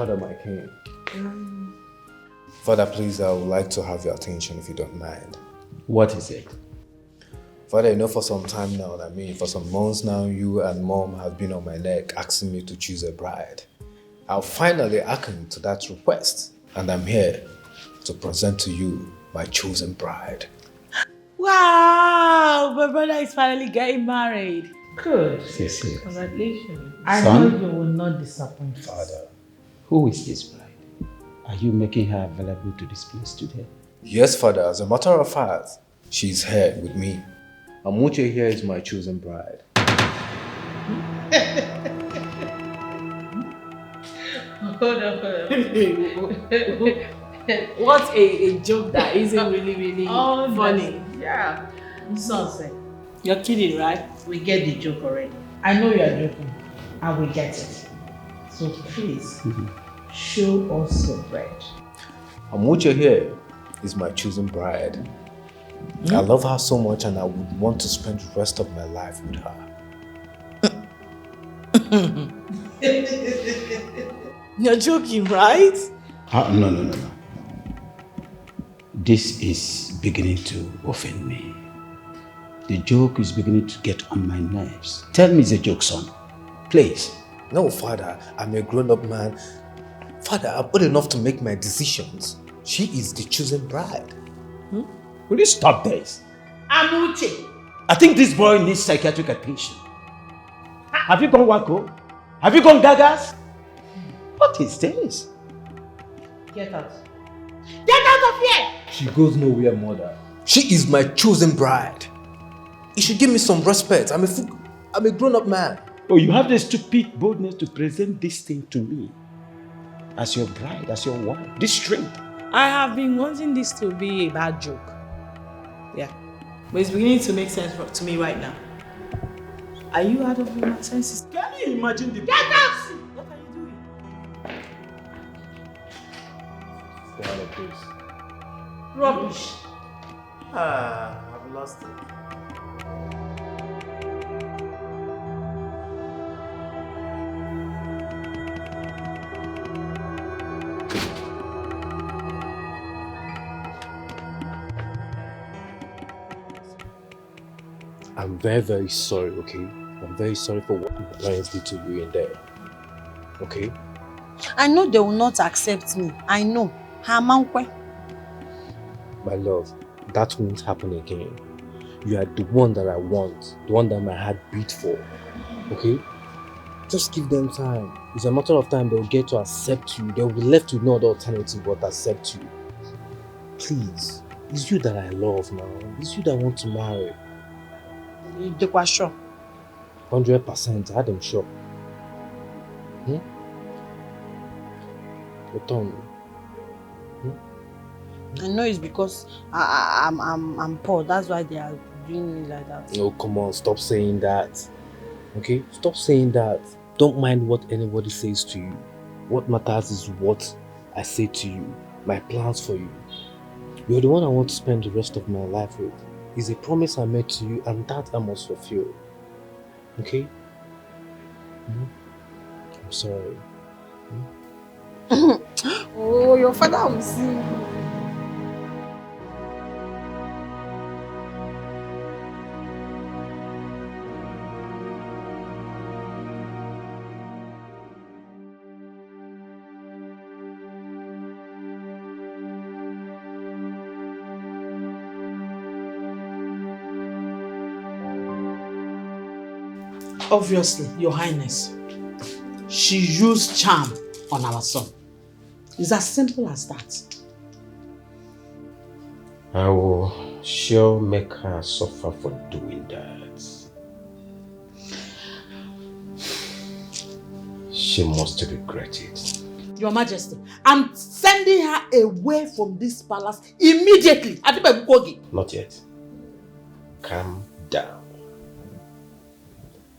Father, my king. Father, please, I would like to have your attention if you don't mind. What is it? Father, you know, for some time now, for some months now, you and Mom have been on my neck asking me to choose a bride. I'll finally hearken to that request, and I'm here to present to you my chosen bride. Wow! My brother is finally getting married. Good. Yes. Congratulations. I know you will not disappoint us. Father. Who is this bride? Are you making her available to this place today? Yes, Father. As a matter of fact, she's here with me. Amuche here is my chosen bride. Hold on. What a joke that isn't really funny. Yeah. Sunset. You're kidding, right? We get the joke already. I know you are joking, and we get it. So please, show us your bride. Amuche here is my chosen bride. I love her so much and I would want to spend the rest of my life with her. You're joking, right? No. This is beginning to offend me. The joke is beginning to get on my nerves. Tell me it's a joke, son. Please. No, Father, I'm a grown-up man. Father, I'm old enough to make my decisions. She is the chosen bride. Will you stop this? Amuche. I think this boy needs psychiatric attention. Have you gone Wako? Have you gone Gagas? What is this? Get out. Get out of here! She goes nowhere, mother. She is my chosen bride. You should give me some respect. I'm a grown-up man. Oh, you have the stupid boldness to present this thing to me as your bride, as your wife. This string. I have been wanting this to be a bad joke. Yeah. But it's beginning to make sense to me right now. Are you out of your senses? Can you imagine the... Get out! What are you doing? Stay out of this. Rubbish. I've lost it. I'm very, very sorry, okay? I'm very sorry for what my parents did to you in there. Okay? I know they will not accept me. I know. My love, that won't happen again. You are the one that I want, the one that my heart beats for. Okay? Just give them time. It's a matter of time they'll get to accept you. They'll be left with no other alternative but accept you. Please. It's you that I love now. It's you that I want to marry. They were sure. 100%. I had them sure. Return. I know it's because I'm poor. That's why they are doing me like that. Oh, come on. Stop saying that. Okay? Stop saying that. Don't mind what anybody says to you. What matters is what I say to you. My plans for you. You're the one I want to spend the rest of my life with. It's a promise I made to you and that I must fulfill. Okay? I'm sorry. Oh, your father will see you. Obviously, Your Highness, she used charm on our son. It's as simple as that. I will sure make her suffer for doing that. She must regret it. Your Majesty, I'm sending her away from this palace immediately. Not yet. Calm down.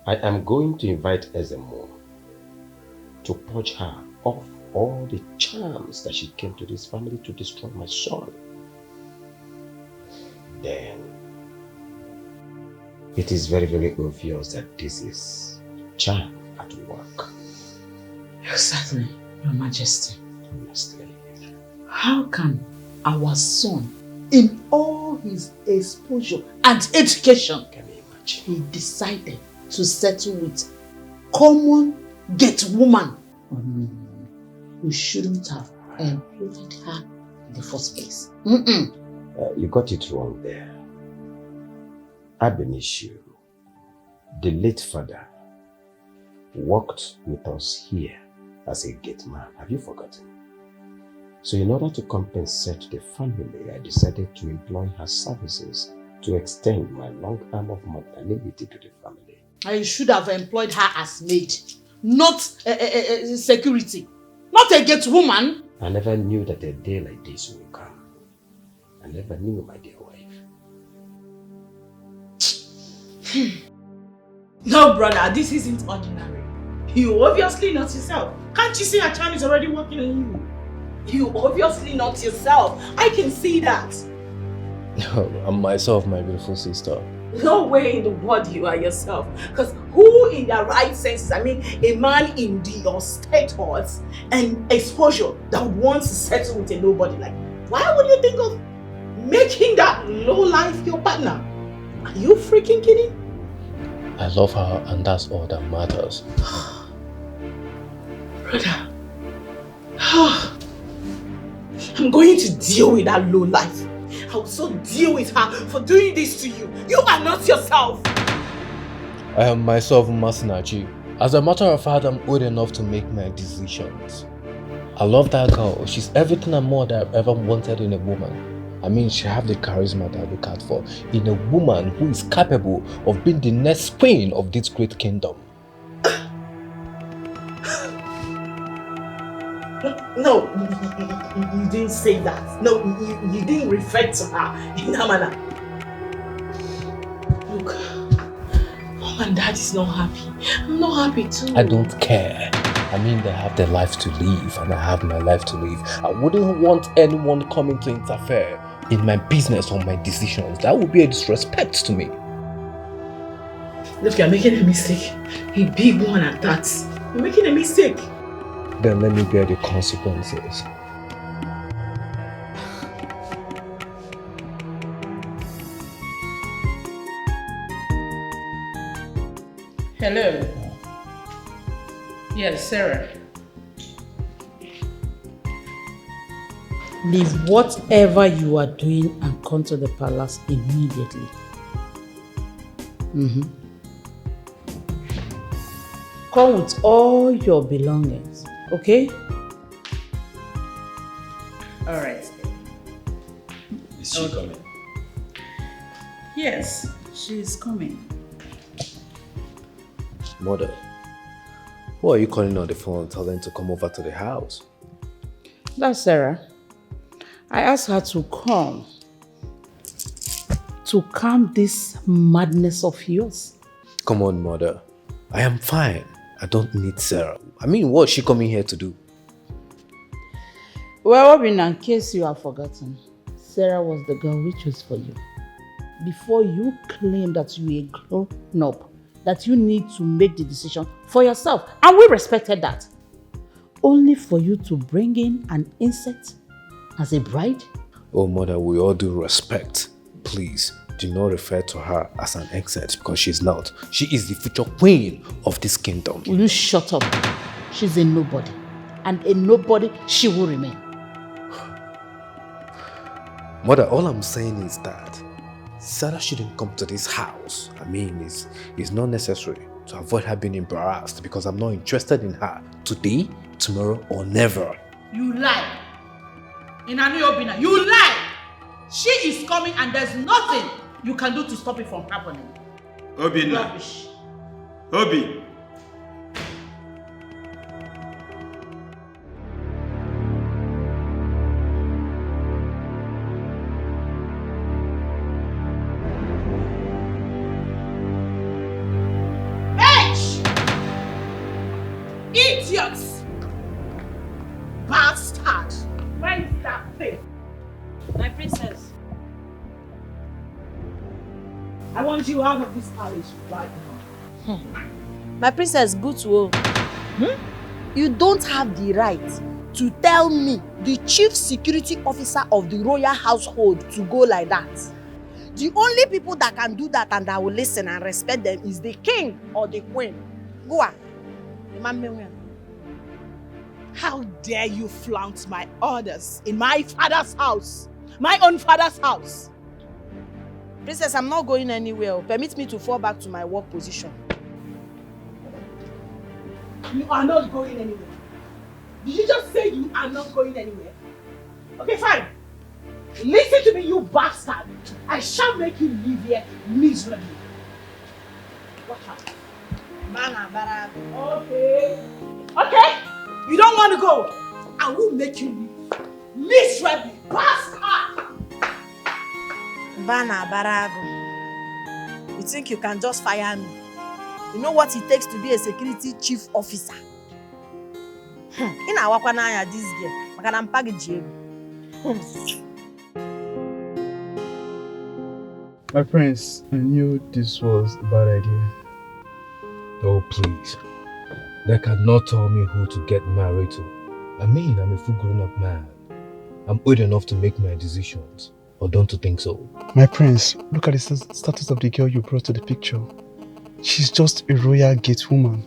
I am going to invite Ezemo to purge her of all the charms that she came to this family to destroy my son. Then, it is very, very obvious that this is charm at work. Certainly. Your Majesty, Honestly. how can our son, in all his exposure and education, Can you imagine? he decided to settle with common get woman? Oh, no. We shouldn't have employed her in the first place. You got it wrong there. Abenishu, the late father, worked with us here as a gate man. Have you forgotten? So in order to compensate the family, I decided to employ her services to extend my long arm of magnanimity to the family. I should have employed her as maid, not security, not a gate woman. I never knew that a day like this would come. I never knew, my dear wife. No, brother, this isn't ordinary. You obviously not yourself. Can't you see her charm is already working on you? You obviously not yourself. I can see that. I'm myself, my beautiful sister. No way in the world you are yourself. Because who in their right senses, I mean, a man in your status and exposure that would want to settle with a nobody, like, why would you think of making that low life your partner? Are you freaking kidding? I love her and that's all that matters. Brother, I'm going to deal with that low life. I will so deal with her for doing this to you. You are not yourself. I am myself, Masinachi. As a matter of fact, I'm old enough to make my decisions. I love that girl. She's everything and more that I've ever wanted in a woman. I mean, she have the charisma that I look out for in a woman who is capable of being the next queen of this great kingdom. No, you didn't say that. No, you didn't refer to her in that manner. Look, Mom and Dad is not happy. I'm not happy too. I don't care. I mean, they have their life to live and I have my life to live. I wouldn't want anyone coming to interfere in my business or my decisions. That would be a disrespect to me. Look, you're making a mistake. A big one at that. You're making a mistake. Then let me bear the consequences. Hello. Yes, Sarah. Leave whatever you are doing and come to the palace immediately. Come with all your belongings, okay? All right. Is she coming? Yes, she is coming. Mother, who are you calling on the phone telling to come over to the house? That's Sarah. I asked her to come to calm this madness of yours. Come on, Mother. I am fine. I don't need Sarah. I mean, what's she coming here to do? Well, Obina, in case you have forgotten, Sarah was the girl we chose for you. Before you claim that you are a grown-up, that you need to make the decision for yourself. And we respected that. Only for you to bring in an insect as a bride? Oh, Mother, with all due respect, please do not refer to her as an exit because she's not. She is the future queen of this kingdom. Will you shut up? She's a nobody. And a nobody she will remain. Mother, all I'm saying is that Sarah shouldn't come to this house. I mean, it's not necessary to avoid her being embarrassed because I'm not interested in her today, tomorrow, or never. You lie. Inani Obina, you lie. She is coming and there's nothing you can do to stop it from happening. Obina. Rubbish. Obi. Idiots! Bastard! Where is that thing? My princess. I want you out of this palace right now. My princess, good to You don't have the right to tell me, the chief security officer of the royal household, to go like that. The only people that can do that and that will listen and respect them is the king or the queen. Go on. How dare you flout my orders in my father's house? My own father's house. Princess, I'm not going anywhere. Permit me to fall back to my work position. You are not going anywhere. Did you just say you are not going anywhere? Okay, fine. Listen to me, you bastard. I shall make you live here miserably. Watch out. Okay. Okay. You don't want to go. I will make you live miserably. Bastard. Bana Barago. You think you can just fire me? You know what it takes to be a security chief officer? In our Wakwanaya, this girl, I can package you. My prince, I knew this was a bad idea. Oh, please. They cannot tell me who to get married to. I mean, I'm a full grown-up man. I'm old enough to make my decisions. Or don't you think so? My prince, look at the status of the girl you brought to the picture. She's just a royal gate woman.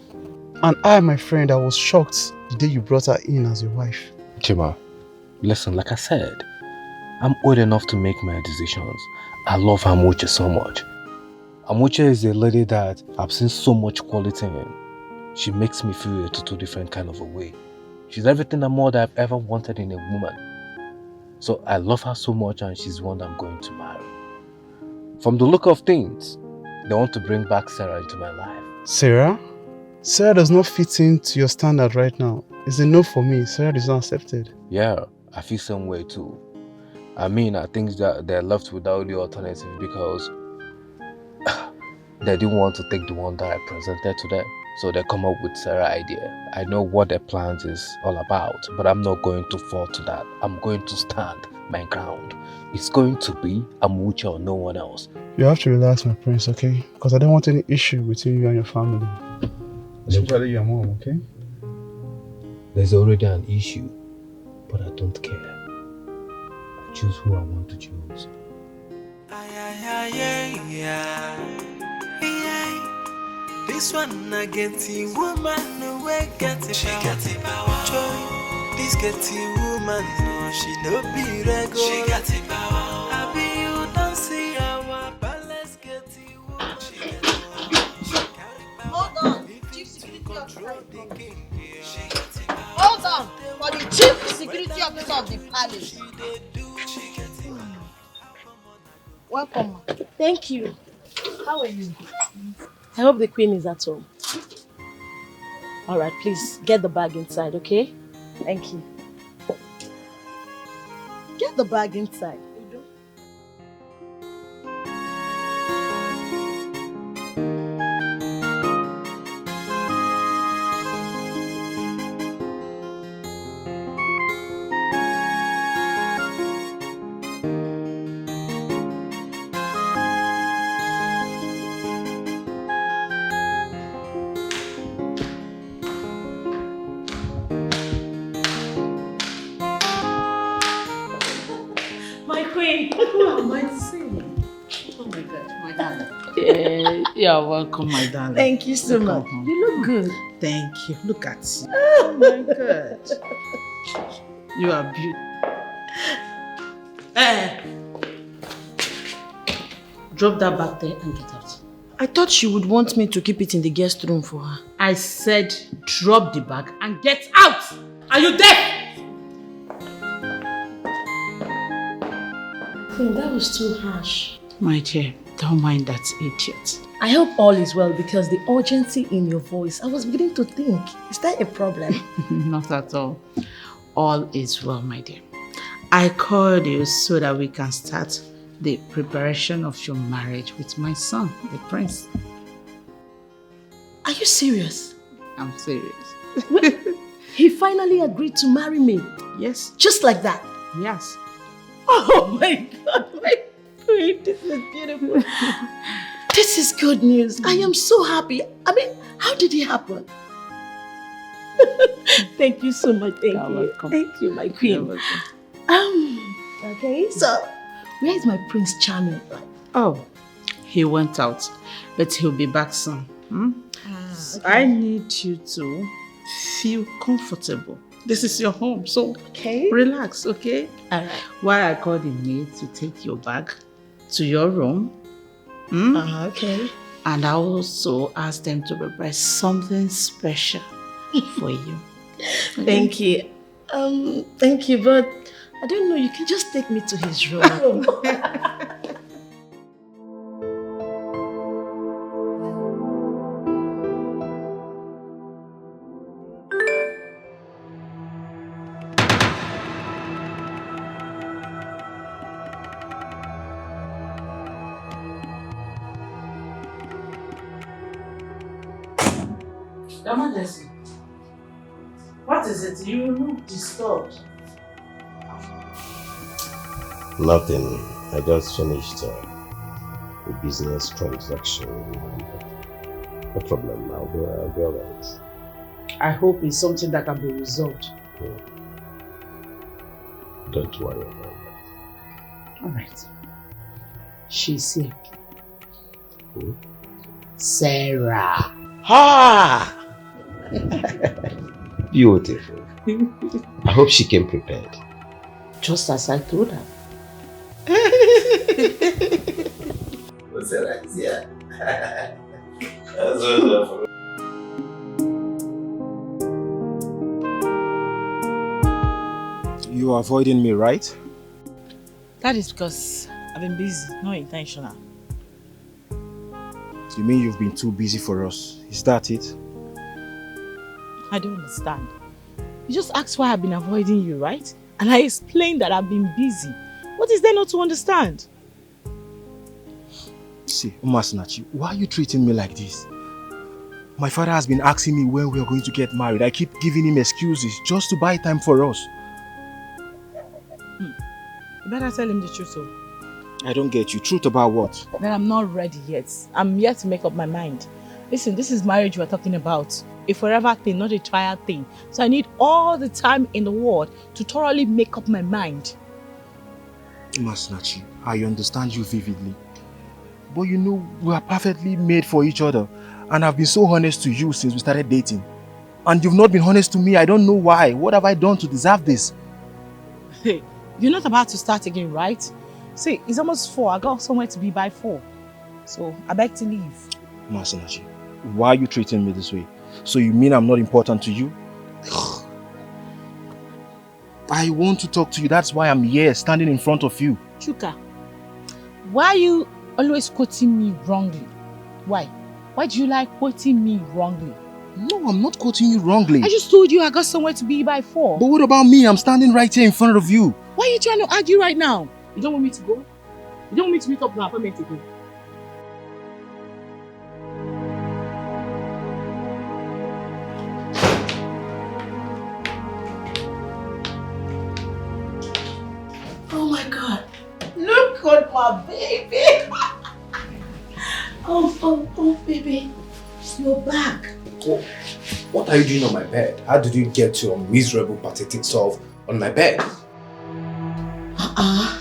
And I, my friend, I was shocked the day you brought her in as your wife. Chima, listen, like I said, I'm old enough to make my decisions. I love Amuche so much. Amuche is a lady that I've seen so much quality in. She makes me feel a total different kind of a way. She's everything and more that I've ever wanted in a woman. So I love her so much and she's one I'm going to marry. From the look of things, they want to bring back Sarah into my life. Sarah? Sarah does not fit into your standard right now. It's a no for me. Sarah is not accepted. Yeah, I feel some way too. I mean, I think that they're left without the alternative because they didn't want to take the one that I presented to them. So they come up with Sarah's idea. I know what their plans is all about, but I'm not going to fall to that. I'm going to stand my ground. It's going to be Amuche or no one else. You have to relax, my prince, okay? Because I don't want any issue between you and your family. Especially your mom, okay? There's already an issue, but I don't care. I choose who I want to choose. This one I get the woman away get it. She got the power. Joy. This get the woman no she no be regular. She got the power. I be you don't see our palace get the woman. She get the power. Hold on, chief security officer. Hold on, for the chief security officer of the palace. Welcome. Thank you. How are you? I hope the queen is at home. All right, please get the bag inside, okay? Thank you. Get the bag inside. You're welcome, my darling. Thank you so much. You look good. Thank you. Look at you. Oh my God. You are beautiful. Drop that back there and get out. I thought she would want me to keep it in the guest room for her. I said drop the bag and get out. Are you deaf? Queen, that was too harsh. My dear, don't mind that idiot. I hope all is well because the urgency in your voice, I was beginning to think, is that a problem? Not at all. All is well, my dear. I called you so that we can start the preparation of your marriage with my son, the prince. Are you serious? I'm serious. He finally agreed to marry me. Yes. Just like that? Yes. Oh my God, my queen, this is beautiful. This is good news. I am so happy. I mean, how did it happen? Thank you so much. Thank You're you. welcome. Thank you, my You're queen. welcome. Okay, so where is my Prince Charming? Oh, he went out, but he'll be back soon. Okay. I need you to feel comfortable. This is your home, so relax, okay? Alright. While I call the maid to take your bag to your room, Okay. and I also ask them to prepare something special for you. Thank you. Thank you, but I don't know, you can just take me to his room. Your Majesty, what is it? You look disturbed. Nothing. I just finished a business transaction. No problem. I'll be alright. I hope it's something that can be resolved. Don't worry about that. Alright. She's here. Who? Sarah. Ah! Beautiful. I hope she came prepared. Just as I told her. Sarah is here. That's wonderful. You are avoiding me, right? That is because I've been busy, not intentional. You mean you've been too busy for us? Is that it? I don't understand. You just asked why I've been avoiding you, right? And I explained that I've been busy. What is there not to understand? See, Umasinachi, why are you treating me like this? My father has been asking me when we are going to get married. I keep giving him excuses just to buy time for us. You better tell him the truth, though. I don't get you. Truth about what? That I'm not ready yet. I'm yet to make up my mind. Listen, this is marriage we're talking about. A forever thing, not a trial thing. So I need all the time in the world to thoroughly make up my mind. Umasinachi, I understand you vividly. But you know, we are perfectly made for each other. And I've been so honest to you since we started dating. And you've not been honest to me. I don't know why. What have I done to deserve this? Hey, you're not about to start again, right? See, it's almost 4. I got somewhere to be by 4. So I beg to leave. Umasinachi, why are you treating me this way? So you mean I'm not important to you? I want to talk to you. That's why I'm here, standing in front of you. Chuka, why are you always quoting me wrongly? Why? Why do you like quoting me wrongly? No, I'm not quoting you wrongly. I just told you I got somewhere to be by 4. But what about me? I'm standing right here in front of you. Why are you trying to argue right now? You don't want me to go? You don't want me to meet up my appointment again? Oh my God. Look at my baby. Oh, baby. You're back. Oh, what are you doing on my bed? How did you get your miserable, pathetic self on my bed? I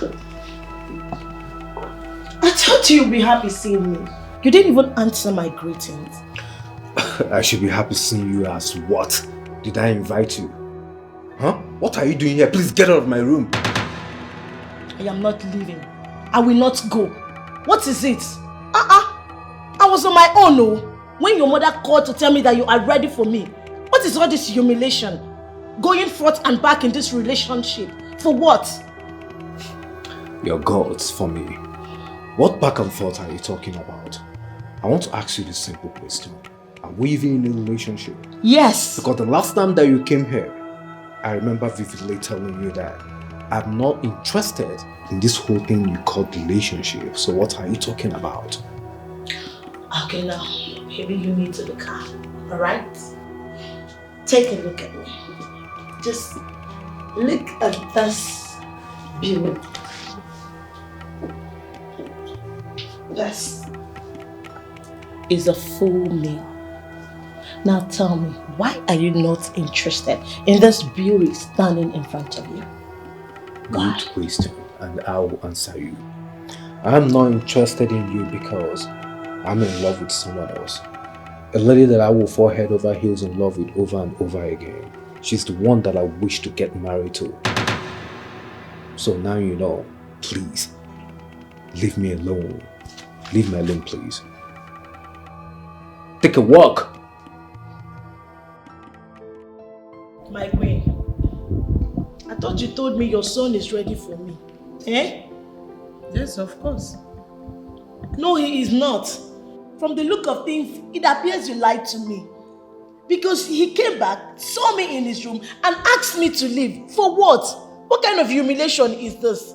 thought you'd be happy seeing me. You didn't even answer my greetings. I should be happy seeing you as what? Did I invite you? Huh? What are you doing here? Please get out of my room. I am not leaving. I will not go. What is it? I was on my own, oh. When your mother called to tell me that you are ready for me. What is all this humiliation? Going forth and back in this relationship. For what? Your gods for me. What back and forth are you talking about? I want to ask you this simple question. Are we even in a relationship? Yes. Because the last time that you came here, I remember vividly telling you that I'm not interested in this whole thing you call relationship. So what are you talking about? Okay, now, maybe you need to look up, alright? Take a look at me. Just look at this beauty. This is a full meal. Now tell me, why are you not interested in this beauty standing in front of you? Good question, and I will answer you. I'm not interested in you because I'm in love with someone else. A lady that I will fall head over heels in love with over and over again. She's the one that I wish to get married to. So now you know, please, leave me alone. Leave me alone, please. Take a walk. My queen, I thought you told me your son is ready for me. Eh? Yes, of course. No, he is not. From the look of things, it appears you lied to me. Because he came back, saw me in his room, and asked me to leave. For what? What kind of humiliation is this?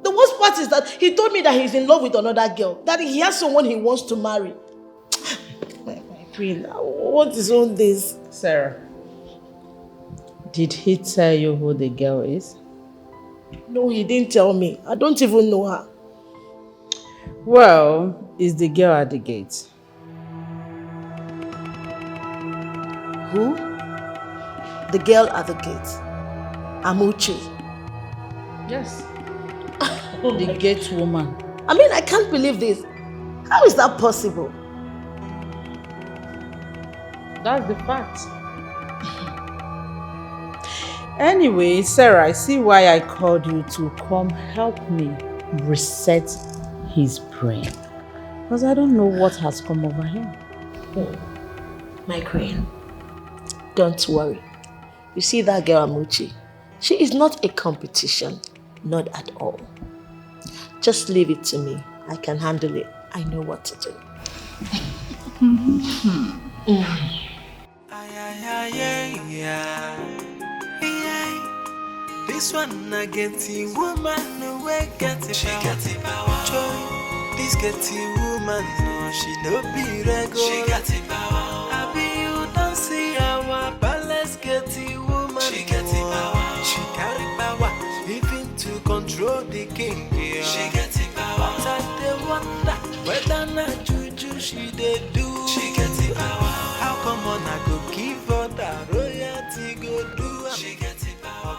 The worst part is that he told me that he's in love with another girl, that he has someone he wants to marry. My queen, what is all this? Sarah, did he tell you who the girl is? No, he didn't tell me. I don't even know her. Well, is the girl at the gate? Who? The girl at the gate. Amuche. Yes. The gate woman. I mean, I can't believe this. How is that possible? That's the fact. Anyway, Sarah, I see why I called you to come help me reset his brain. Because I don't know what has come over him. Oh, my queen, don't worry. You see that girl Amuchi? She is not a competition. Not at all. Just leave it to me. I can handle it. I know what to do. This one I get the woman no way get it. She get it power. Joy, this get the woman no she no be regular. She get it power. I be you don't see our palace get the woman. She get it power. She carry power even to control the king. Yeah. She get it power. But I dey wonder whether na juju she dey do. She get it power. How come on I go give her that royalty go do? She get it power.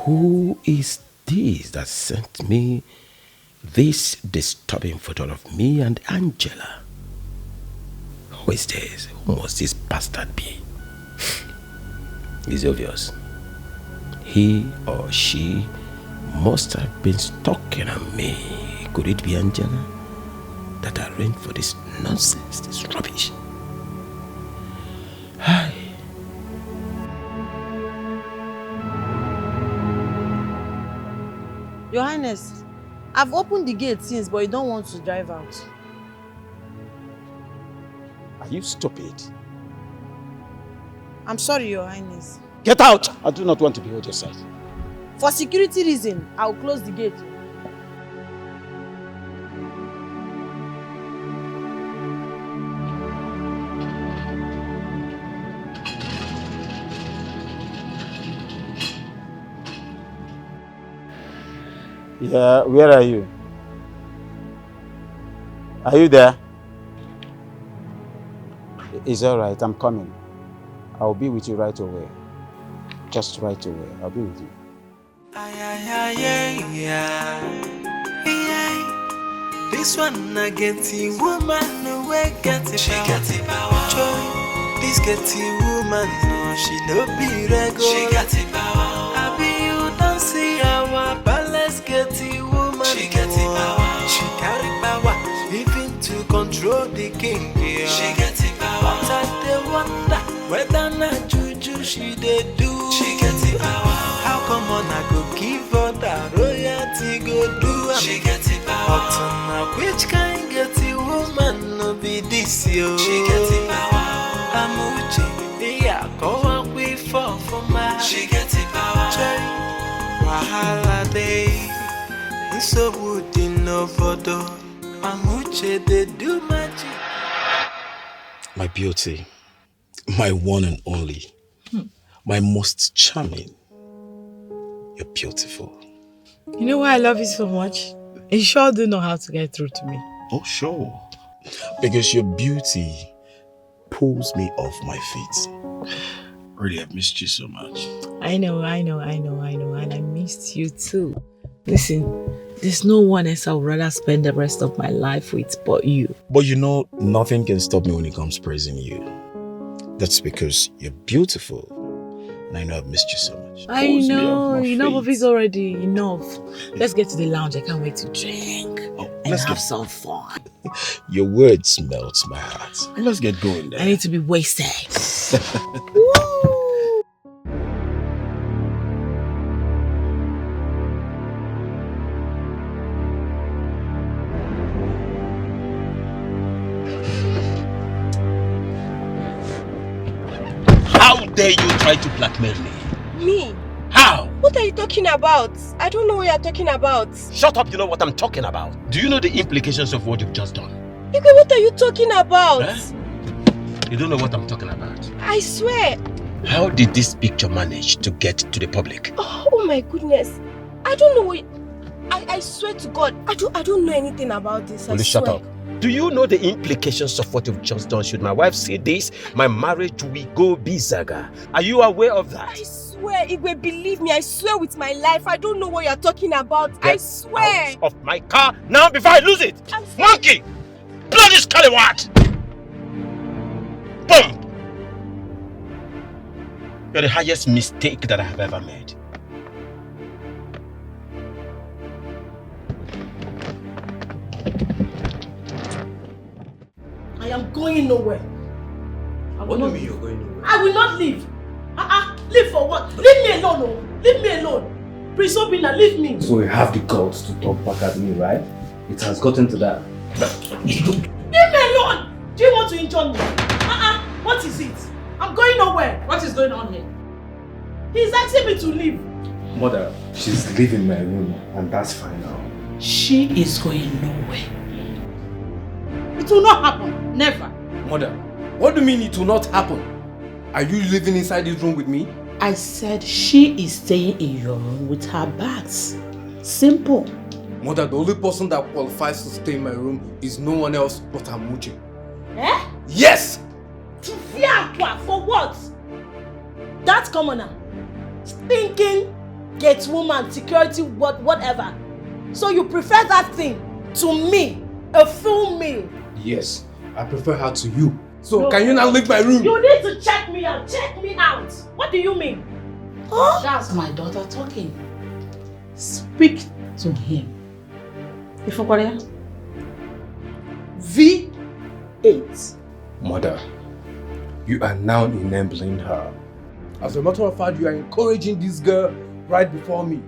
Who is this that sent me this disturbing photo of me and Angela? Who is this? Who must this bastard be? It's obvious. He or she must have been stalking on me. Could it be Angela that arranged for this nonsense, this rubbish? Hi. Your Highness, I've opened the gate since, but you don't want to drive out. Are you stupid? I'm sorry, Your Highness. Get out! I do not want to behold your sight. For security reason, I'll close the gate. Yeah, where are you? Are you there? It's all right, I'm coming. I'll be with you right away. Just right away, I'll be with you. This one I get the woman no way get it. She get it power. Joy, this get the woman no she no be regular. She get it power. I be you don't see our palace get the woman. She get it power. She carry power even to control the king. Yeah. She get it power. But I dey wonder whether na juju she dey do. She get it power. How come on I go give her that royalty go do? She get it power. But now which kind get the woman no be this yo? She get it power. Amuche, yeah, go on we fall for my. She get it power. Wahala day, so wood in no photo. Amuche they do magic. My beauty, my one and only, my most charming. You're beautiful. You know why I love you so much? You sure do know how to get through to me. Oh, sure. Because your beauty pulls me off my feet. Really, I've missed you so much. I know, and I missed you too. Listen, there's no one else I would rather spend the rest of my life with but you. But you know, nothing can stop me when it comes praising you. That's because you're beautiful. And I know I've missed you so much. I know, enough of it already, enough. Let's get to the lounge, I can't wait to drink and have some fun. Your words melt my heart. Let's get going there. I need to be wasted. How dare you try to blackmail me? Me? How? What are you talking about? I don't know what you're talking about. Shut up, you know what I'm talking about. Do you know the implications of what you've just done? Igwe, what are you talking about? You don't know what I'm talking about. I swear. How did this picture manage to get to the public? Oh my goodness. I don't know what... I swear to God, I don't know anything about this. Will you shut up? Do you know the implications of what you've just done? Should my wife see this, my marriage will go bizaga. Are you aware of that? I swear, Igwe, believe me, I swear with my life, I don't know what you're talking about. I swear. Out of my car now before I lose it. Monkey! Bloody scallywag! Boom! You're the highest mistake that I have ever made. I am going nowhere. What do you mean you're going nowhere? I will not leave. Leave for what? Leave me alone, oh. Leave me alone. Prince Obinna, leave me. So you have the guts to talk back at me, right? It has gotten to that. Leave me alone! Do you want to injure me? What is it? I'm going nowhere. What is going on here? He's asking me to leave. Mother, she's leaving my room and that's fine now. She is going nowhere. It will not happen. Never. Mother, what do you mean it will not happen? Are you living inside this room with me? I said she is staying in your room with her bags. Simple. Mother, the only person that qualifies to stay in my room is no one else but Amuche. Eh? Yes! To fear Aqua for what? That commoner. Stinking gate woman, security, whatever. So you prefer that thing to me, a full meal? Yes, I prefer her to you. So No. can you now leave my room? You need to check me out. Check me out. What do you mean? Oh, that's my daughter talking. Speak to him. Ifokoria? V8. Mother, you are now enabling her. As a matter of fact, you are encouraging this girl right before me.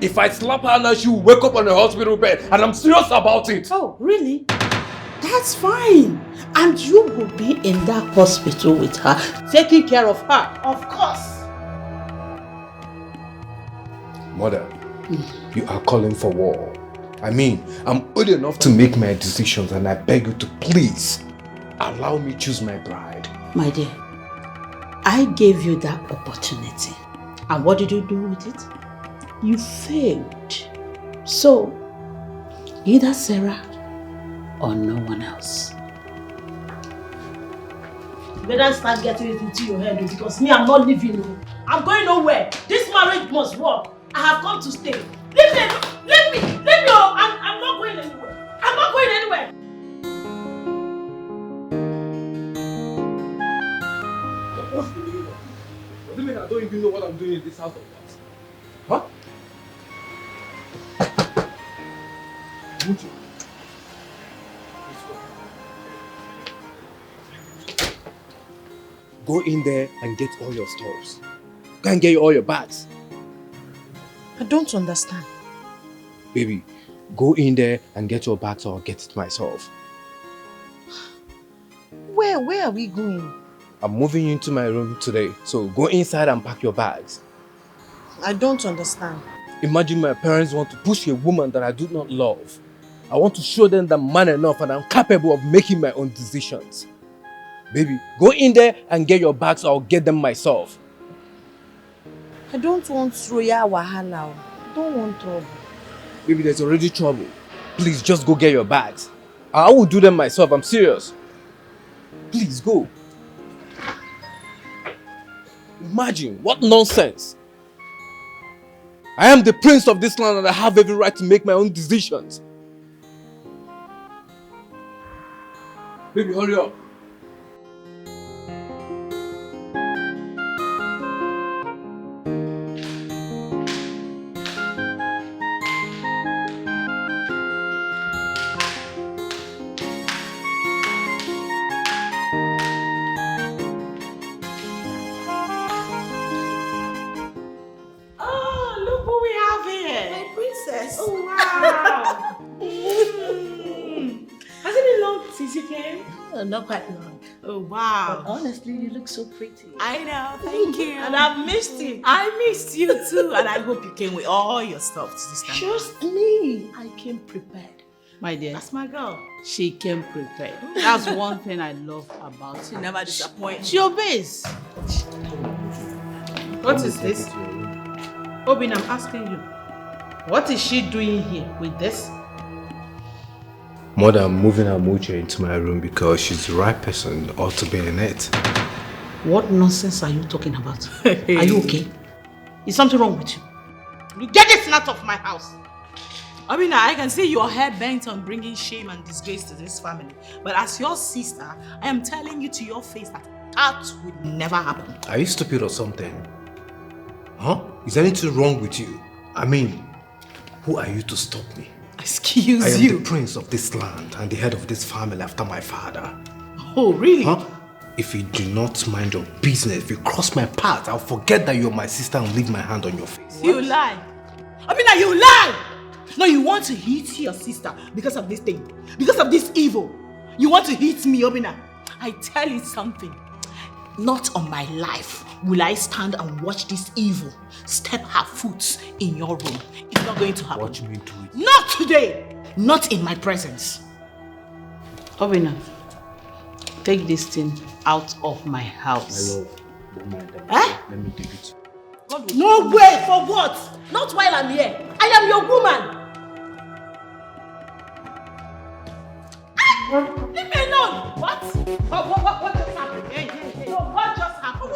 If I slap her now, she will wake up on the hospital bed and I'm serious about it. Oh, really? That's fine. And you will be in that hospital with her, taking care of her. Of course. Mother, you are calling for war. I mean, I'm old enough to make my decisions and I beg you to please allow me choose my bride. My dear, I gave you that opportunity. And what did you do with it? You failed. So, either Sarah or no one else. You better start getting it into your head because me, I'm not leaving. I'm going nowhere. This marriage must work. I have come to stay. Leave me! Leave me! Leave me! I'm not going anywhere. I'm not going anywhere. What do you mean I don't even know what I'm doing in this house of yours? Huh? Go in there and get all your stuffs. Go and get all your bags. I don't understand. Baby, go in there and get your bags or I'll get it myself. Where are we going? I'm moving you into my room today, so go inside and pack your bags. I don't understand. Imagine my parents want to push a woman that I do not love. I want to show them that I'm man enough and I'm capable of making my own decisions. Baby, go in there and get your bags or I'll get them myself. I don't want royal wahala. I don't want trouble. Baby, there's already trouble. Please, just go get your bags. I will do them myself, I'm serious. Please, go. Imagine, what nonsense. I am the prince of this land and I have every right to make my own decisions. Baby, hurry up. Oh, look who we have here. My princess. Oh, wow. Has it been long since you came? Not quite long. Oh, wow. But honestly, you look so pretty. I know, thank you. And I've missed you. I missed you too, and I hope you came with all your stuff this time. Trust me, I came prepared. My dear, That's my girl. she came prepared. That's one thing I love about her. She never disappoints. She obeys. What is this? Obin, I'm asking you. What is she doing here with this? Mother, I'm moving her wheelchair into my room because she's the right person ought to be in it. What nonsense are you talking about? Are you okay? Is something wrong with you? You get this out of my house. Obina, I can see your head bent on bringing shame and disgrace to this family. But as your sister, I am telling you to your face that that would never happen. Are you stupid or something? Huh? Is anything wrong with you? I mean, who are you to stop me? Excuse I am you. the prince of this land and the head of this family after my father. Oh, really? Huh? If you do not mind your business, if you cross my path, I'll forget that you're my sister and leave my hand on your face. You lie. Obina, you lie! No, you want to hit your sister because of this thing. Because of this evil. You want to hit me, Obina. I tell you something. Not on my life will I stand and watch this evil step her foot in your room. It's not going to happen. Watch me do it. Not today. Not in my presence. Obina, take this thing out of my house. I love. Don't mind them. Eh? Let me give it. No way! For what? Not while I'm here. I am your woman. Leave me alone. What just happened? Hey. No, what just happened?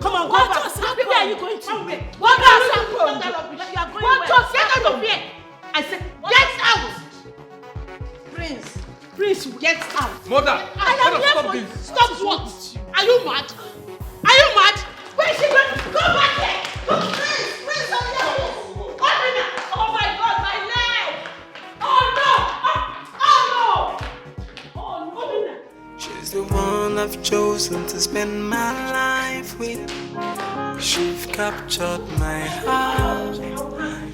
Come on, What go back. just happened? Where are you going to? Come here. What just happened? You are going where? Get out of here. I said, get out. Prince, get out. Mother, I am here for you. Stop what? Are you mad? Are you mad? Where is she going? Go back here. Go, Prince, I'm here. Oh my God, my leg. Oh no. Oh no. She's the one I've chosen to spend my life with. She's captured my heart.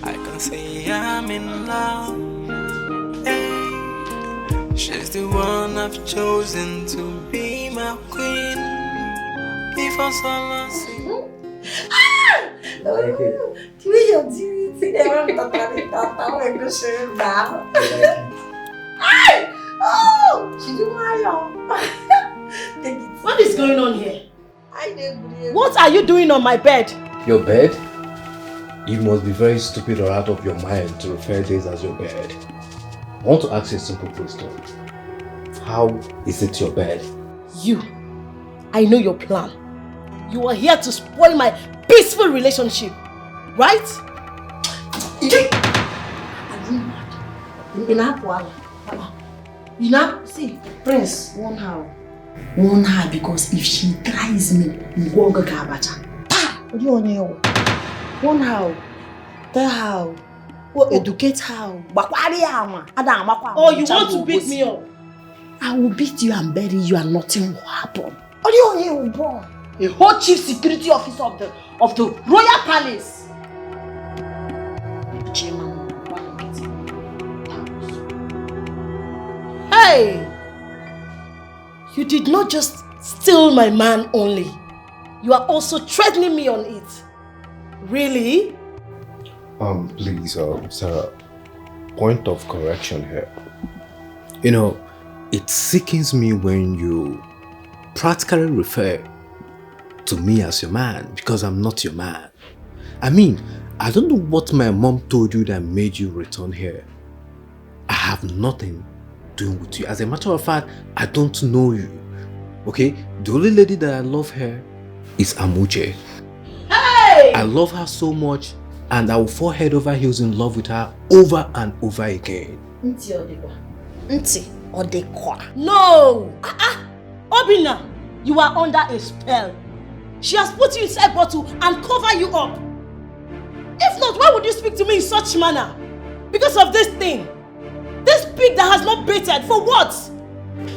I can say I'm in love. Hey, she's the one I've chosen to be my queen. Before so long. The way you're doing it, never oh, she do my Take it. What is going on here? I didn't. What are you doing on my bed? Your bed? You must be very stupid or out of your mind to refer this as your bed. I want to ask you a simple question. How is it your bed? You. I know your plan. You are here to spoil my peaceful relationship. Right? You know, see, Prince, warn her. Warn her because if she tries me, you go go kabacha. What do you want to warn her. Tell her. Educate her. Oh, you want to beat me up? I will beat you and bury you and nothing will happen. What do you want to boy? A whole chief security officer of the royal palace. Hey! You did not just steal my man only. You are also threatening me on it. Really? Please, Sarah, point of correction here. You know, it sickens me when you practically refer to me as your man because I'm not your man. I mean, I don't know what my mom told you that made you return here. I have nothing doing with you. As a matter of fact, I don't know you. Okay? The only lady that I love here is Amuche. Hey! I love her so much and I will fall head over heels in love with her over and over again. Nti Odekwa. No! Obina, you are under a spell. She has put you inside bottle and cover you up. If not, why would you speak to me in such manner? Because of this thing. This pig that has not baited, for what?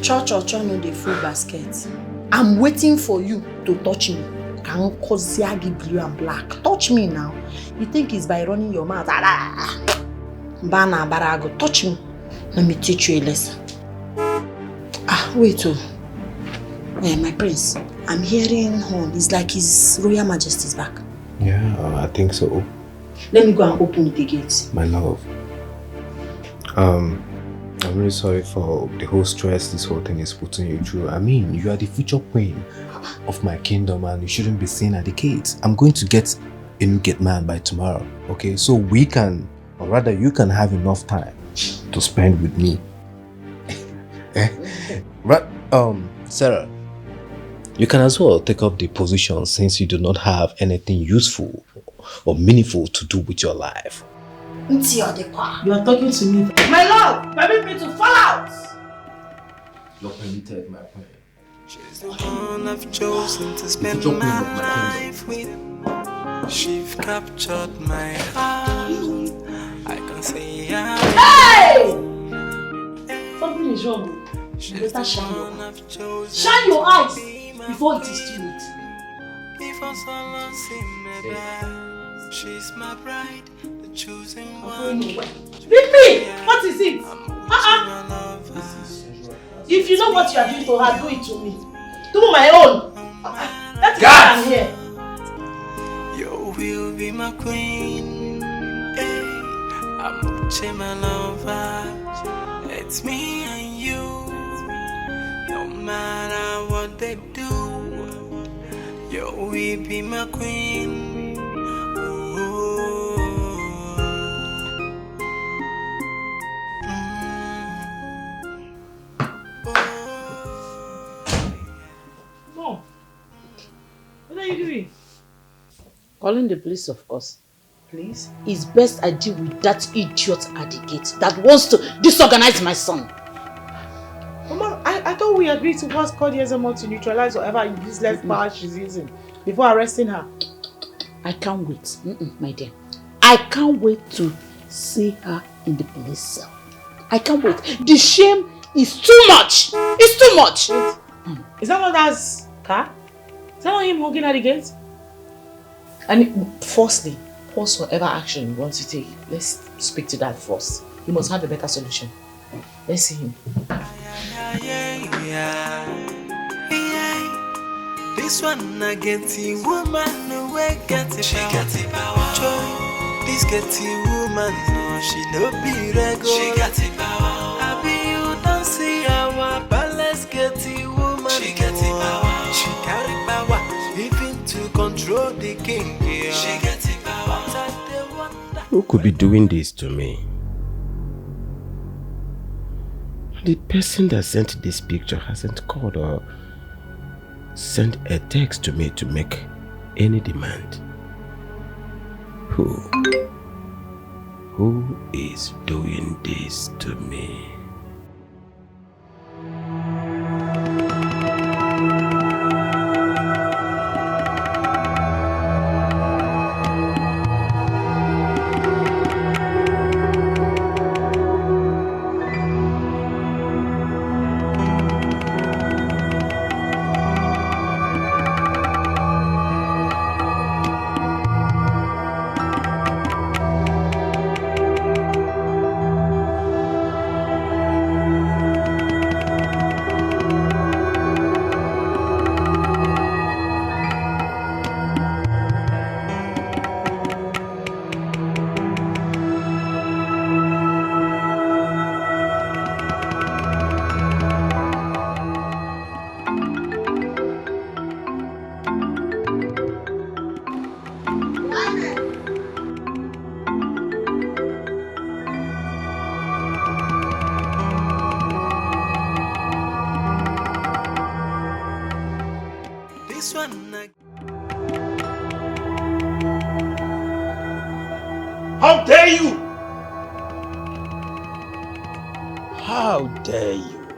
Cho no the full basket. I'm waiting for you to touch me. Kankoziagi blue and black. Touch me now. You think it's by running your mouth? Bana barago, touch me. Let me teach you a lesson. Wait, my prince. I'm hearing horn. It's like His Royal Majesty's back. Yeah, I think so. Let me go and open the gate. My love. I'm really sorry for the whole stress this whole thing is putting you through. I mean, you are the future queen of my kingdom and you shouldn't be seen at the gates. I'm going to get a new gate man by tomorrow, okay? So we can, or rather you can have enough time to spend with me. Right, Sarah, you can as well take up the position since you do not have anything useful or meaningful to do with your life. You are talking to me. My love, permit me to fall out. You're permitted, my queen. She's the one I've chosen to spend my life with. She's captured my heart. I can say Hey! Something is wrong. You better shine your eyes. Shine your eyes before it is too late. Before someone see me back, she's my bride, the chosen one. Leave me! What is it? If you know what you are doing to her, do it to me. Do my own. That is why I'm here. You will be my queen. Hey, I'm my lover. It's me and you. No matter what they do, you will be my queen. Mom, what are you doing? Calling the police, of course. Please? It's best I deal with that idiot at the gate that wants to disorganize my son. Mama, I thought we agreed to first call the SMO to neutralize whatever useless power she's using before arresting her. I can't wait, my dear. I can't wait to see her in the police cell. I can't wait. The shame is too much. It's too much. Is that not that's car? Is that not him hugging at the gate? And firstly, pause whatever action you want to take. Let's speak to that first. He must have a better solution. Let's see him. This one I get the woman no way get it. She get it power. Joy. This get the woman no she no be regular. She get it power. I be you don't see our palace get the woman. She get it power. She carry power even to control the king. Yeah. She get it power. Who could be doing this to me? The person that sent this picture hasn't called or sent a text to me to make any demand. Who is doing this to me? dare you? How dare you?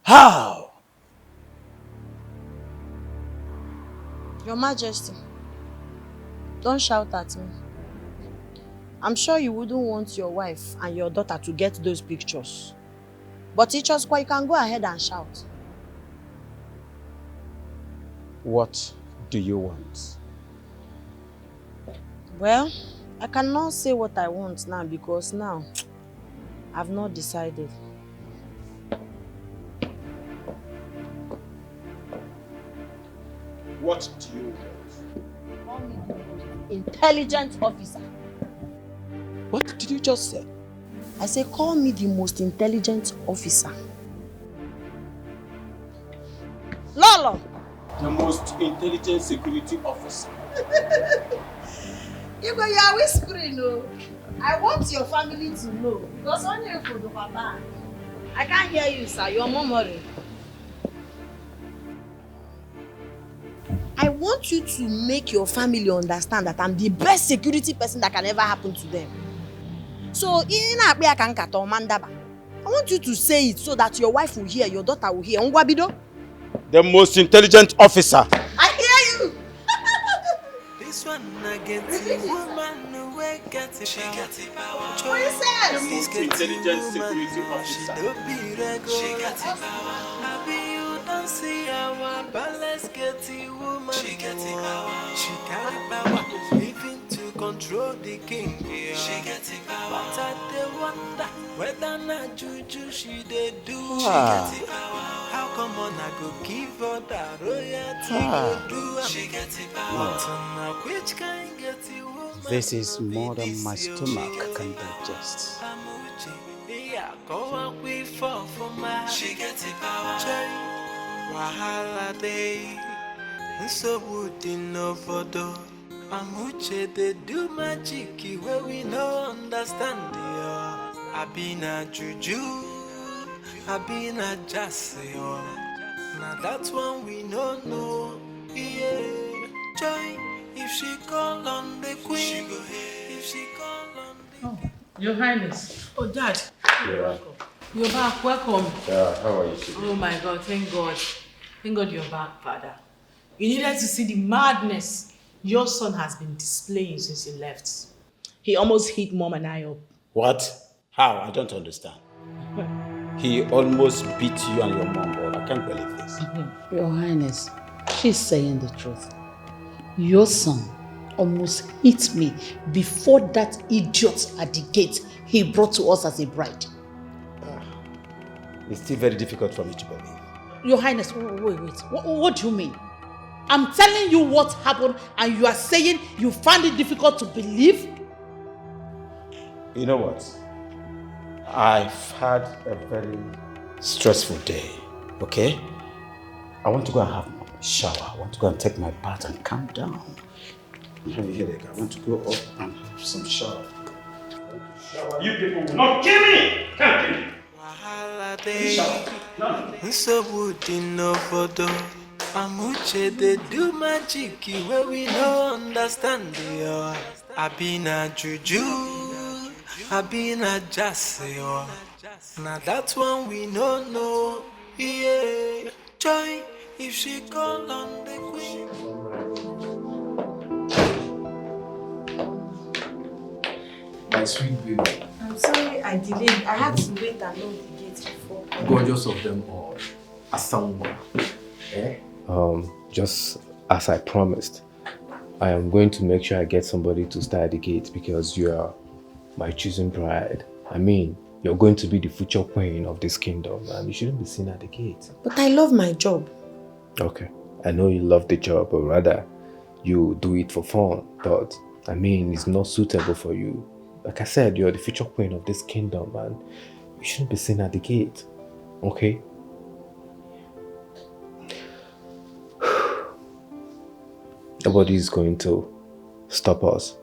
How? Your Majesty, don't shout at me. I'm sure you wouldn't want your wife and your daughter to get those pictures. But teachers, you can go ahead and shout. What do you want? Well, I cannot say what I want now because now I've not decided. What do you want? Call me the most intelligent officer. What did you just say? I say call me the most intelligent officer. Lolo! The most intelligent security officer. You are whispering, no. I want your family to know because on your food, I can't hear you, sir. You're murmuring. I want you to make your family understand that I'm the best security person that can ever happen to them. So, I want you to say it so that your wife will hear, your daughter will hear. The most intelligent officer. I hear you. This one I get the woman away get it. She got it power. What you said? The most intelligent security officer. She got it power. Happy you don't see our balance get the woman. She got it power. She got it power. Even to control the king. Yeah. She got it power. But I dey wonder whether na juju she dey do. She got it power. How come on I go give her that royalty go do? She got it power. Which kind get the woman? This is more than my stomach can digest. Yeah, go on we fall for my. She got it power. Wahala day. So would in no photo. Amuche they do magic where we no understand. I been a juju. I been a jassy. Now that's one we no know. Yeah, joy. If she call on the queen, she go here. If she call on the Oh, Your Highness. Oh, Dad. You're welcome. You're back. Welcome. How are you today? Oh my God, thank God. Thank God you're back, Father. You needed to see the madness your son has been displaying since he left. He almost hit Mom and I up. What? How? I don't understand. He almost beat you and your mom, but I can't believe this. Your Highness, she's saying the truth. Your son almost hit me before that idiot at the gate he brought to us as a bride. It's still very difficult for me to believe. Your Highness, wait. What do you mean? I'm telling you what happened and you are saying you find it difficult to believe? You know what? I've had a very stressful day, okay? I want to go and have a shower. I want to go and take my bath and calm down. I'm having a headache. I want to go up and have some shower. You people will not kill me! Can't kill me! So would in no photo. Amuche they do magic where we no understand. I been a juju. I been a jassy. Now that's one we no know. Yeah, joy. If she call on the queen. My sweet baby. I'm sorry I delayed. I had to wait and lock the gate before. Gorgeous of them all. Asamba. Just as I promised, I am going to make sure I get somebody to stay at the gate because you are my chosen bride. I mean, you're going to be the future queen of this kingdom and you shouldn't be seen at the gate. But I love my job. Okay, I know you love the job, but rather you do it for fun. But I mean, it's not suitable for you. Like I said, you're the future queen of this kingdom and you shouldn't be seen at the gate. Okay? Nobody is going to stop us.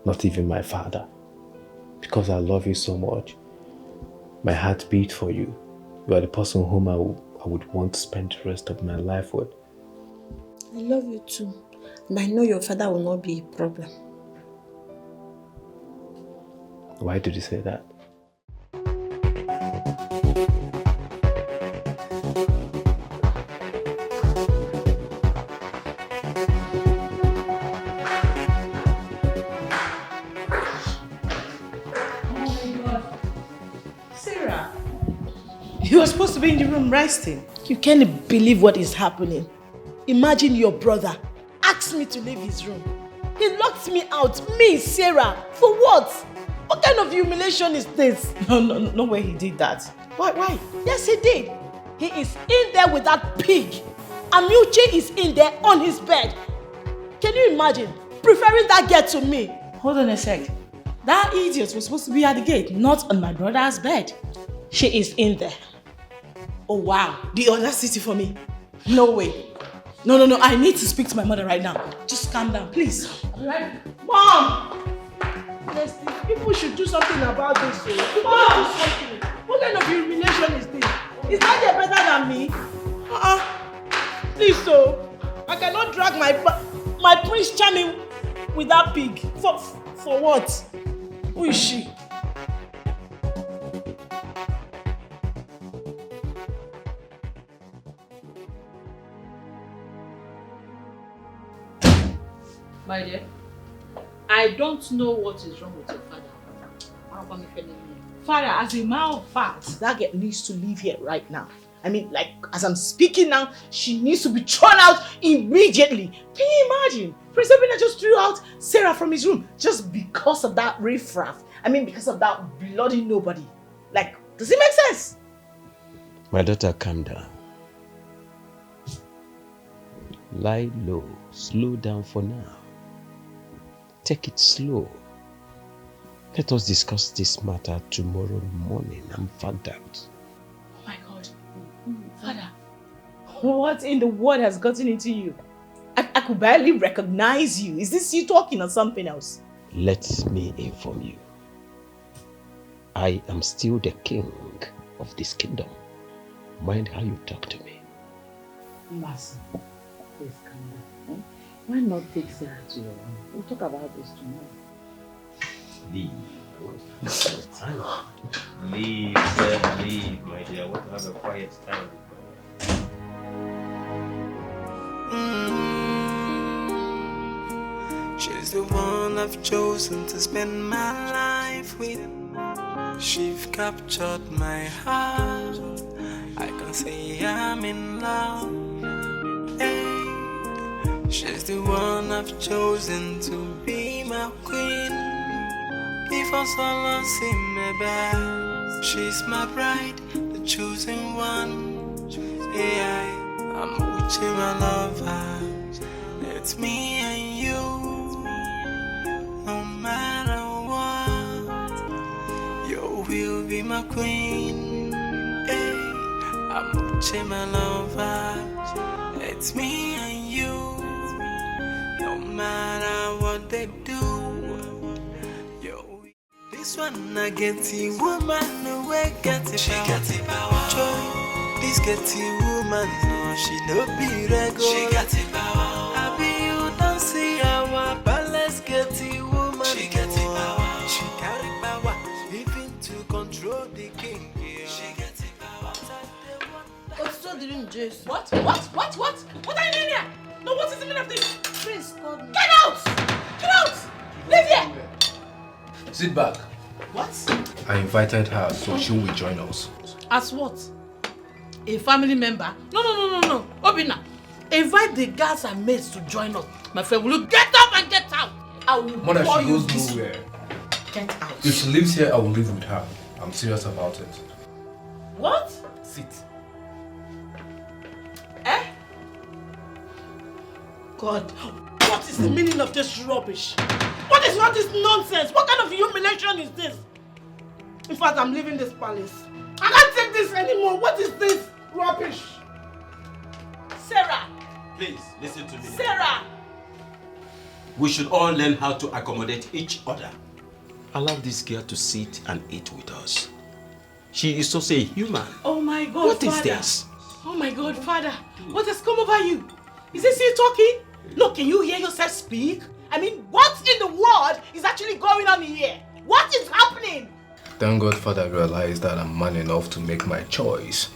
Not even my father. Because I love you so much. My heart beats for you. You are the person whom I would want to spend the rest of my life with. I love you too. And I know your father will not be a problem. Why did you say that? Sarah, you were supposed to be in the room resting. You can't believe what is happening. Imagine your brother asked me to leave his room. He locked me out, me, Sarah, for what? What kind of humiliation is this? No way he did that. Why? Yes, he did. He is in there with that pig. Amuche is in there on his bed. Can you imagine? Preferring that girl to me. Hold on a sec. That idiot was supposed to be at the gate, not on my brother's bed. She is in there. Oh wow, the audacity for me. No way. No, I need to speak to my mother right now. Just calm down, please. Right. Mom! Honestly, people should do something about this. So. Mom! Do something. What kind of humiliation is this? Is that girl better than me? Please, so. I cannot drag my Prince Charming with that pig. For what? Who is she? My dear, I don't know what is wrong with your father. Father, as a matter of fact, that girl needs to leave here right now. I mean, like, as I'm speaking now, she needs to be thrown out immediately. Can you imagine? Prince Obinna just threw out Sarah from his room just because of that riffraff. I mean, because of that bloody nobody. Like, does it make sense? My daughter, calm down. Lie low, slow down for now. Take it slow. Let us discuss this matter tomorrow morning. I'm fagged out. Oh my God. Father, what in the world has gotten into you? I could barely recognize you. Is this you talking or something else? Let me inform you. I am still the king of this kingdom. Mind how you talk to me. Master, please calm down. Why not take Sarah to your room? We'll talk about this tomorrow. Leave. Leave, my dear. I want to have a quiet time. She's the one I've chosen to spend my life with. She's captured my heart. I can say I'm in love. Hey. She's the one I've chosen to be my queen. If I saw see me back, she's my bride, the chosen one. Yeah, I'm with you, my lover. It's me and you. No matter what, you will be my queen. Hey, I'm with you, my lover. It's me and you. No matter what they do. This one I get the woman no way get it. She got it power. Joy, this get the woman no she no be regular. She got it power. I be you don't see our palace get the woman. She got it power. She carry power, even to control the king. Yeah. She got it power. What's so the room, Jace? What? What are you doing here? No, what is the meaning of this? Prince called me. Get out! Get out! Leave here! Sit back. What? I invited her, so she will join us. As what? A family member? No. Obinna, invite the guards and maids to join us. My friend, will you get up and get out? I will Mother, call she you goes this. nowhere. Get out. If she lives here, I will live with her. I'm serious about it. What? Sit. God, what is the meaning of this rubbish? What is all this nonsense? What kind of humiliation is this? In fact, I'm leaving this palace. I can't take this anymore. What is this rubbish? Sarah! Please, listen to me. Sarah! We should all learn how to accommodate each other. Allow this girl to sit and eat with us. She is also a human. Oh my God, What Father. is this? Oh my God, Father. What has come over you? Is this you talking? No, can you hear yourself speak? I mean, what in the world is actually going on here? What is happening? Thank God Father realized that I'm man enough to make my choice.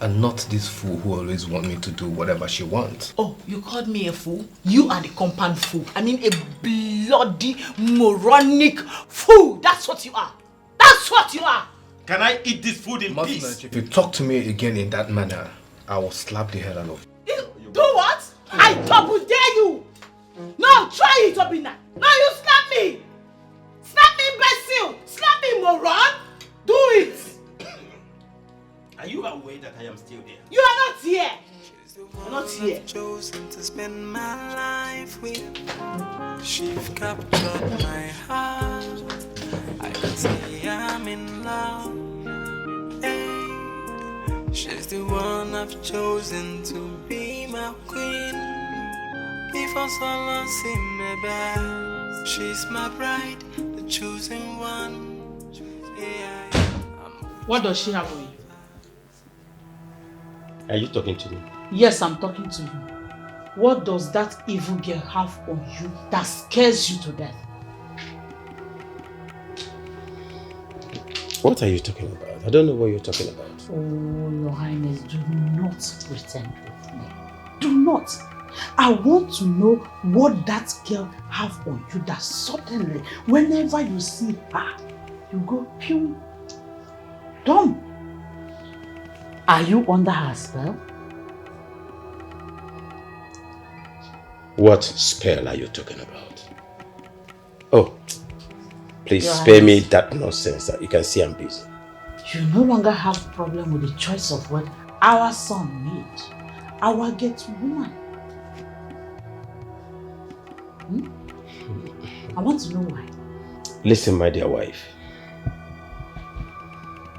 And not this fool who always want me to do whatever she wants. Oh, you called me a fool? You are the compound fool. I mean a bloody, moronic fool. That's what you are. That's what you are. Can I eat this food in peace? If you talk to me again in that manner, I will slap the hell out of you. Do what? I double dare you. No, try it, Obina. No, you slap me. Slap me, imbecile. Slap me, moron. Do it. Are you aware that I am still there? You are not here. You're not here. Chosen to spend my life with. She's captured my heart. I can say I'm in love. Hey, she's the one I've chosen to be my queen. Before someone see me back, she's my bride, the chosen one. Yeah. What does she have on you? Are you talking to me? Yes, I'm talking to you. What does that evil girl have on you that scares you to death? What are you talking about? I don't know what you're talking about. Oh, Your Highness, do not pretend with me. Do not. I want to know what that girl have on you that suddenly, whenever you see her, you go pew. Dumb. Are you under her spell? What spell are you talking about? Oh, please Your spare me Highness, that nonsense. You can see I'm busy. you no longer have problem with the choice of what our son needs. Our get woman. I want to know why. Listen, my dear wife.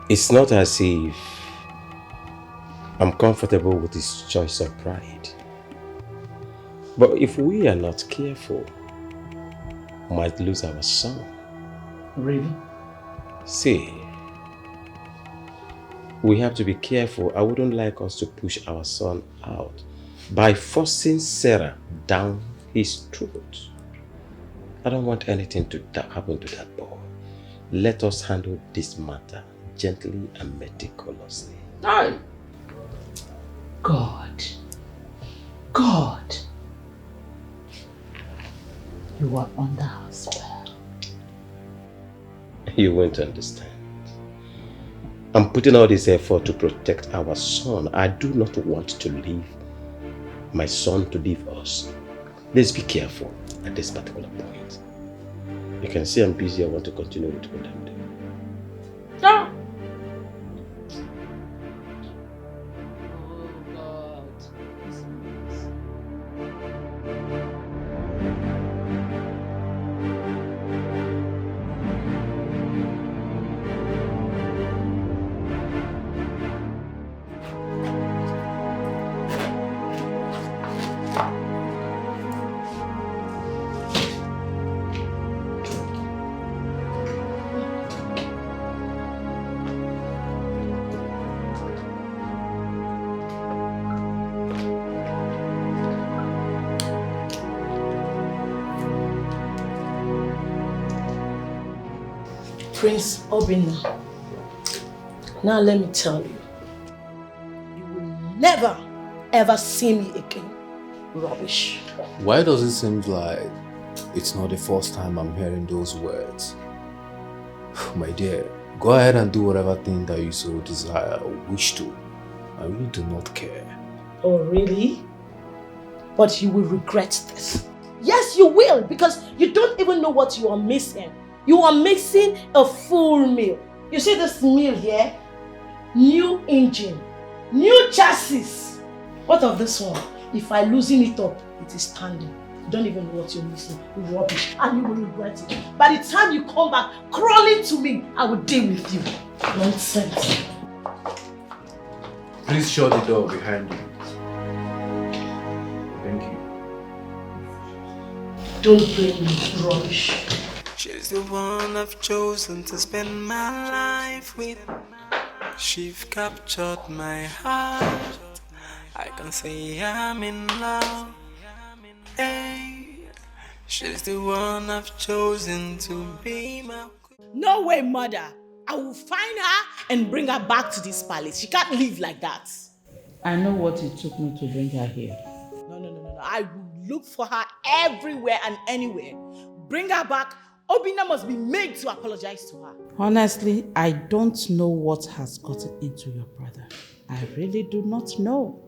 It's not as if I'm comfortable with his choice of bride. But if we are not careful, we might lose our son. Really? See, we have to be careful. I wouldn't like us to push our son out by forcing Sarah down his throat. I don't want anything to happen to that boy. Let us handle this matter gently and meticulously. No. God. God. You are under her spell. You won't understand. I'm putting all this effort to protect our son. I do not want to leave my son to leave us. Let's be careful at this particular point. You can see I'm busy. I want to continue with what I'm doing. No. Prince Obina, now let me tell you, you will never ever see me again. Rubbish. Why does it seem like it's not the first time I'm hearing those words? My dear, go ahead and do whatever thing that you so desire or wish to. I really do not care. Oh, really? But you will regret this. Yes, you will, because you don't even know what you are missing. You are missing a full meal. You see this meal here? New engine, new chassis. What of this one? If I loosen it up, it is standing. You don't even know what you're missing. Rubbish. And you will regret it. By the time you come back crawling to me, I will deal with you. Nonsense. Please shut the door behind you. Thank you. Don't blame me. Rubbish. She's the one I've chosen to spend my life with. She's captured my heart. I can say I'm in love. Hey, she's the one I've chosen to be my. No way, mother. I will find her and bring her back to this palace. She can't live like that. I know what it took me to bring her here. No. I will look for her everywhere and anywhere. Bring her back. Obinna must be made to apologize to her. Honestly, I don't know what has gotten into your brother. I really do not know.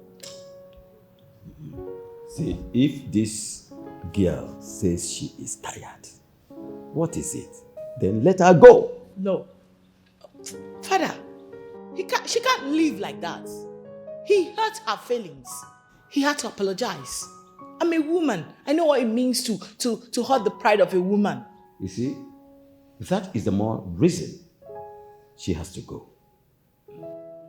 See, if this girl says she is tired, what is it? Then let her go. No. Father, she can't live like that. He hurt her feelings. He had to apologize. I'm a woman. I know what it means to hurt the pride of a woman. You see, that is the more reason she has to go.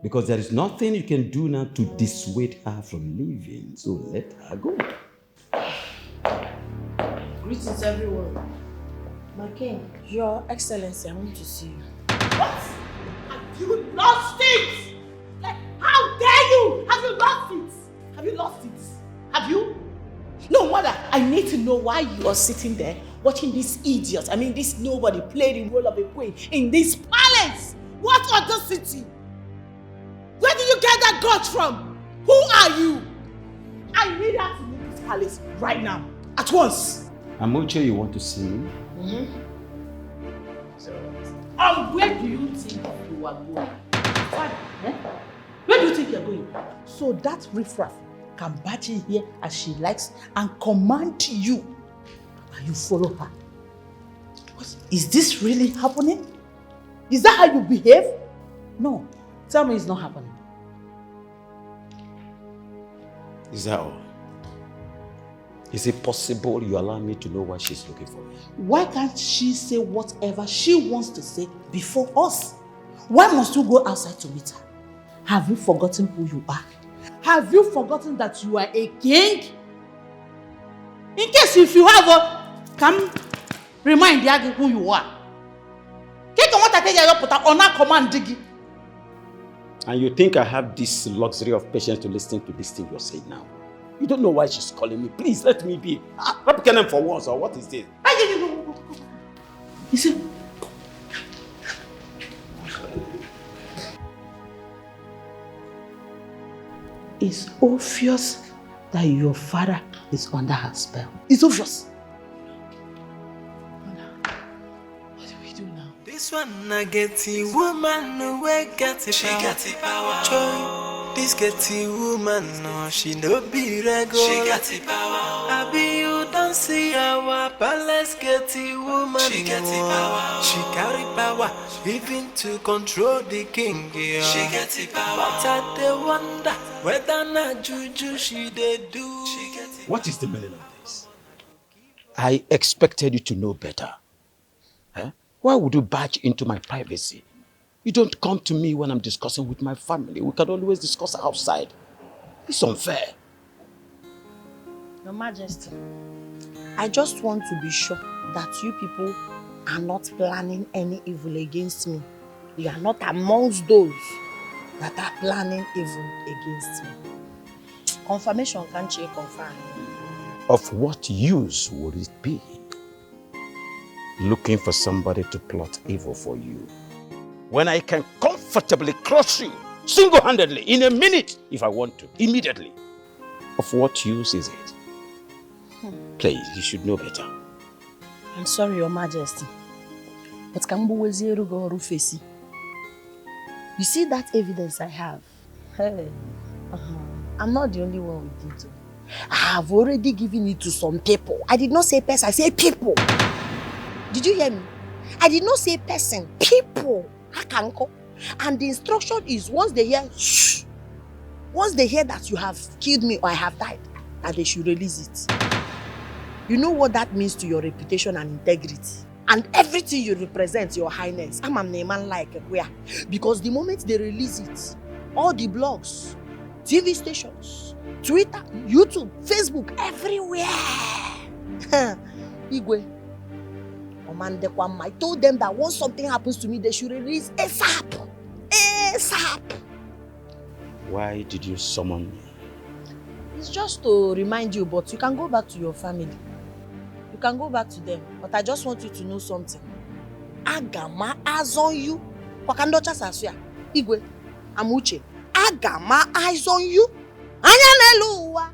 Because there is nothing you can do now to dissuade her from leaving. So let her go. Greetings, everyone. My king, Your Excellency, I want to see you. What? Have you lost it? Like, how dare you? Have you lost it? Have you lost it? Have you? No, mother, I need to know why you are sitting there watching this idiot, this nobody play the role of a queen in this palace. What other city? Where did you get that guts from? Who are you? I need her to leave this palace right now, at once. Amoche, you want to see me? Where do you think you are going? Where do you think you're going? So that riffraff can barge in here as she likes and command you, and you follow her. Is this really happening? Is that how you behave? No. Tell me it's not happening. Is that all? Is it possible you allow me to know why she's looking for me? Why can't she say whatever she wants to say before us? Why must you go outside to meet her? Have you forgotten who you are? Have you forgotten that you are a king? In case if you have come remind Yagi who you are. And you think I have this luxury of patience to listen to this thing you're saying now? You don't know why she's calling me. Please let me be. Not killing for once, or what is this? You see, it's obvious that your father is under her spell. It's obvious. What do we do now? This one I get a woman no way get it. She got the power. Joy. This get a woman no, she no be regular. She got the power. I be you don't see our palace get a woman. She got the power. She carry power, even to control the king. Yeah. She got the power. But I dey wonder whether na juju she dey do. What is the meaning of this? I expected you to know better. Huh? Why would you barge into my privacy? You don't come to me when I'm discussing with my family. We can always discuss outside. It's unfair. Your Majesty, I just want to be sure that you people are not planning any evil against me. You are not amongst those that are planning evil against me. Confirmation can't you confirm? Of what use would it be? Looking for somebody to plot evil for you, when I can comfortably crush you single-handedly in a minute if I want to, immediately. Of what use is it? Please, you should know better. I'm sorry, Your Majesty, but you see that evidence I have? Hey, I'm not the only one with it. I have already given it to some people. I did not say person, I say people. Did you hear me? I did not say person, people. And the instruction is once they hear shh, once they hear that you have killed me or I have died, that they should release it. You know what that means to your reputation and integrity and everything you represent, Your Highness. I'm a man like where, because the moment they release it, all the blogs, TV stations, Twitter, YouTube, Facebook, everywhere. Igwe. I told them that once something happens to me, they should release ASAP. ASAP. Why did you summon me? It's just to remind you, but you can go back to your family. You can go back to them. But I just want you to know something. Agama as on you Wakandocha Sasuya, Igwe, Amuche, Agama, eyes on you. Anyaneluwa.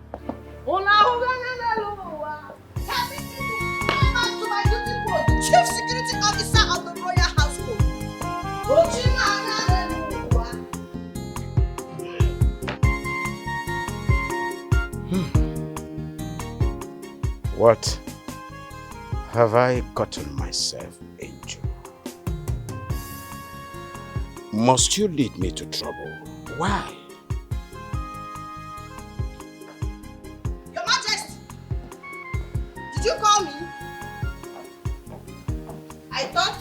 Onahuganyaneluwa. Come back to my duty post, the Chief Security Officer of the Royal Household. Ochima Anyaneluwa. What have I gotten myself into? Must you lead me to trouble? Why? Your Majesty, did you call me? I thought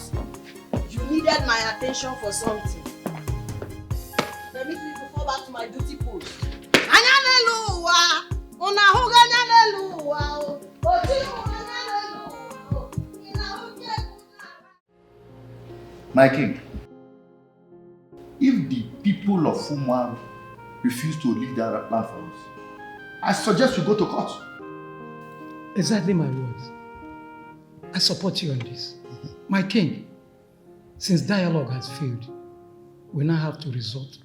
you needed my attention for something. Permit me to fall back to my duty post. Anyaneluwa! Unahuga Anyaneluwa! My king, if the people of Fumwa refuse to leave their land for us, I suggest we go to court. Exactly my words. I support you on this. My king, since dialogue has failed, we now have to resort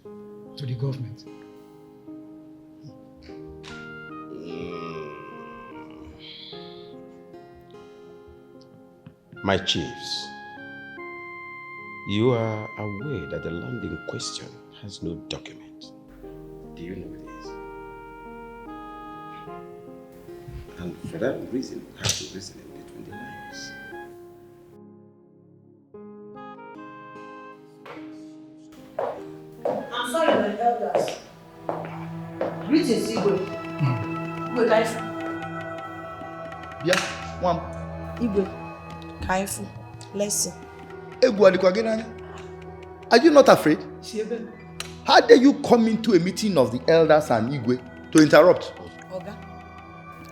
to the government. My chiefs, you are aware that the land in question has no document. Do you know this? And for that reason, we have to reason in between the lines. I'm sorry, my elders. Greetings, Igwe. Igwe Kaifu. Yeah, one. Igwe Kaifu. Listen. Are you not afraid? How dare you come into a meeting of the elders and Igwe to interrupt? Oga,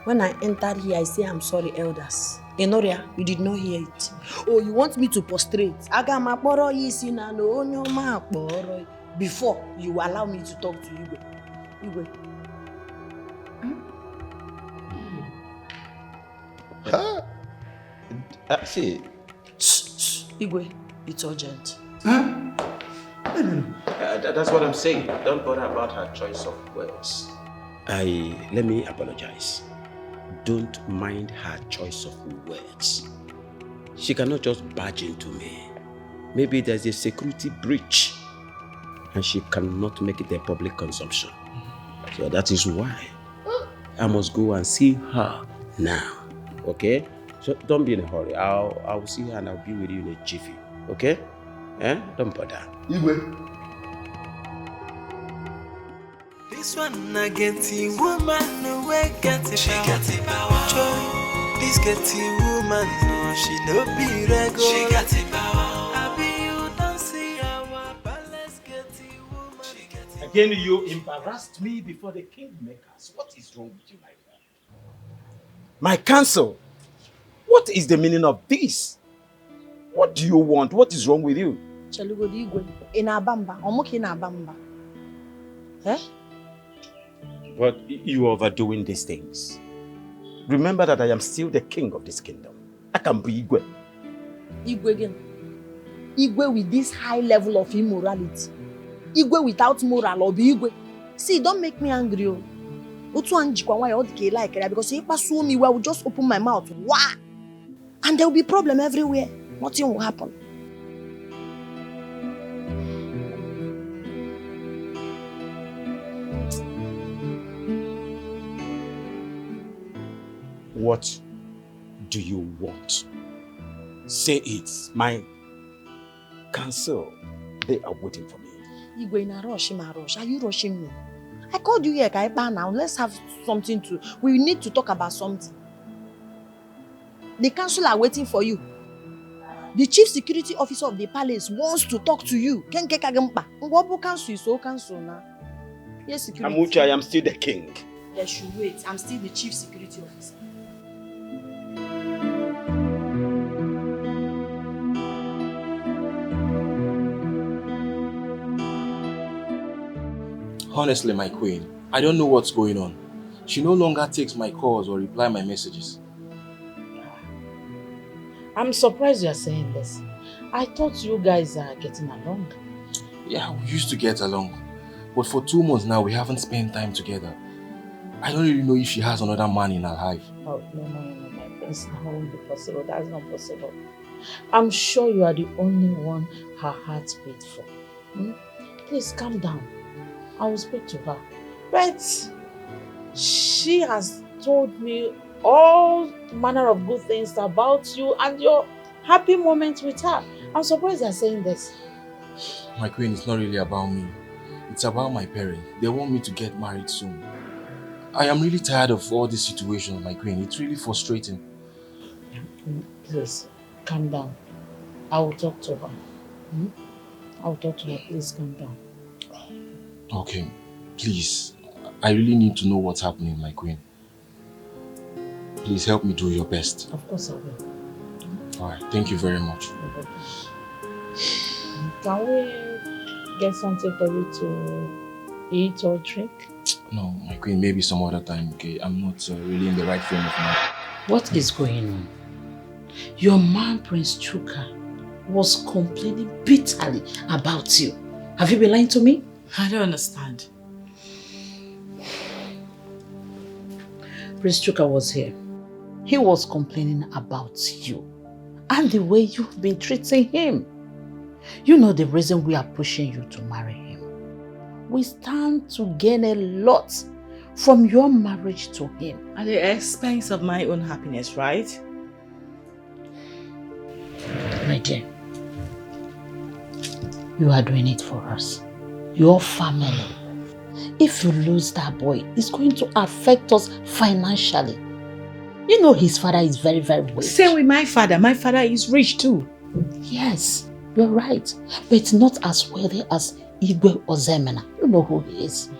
when I entered here, I say I'm sorry, elders. Enoria, you did not hear it. Oh, you want me to prostrate? Before you allow me to talk to Igwe. Igwe. See. Igwe, it's urgent. That's what I'm saying. Don't bother about her choice of words. Let me apologize. Don't mind her choice of words. She cannot just barge into me. Maybe there's a security breach and she cannot make it a public consumption. So that is why I must go and see her now. Okay? So don't be in a hurry. I'll see her and I'll be with you in a jiffy. Okay? Don't bother. Igwe. This one I get the woman no way get it. She got the power. Joy. This get the woman no she no be regular. She got the power. I be you don't see our palace get the woman. Again, you embarrassed me before the kingmakers. What is wrong with you, my friend? My counsel. What is the meaning of this? What do you want? What is wrong with you? Chalugodi Igwe. Inabamba. Omoki inabamba. Eh? But you are overdoing these things. Remember that I am still the king of this kingdom. I can be Igwe. Igwe again. Igwe with this high level of immorality. Igwe without moral or be Igwe. See, don't make me angry. Because if you sue me, I will just open my mouth. Wah! And there will be problem everywhere. Nothing will happen. What do you want? Say it. My counsel, they are waiting for me. Igwe in a rush, are you rushing me? I called you here, Kaiba, now. Let's have something to... We need to talk about something. The council are waiting for you. The chief security officer of the palace wants to talk to you. Kenke Kagampa. Ngwabu council is so council now. Yes, security. Amucha, I am still the king. They should wait. I'm still the chief security officer. Honestly, my queen, I don't know what's going on. She no longer takes my calls or reply my messages. I'm surprised you're saying this. I thought you guys are getting along. Yeah, we used to get along. But for 2 months now, we haven't spent time together. I don't really know if she has another man in her life. Oh, no, my prince. That won't be possible. That's not possible. I'm sure you are the only one her heart beats for. Please calm down. I will speak to her. But she has told me all manner of good things about you and your happy moments with her. I'm surprised they're saying this. My queen, it's not really about me. It's about my parents. They want me to get married soon. I am really tired of all these situations, my queen. It's really frustrating. Please, calm down. I will talk to her. I will talk to her. Please calm down. Okay, please. I really need to know what's happening, my queen. Please help me do your best. Of course I will. Alright, thank you very much. Can we get something for you to eat or drink? No, my queen, maybe some other time, okay? I'm not really in the right frame of mind. What is going on? Your man, Prince Chuka, was complaining bitterly about you. Have you been lying to me? I don't understand. Prince Chuka was here. He was complaining about you and the way you've been treating him. You know the reason we are pushing you to marry him. We stand to gain a lot from your marriage to him. At the expense of my own happiness, right? My dear, you are doing it for us, your family. If you lose that boy, it's going to affect us financially. You know his father is very, very rich. Same with my father. My father is rich too. Yes, you're right. But not as wealthy as Igwe Ozemena. You know who he is.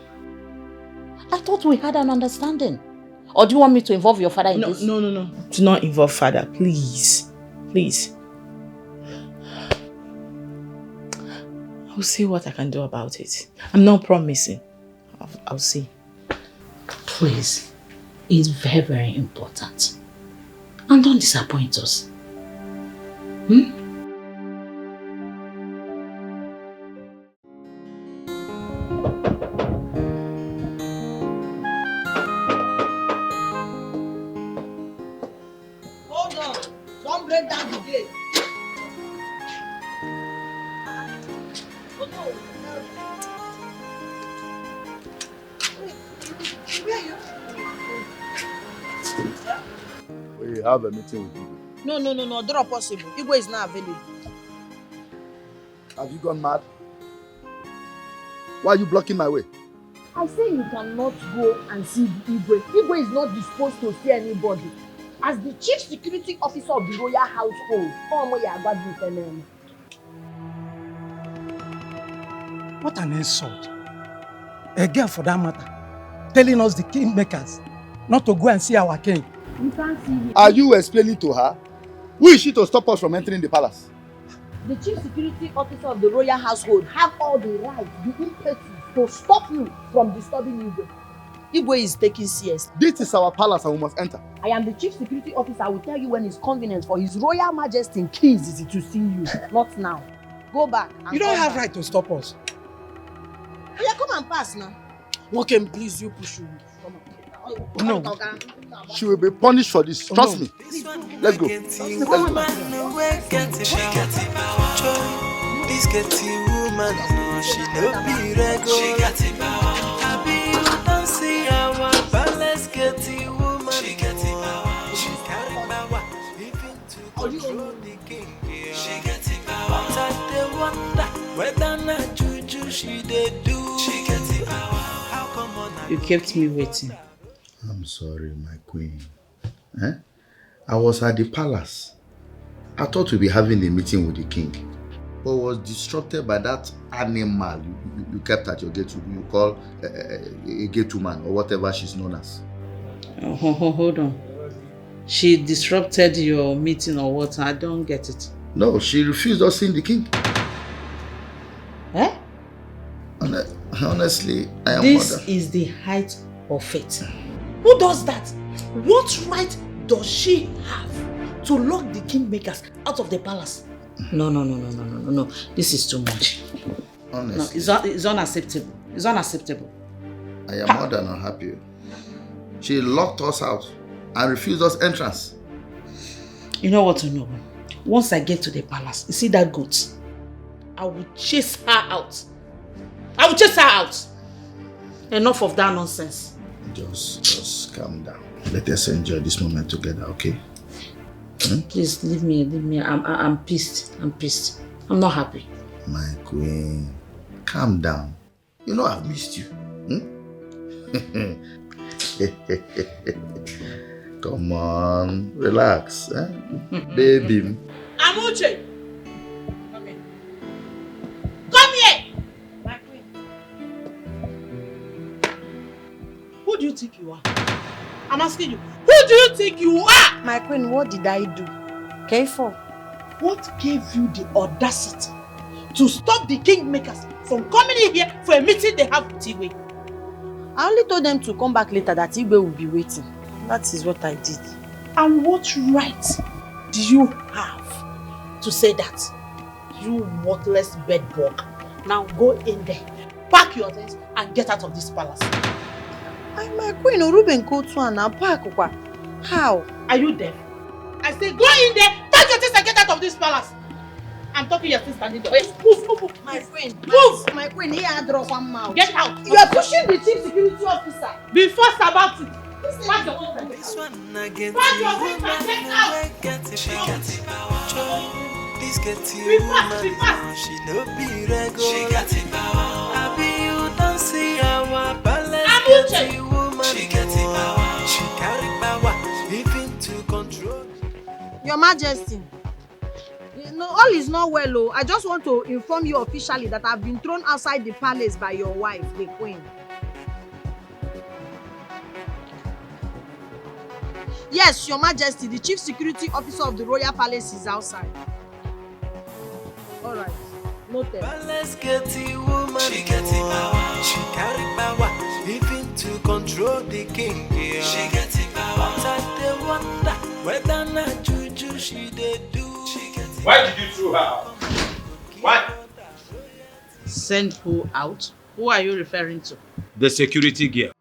I thought we had an understanding. Or do you want me to involve your father in this? No. Do not involve father, please. Please. I'll see what I can do about it. I'm not promising. I'll see. Please. It's very, very important. And don't disappoint us. Hold on. Don't break down the gate. We have a meeting with you. No, not possible. Igwe is not available. Have you gone mad? Why are you blocking my way? I say you cannot go and see Igwe. Igwe is not disposed to see anybody. As the chief security officer of the royal household, What an insult. A girl for that matter, telling us the kingmakers not to go and see our king. You can't see him. Are you explaining to her? Who is she to stop us from entering the palace? The chief security officer of the royal household have all the right, the impetus to stop you from disturbing Igwe. Igwe is taking CS. This is our palace and we must enter. I am the chief security officer. I will tell you when it's convenient for His Royal Majesty King Zizi to see you. Not now. Go back. You don't have right to stop us. Yeah, come and pass now. Okay, please, you push you. Come on. No. She will be punished for this. Trust me. Let's go. This getting woman, no, she no be regular. She got it power. I be you don't see our balance getting woman. She got it power. She carry power, even to control the king. She got it power. But I dey wonder whether na juju she dey do. She got it power. How come on? You kept me waiting. I'm sorry, my queen. I was at the palace. I thought we'd be having a meeting with the king, but was distracted by that animal you kept at your gate. You call a gate woman or whatever she's known as. Hold on. She disrupted your meeting or what? I don't get it. No, she refused us seeing the king. Eh? Honestly, I am This is the height of it. Who does that? What right does she have to lock the kingmakers out of the palace? No. This is too much. Honestly. No, it's unacceptable. It's unacceptable. I am more than unhappy. She locked us out and refused us entrance. You know what to know? Once I get to the palace, you see that goat? I will chase her out. I will chase her out. Enough of that nonsense. Just calm down. Let us enjoy this moment together, okay? Please leave me. I'm pissed. I'm not happy. My queen, calm down. You know I've missed you. Come on, relax, baby. Amuche! Come here. Come here! My queen. Who do you think you are? I'm asking you. Who do you think you are? My queen, what did I do? Careful. What gave you the audacity to stop the kingmakers from coming in here for a meeting they have with Igwe? I only told them to come back later that Igwe will be waiting. That is what I did. And what right do you have to say that? You worthless bedbug. Now go in there, pack your things and get out of this palace. My queen, Ruben Kotu and Apakwa. How? Are you deaf? I say go in there, pack your things and get out of this palace. I'm talking your sister standing there. Yes, move. My queen. Move. My queen, here I drop one mouth. Get out. You are pushing the chief security officer. Be fast about it. Pack your things and This one again. Pack your things and get out. She got it power. This get you woman. She no be regular. She got it power. I be you don't see our balance. Get you woman. She got it power. She carry power. Even to control. Your Majesty. No, all is not well, oh. I just want to inform you officially that I've been thrown outside the palace by your wife, the queen. Yes, Your Majesty, the chief security officer of the royal palace is outside. All right, noted. Balance get you woman. She get it power. She carry power. Even to control the king. Yeah. She get it power. But I wonder whether not juju she dey do. Why did you throw her out? Why? Send who out? Who are you referring to? The security girl.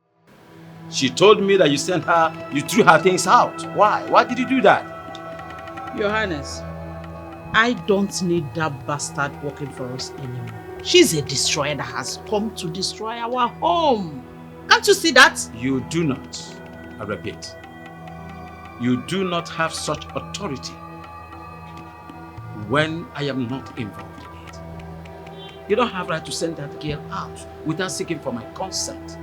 She told me that you threw her things out. Why? Why did you do that? Your Highness, I don't need that bastard working for us anymore. She's a destroyer that has come to destroy our home. Can't you see that? You do not, I repeat, you do not have such authority when I am not involved in it. You don't have right to send that girl out without seeking for my consent.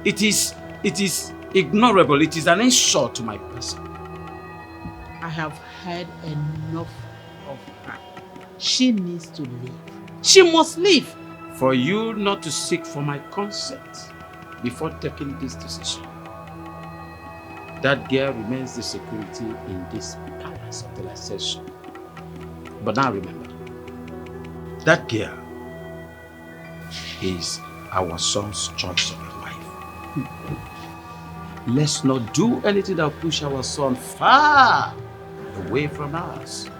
It is ignorable. It is an insult to my person. I have had enough of her. She needs to leave. She must leave. For you not to seek for my consent before taking this decision, that girl remains the security in this palace until I say so. But now remember, that girl is our son's choice of a wife. Let's not do anything that will push our son far away from us.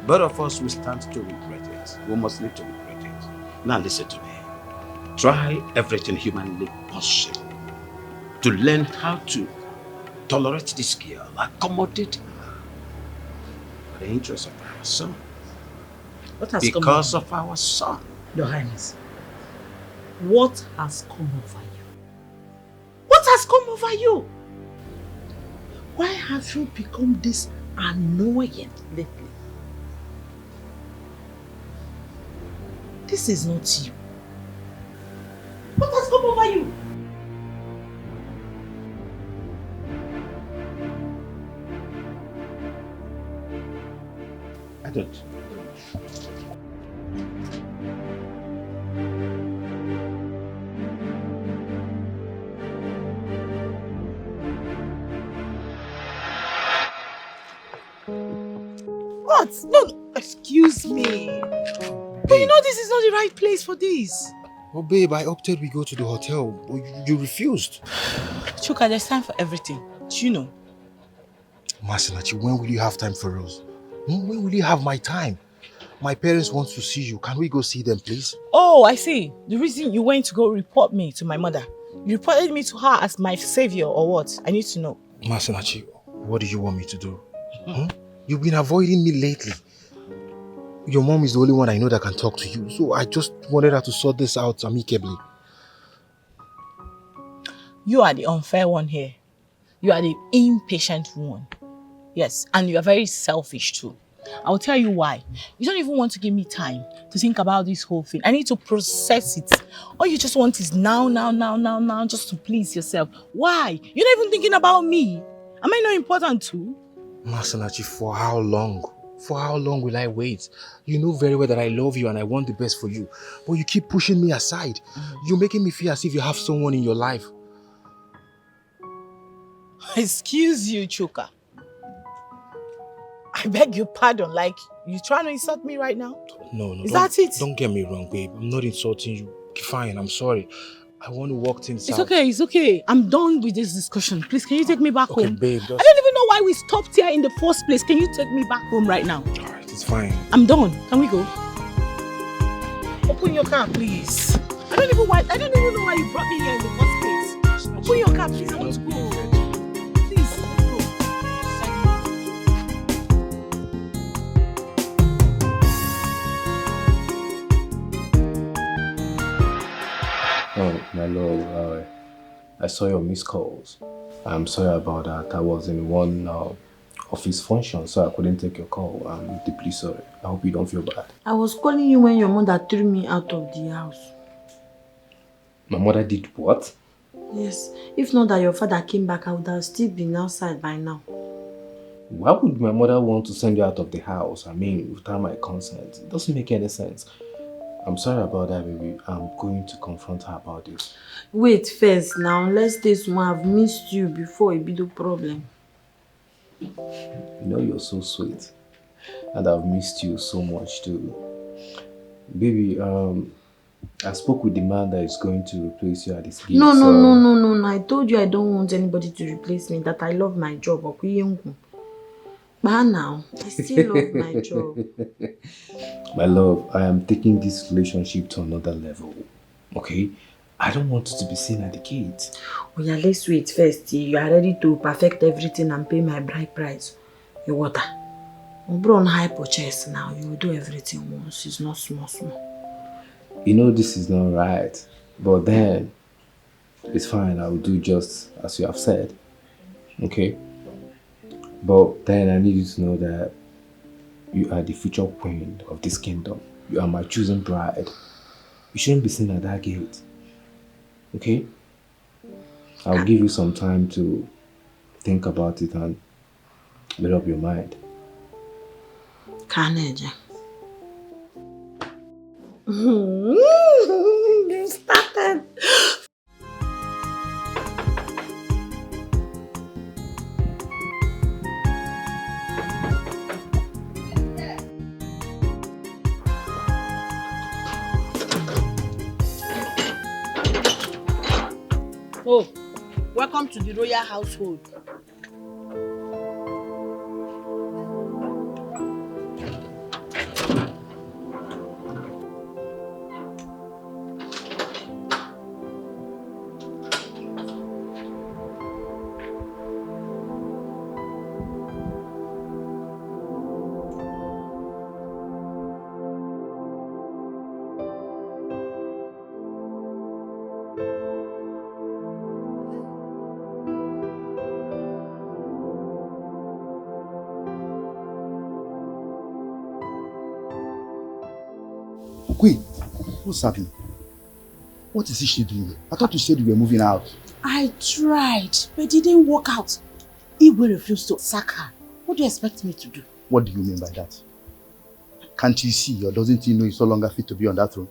Both of us will stand to regret it. We must live to regret it. Now listen to me. Try everything humanly possible to learn how to tolerate this girl, accommodate her for the interest of our son. What has because come of our son. Your Highness, what has come over you? What has come over you? Why have you become this annoying lately? This is not you. What has come over you? I don't. What? No, excuse me. But you know this is not the right place for this. Oh babe, I opted we go to the hotel, but you refused. Chuka, there's time for everything. Do you know? Masinachi, when will you have time for us? When will you have my time? My parents want to see you. Can we go see them, please? Oh, I see. The reason you went to go report me to my mother. You reported me to her as my savior or what? I need to know. Masinachi, what do you want me to do? Huh? You've been avoiding me lately. Your mom is the only one I know that can talk to you. So I just wanted her to sort this out amicably. You are the unfair one here. You are the impatient one. Yes, and you are very selfish too. I'll tell you why. You don't even want to give me time to think about this whole thing. I need to process it. All you just want is now, just to please yourself. Why? You're not even thinking about me. Am I not important too? Masinachi, for how long? For how long will I wait? You know very well that I love you and I want the best for you. But you keep pushing me aside. You're making me feel as if you have someone in your life. Excuse you, Chuka. I beg your pardon. Like, you trying to insult me right now? No. Is that it? Don't get me wrong, babe. I'm not insulting you. Fine, I'm sorry. I want to work things out. It's okay. I'm done with this discussion. Please, can you take me back home? Babe, I don't even know why we stopped here in the first place. Can you take me back home right now? Alright, it's fine. I'm done. Can we go? Open your car, please. I don't even know why you brought me here in the first place. Open your car, please. I want to go. Please, let's go. Oh, my lord, I saw your missed calls. I'm sorry about that. I was in one office function, so I couldn't take your call. I'm deeply sorry. I hope you don't feel bad. I was calling you when your mother threw me out of the house. My mother did what? Yes. If not that your father came back, I would have still been outside by now. Why would my mother want to send you out of the house? I mean, without my consent. It doesn't make any sense. I'm sorry about that, baby. I'm going to confront her about it. Wait first now. Let's this one. I've missed you before it be the problem. You know you're so sweet. And I've missed you so much too. Baby, I spoke with the man that is going to replace you at this gate. No. I told you I don't want anybody to replace me, that I love my job. But now, I still love my job. My love, I am taking this relationship to another level. Okay? I don't want you to be seen at the gate. Oh yeah, let's wait first. You are ready to perfect everything and pay my bride price. Your water. Bro, on high purchase now. You will do everything once. It's not small. You know this is not right. But then, it's fine. I will do just as you have said. Okay? But then I need you to know that you are the future queen of this kingdom. You are my chosen bride. You shouldn't be seen at that gate. Okay? I'll give you some time to think about it and make up your mind. Carnage. You started. Oh, welcome to the royal household. Queen, what's happening? What is she doing? I thought you said you were moving out. I tried, but it didn't work out. Igwe refused to sack her. What do you expect me to do? What do you mean by that? Can't you see, or doesn't he know he's no longer fit to be on that throne?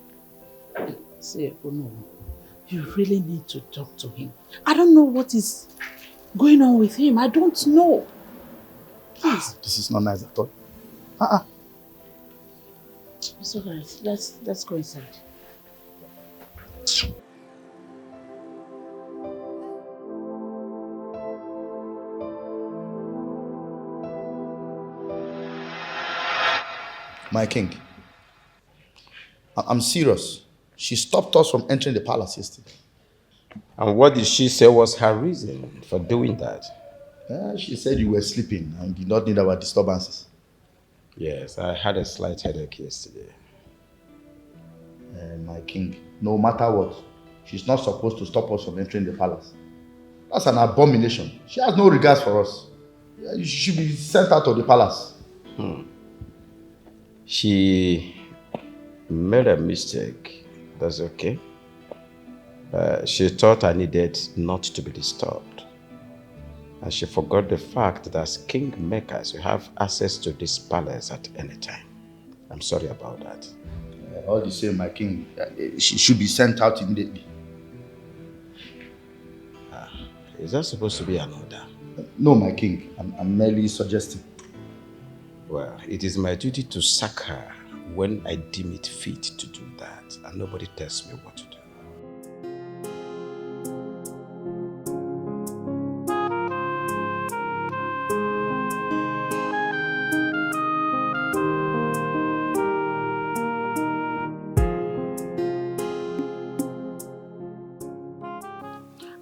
See, no, you really need to talk to him. I don't know what is going on with him. I don't know. Please. This is not nice at all. It's alright. Let's go inside. My king, I'm serious. She stopped us from entering the palace yesterday. And what did she say was her reason for doing that? She said you were sleeping and did not need our disturbances. Yes, I had a slight headache yesterday. My king, no matter what, she's not supposed to stop us from entering the palace. That's an abomination. She has no regards for us. She should be sent out of the palace. She made a mistake. That's okay. She thought I needed not to be disturbed. And she forgot the fact that as kingmakers, you have access to this palace at any time. I'm sorry about that. All the same, my king, she should be sent out immediately. Is that supposed to be an order? No, my king. I'm merely suggesting. Well, it is my duty to sack her when I deem it fit to do that, and nobody tells me what to do.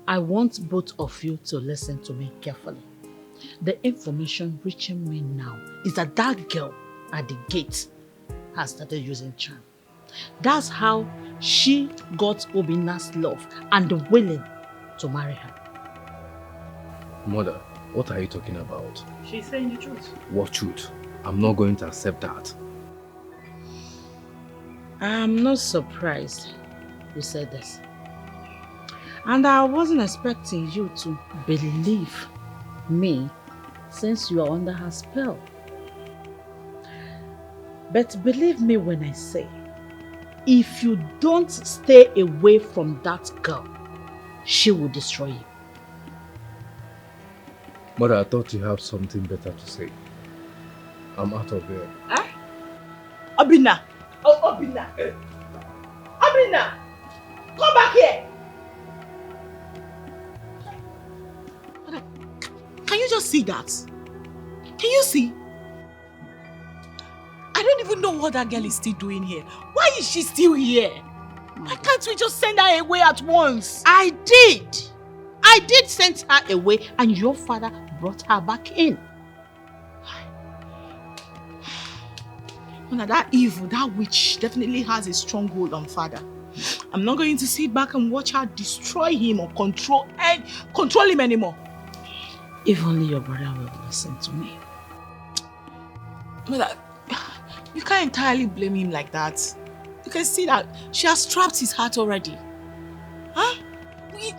I want both of you to listen to me carefully. The information reaching me now is that that girl at the gate has started using charm. That's how she got Obina's love and willing to marry her. Mother, what are you talking about? She's saying the truth. What truth? I'm not going to accept that. I'm not surprised you said this. And I wasn't expecting you to believe me since you are under her spell. But believe me when I say, if you don't stay away from that girl, she will destroy you. Mother, I thought you had something better to say. I'm out of there. Huh? Obina! Oh, Obina! Obina! Come back here! Can you just see that? Can you see? I don't even know what that girl is still doing here. Why is she still here? Why can't we just send her away at once? I did send her away and your father brought her back in. Mona, that evil, that witch definitely has a stronghold on father. I'm not going to sit back and watch her destroy him or control him anymore. If only your brother will listen to me. Mother, you can't entirely blame him like that. You can see that she has trapped his heart already. Huh?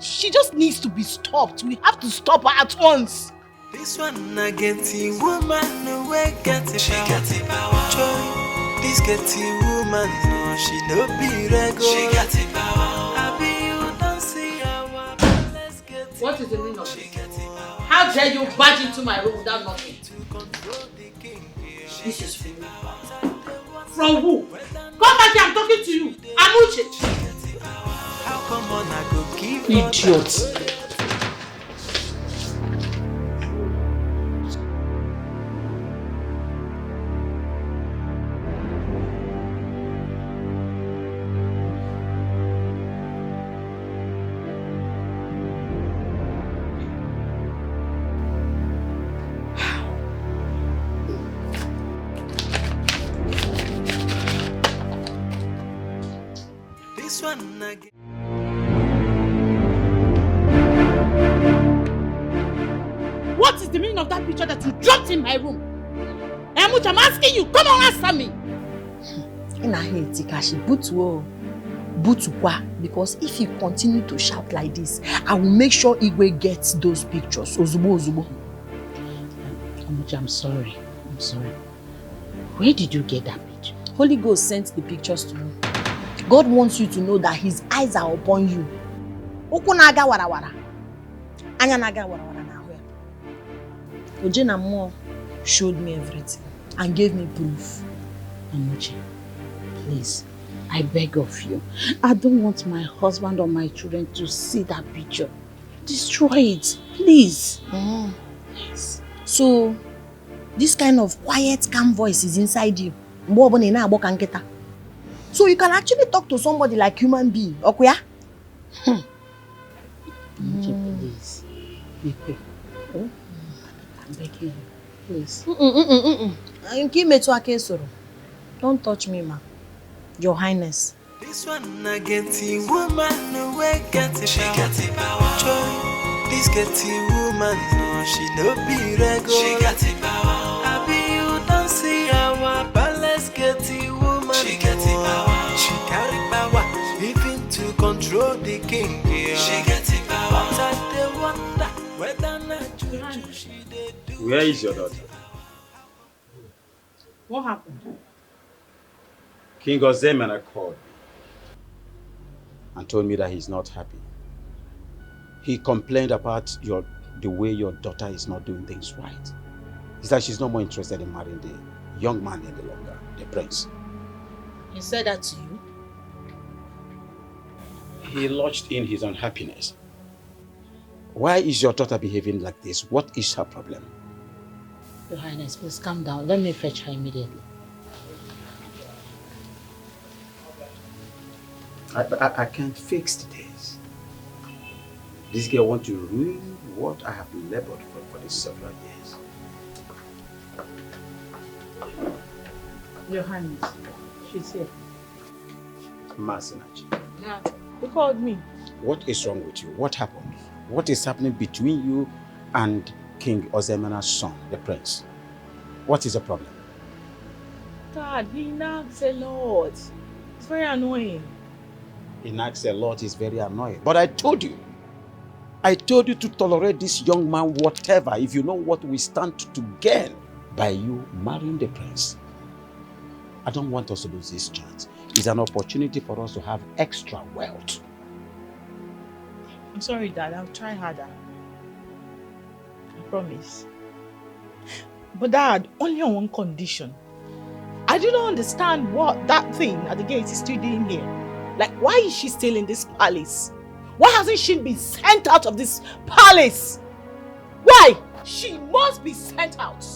She just needs to be stopped. We have to stop her at once. This one I get the woman away get the power. Joy, this get the woman, no, she no be regular. She got the power. I be you don't see her. Let's get What is the meaning of this? How dare you barge into my room without knocking? This is from you. From who? Come back here, I'm talking to you. Amuche. How come on I go give Idiot. This one I get. What is the meaning of that picture that you dropped in my room? Amuche, I'm asking you. Come on, answer me. In her head, Tikashi, Butukwa, because if you continue to shout like this, I will make sure Igwe gets those pictures. Ozubo. Amuche, I'm sorry. Where did you get that picture? Holy Ghost sent the pictures to me. God wants you to know that his eyes are upon you. Oku naga warawara. Anya naga warawara na hwe. Ojena Mo showed me everything and gave me proof. Amuche, please, I beg of you. I don't want my husband or my children to see that picture. Destroy it, please. Yes. So, this kind of quiet, calm voice is inside you. Mbo obona ina agboka nkita. So you can actually talk to somebody like human being, Okuya? Please. I'm begging you. Please. Don't touch me, ma. Your Highness. This one I get the woman no way get it. She get it power. Joy, this get the woman no she no be regular. She get it power. I be you don't see our palace get the woman. She get it power. She carry power even to control the king. Yeah. She get it power. But I dey wonder whether not juju she dey do. Where is your daughter? What happened? King Ozemena called me and told me that he's not happy. He complained about the way your daughter is not doing things right. He said she's no more interested in marrying the young man any longer, the prince. He said that to you? He lodged in his unhappiness. Why is your daughter behaving like this? What is her problem? Your Highness, please calm down. Let me fetch her immediately. I can't fix this. This girl wants to ruin what I have labored for these several years. Your Highness, she's here. Masinachi, Yeah. Who called me? what is wrong with you? What happened? What is happening between you and King Ozemena's son, the prince? What is the problem? Dad, he nags a lot. It's very annoying. He nags a lot, he's very annoying. But I told you to tolerate this young man whatever if you know what we stand to gain by you marrying the prince. I don't want us to lose this chance. It's an opportunity for us to have extra wealth. I'm sorry, Dad. I'll try harder. I promise. But Dad, only on one condition. I do not understand what that thing at the gate is still doing here. Like, why is she still in this palace? Why hasn't she been sent out of this palace? Why? She must be sent out.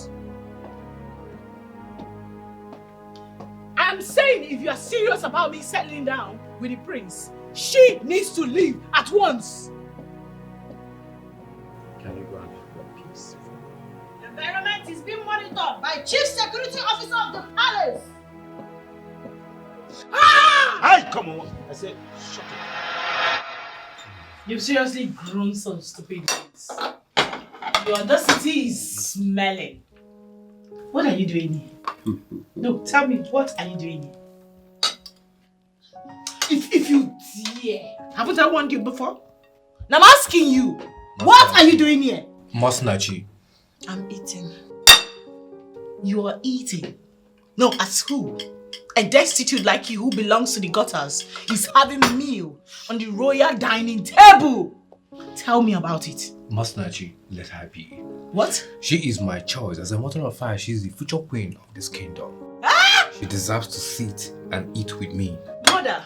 I'm saying if you are serious about me settling down with the prince, she needs to leave at once. Can you go and have your peace? The environment is being monitored by Chief Security Officer of the Palace. Hey, come on! I said, shut up. You've seriously grown some stupid things. Your audacity is smelling. What are you doing here? No, tell me, what are you doing here? If you dare. Haven't I warned you before? Now I'm asking you, what are you doing here? Masinachi. I'm eating. You are eating? No, as who? A destitute like you who belongs to the gutters is having a meal on the royal dining table. Tell me about it. Masinachi, let her be. What? She is my choice. As a matter of fact, she is the future queen of this kingdom. Ah! She deserves to sit and eat with me. Mother,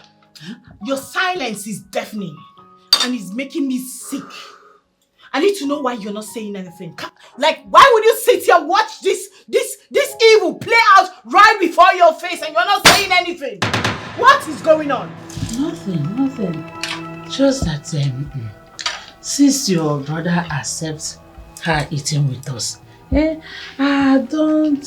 your silence is deafening and it's making me sick. I need to know why you're not saying anything. Like, why would you sit here and watch this evil play out right before your face and you're not saying anything? What is going on? Nothing. Just that since your brother accepts her eating with us, I don't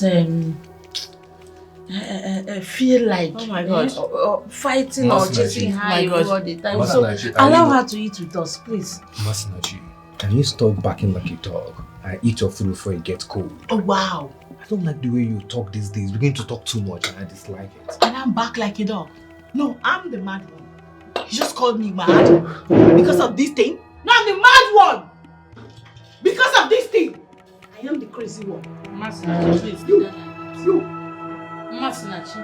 feel like oh my God. Fighting or chasing her all the time. Masinachi, So allow her to eat with us, please. Masinachi, can you stop barking like a dog and eat your food before it gets cold? Oh wow. I don't like the way you talk these days. You're beginning to talk too much and I dislike it. And I'm back like a dog. No, I'm the mad one. You just called me mad because of this thing. No, I'm the mad one. Because of this thing. I am the crazy one. Masinachi, please. You. Masinachi.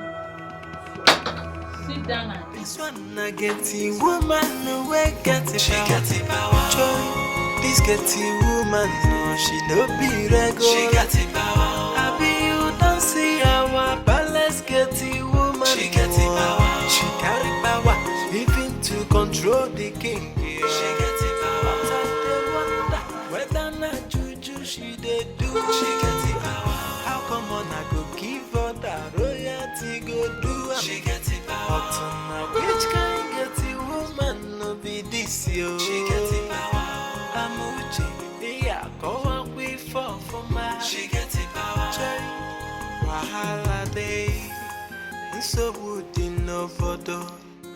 Sit down and This one I get the woman no way get it. She get it power. Joy, this get the woman no she no be regular. She get it power. I be you don't see our palace get the woman. She get it power. She carry power even to control the king. Yeah. She get it power. But I dey wonder whether not juju she dey do. She get it power. How come on I go give her that royalty go do? She get it power. so good in no photo.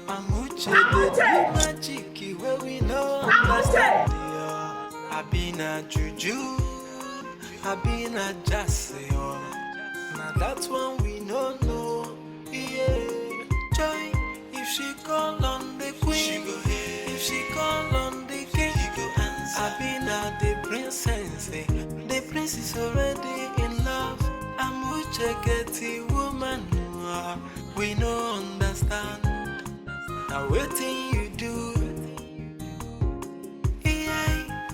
Amuche they do magic where we know understand. I been a juju, I been a jassy. Now that's one we no know. Yeah, joy. If she call on the queen, she go here. If she call on the king, he go answer. I been a the princess. The prince is already in love. Amuche get the woman. We no understand. Now waiting you do. Yeah.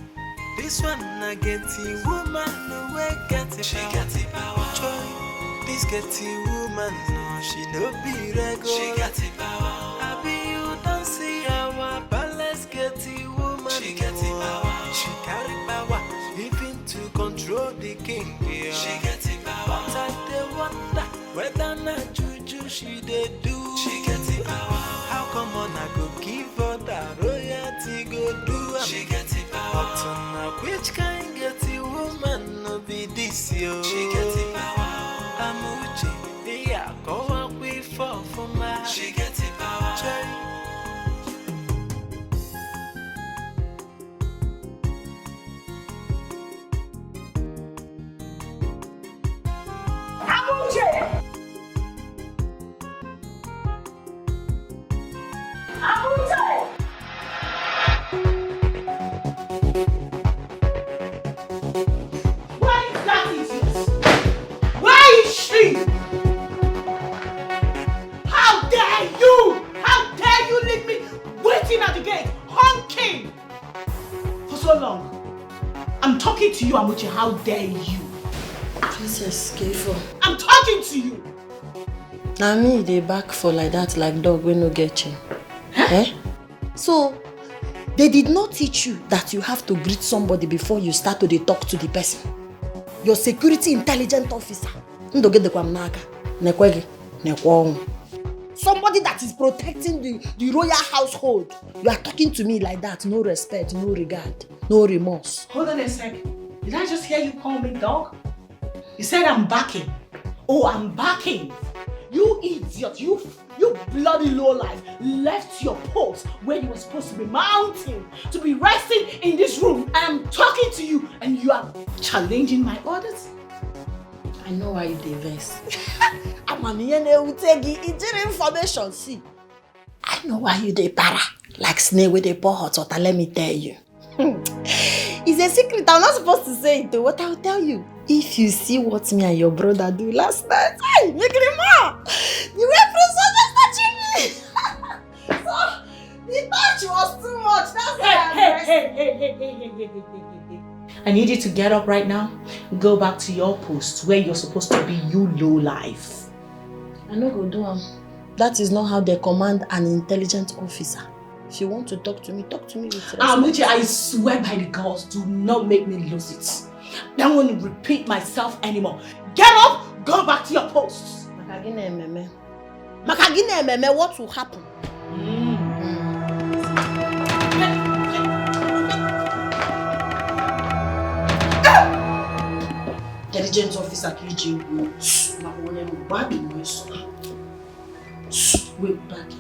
This one I get the woman. We get the power. She get the power. Joy. This get the woman. No, she no be regular. She get the power. I be you don't see our palace get the woman. She get the power. She carry power. Even to control the king. Yeah. She get the power. But I dey wonder whether not juju she dey do. She get the power. How come on I go give her that royalty go do? She get the power. But now which kind get the woman no be this yo? She get the power. Amuche, yeah, go up with for my. She get the power. To you, Amuche, how dare you? Princess, careful. I'm talking to you. Now me, they back for like that, like dog when no get chain. Eh? So, they did not teach you that you have to greet somebody before you start to talk to the person. Your security intelligence officer. Somebody that is protecting the royal household. You are talking to me like that. No respect, no regard, no remorse. Hold on a sec. Did I just hear you call me dog? You said I'm backing. Oh, I'm backing. You idiot. You bloody lowlife left your post where you were supposed to be mounting, to be resting in this room. And I'm talking to you and you are challenging my orders? I know why you diverse. Information, see. I know why you dey para. Like snake with a pour hot water, let me tell you. It's a secret, I'm not supposed to say it though. What I'll tell you. If you see what me and your brother do last night, hey, make it more. You were just touching me. So, the touch was too much. That's why Hey. I need you to get up right now. Go back to your post where you're supposed to be, you low life. I no go do am. That is not how they command an intelligent officer. If you want to talk to me with respect. Amuche, I swear by the gods, do not make me lose it. I don't want to repeat myself anymore. Get up, go back to your posts. Makagine ememe, what will happen? Intelligence officer KG. Wait back.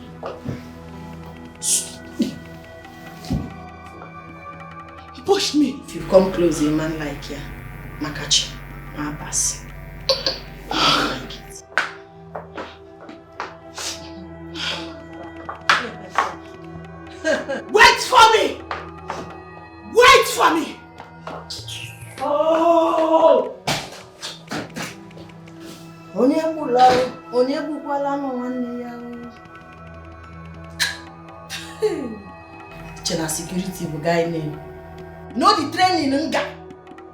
He pushed me. If you come close, a man like ya, Makachi, my pass. I like it. Wait for me! Wait for me! Oh! Onye bukwala no nwanne ya. Chena security bu guy name. No the training nga.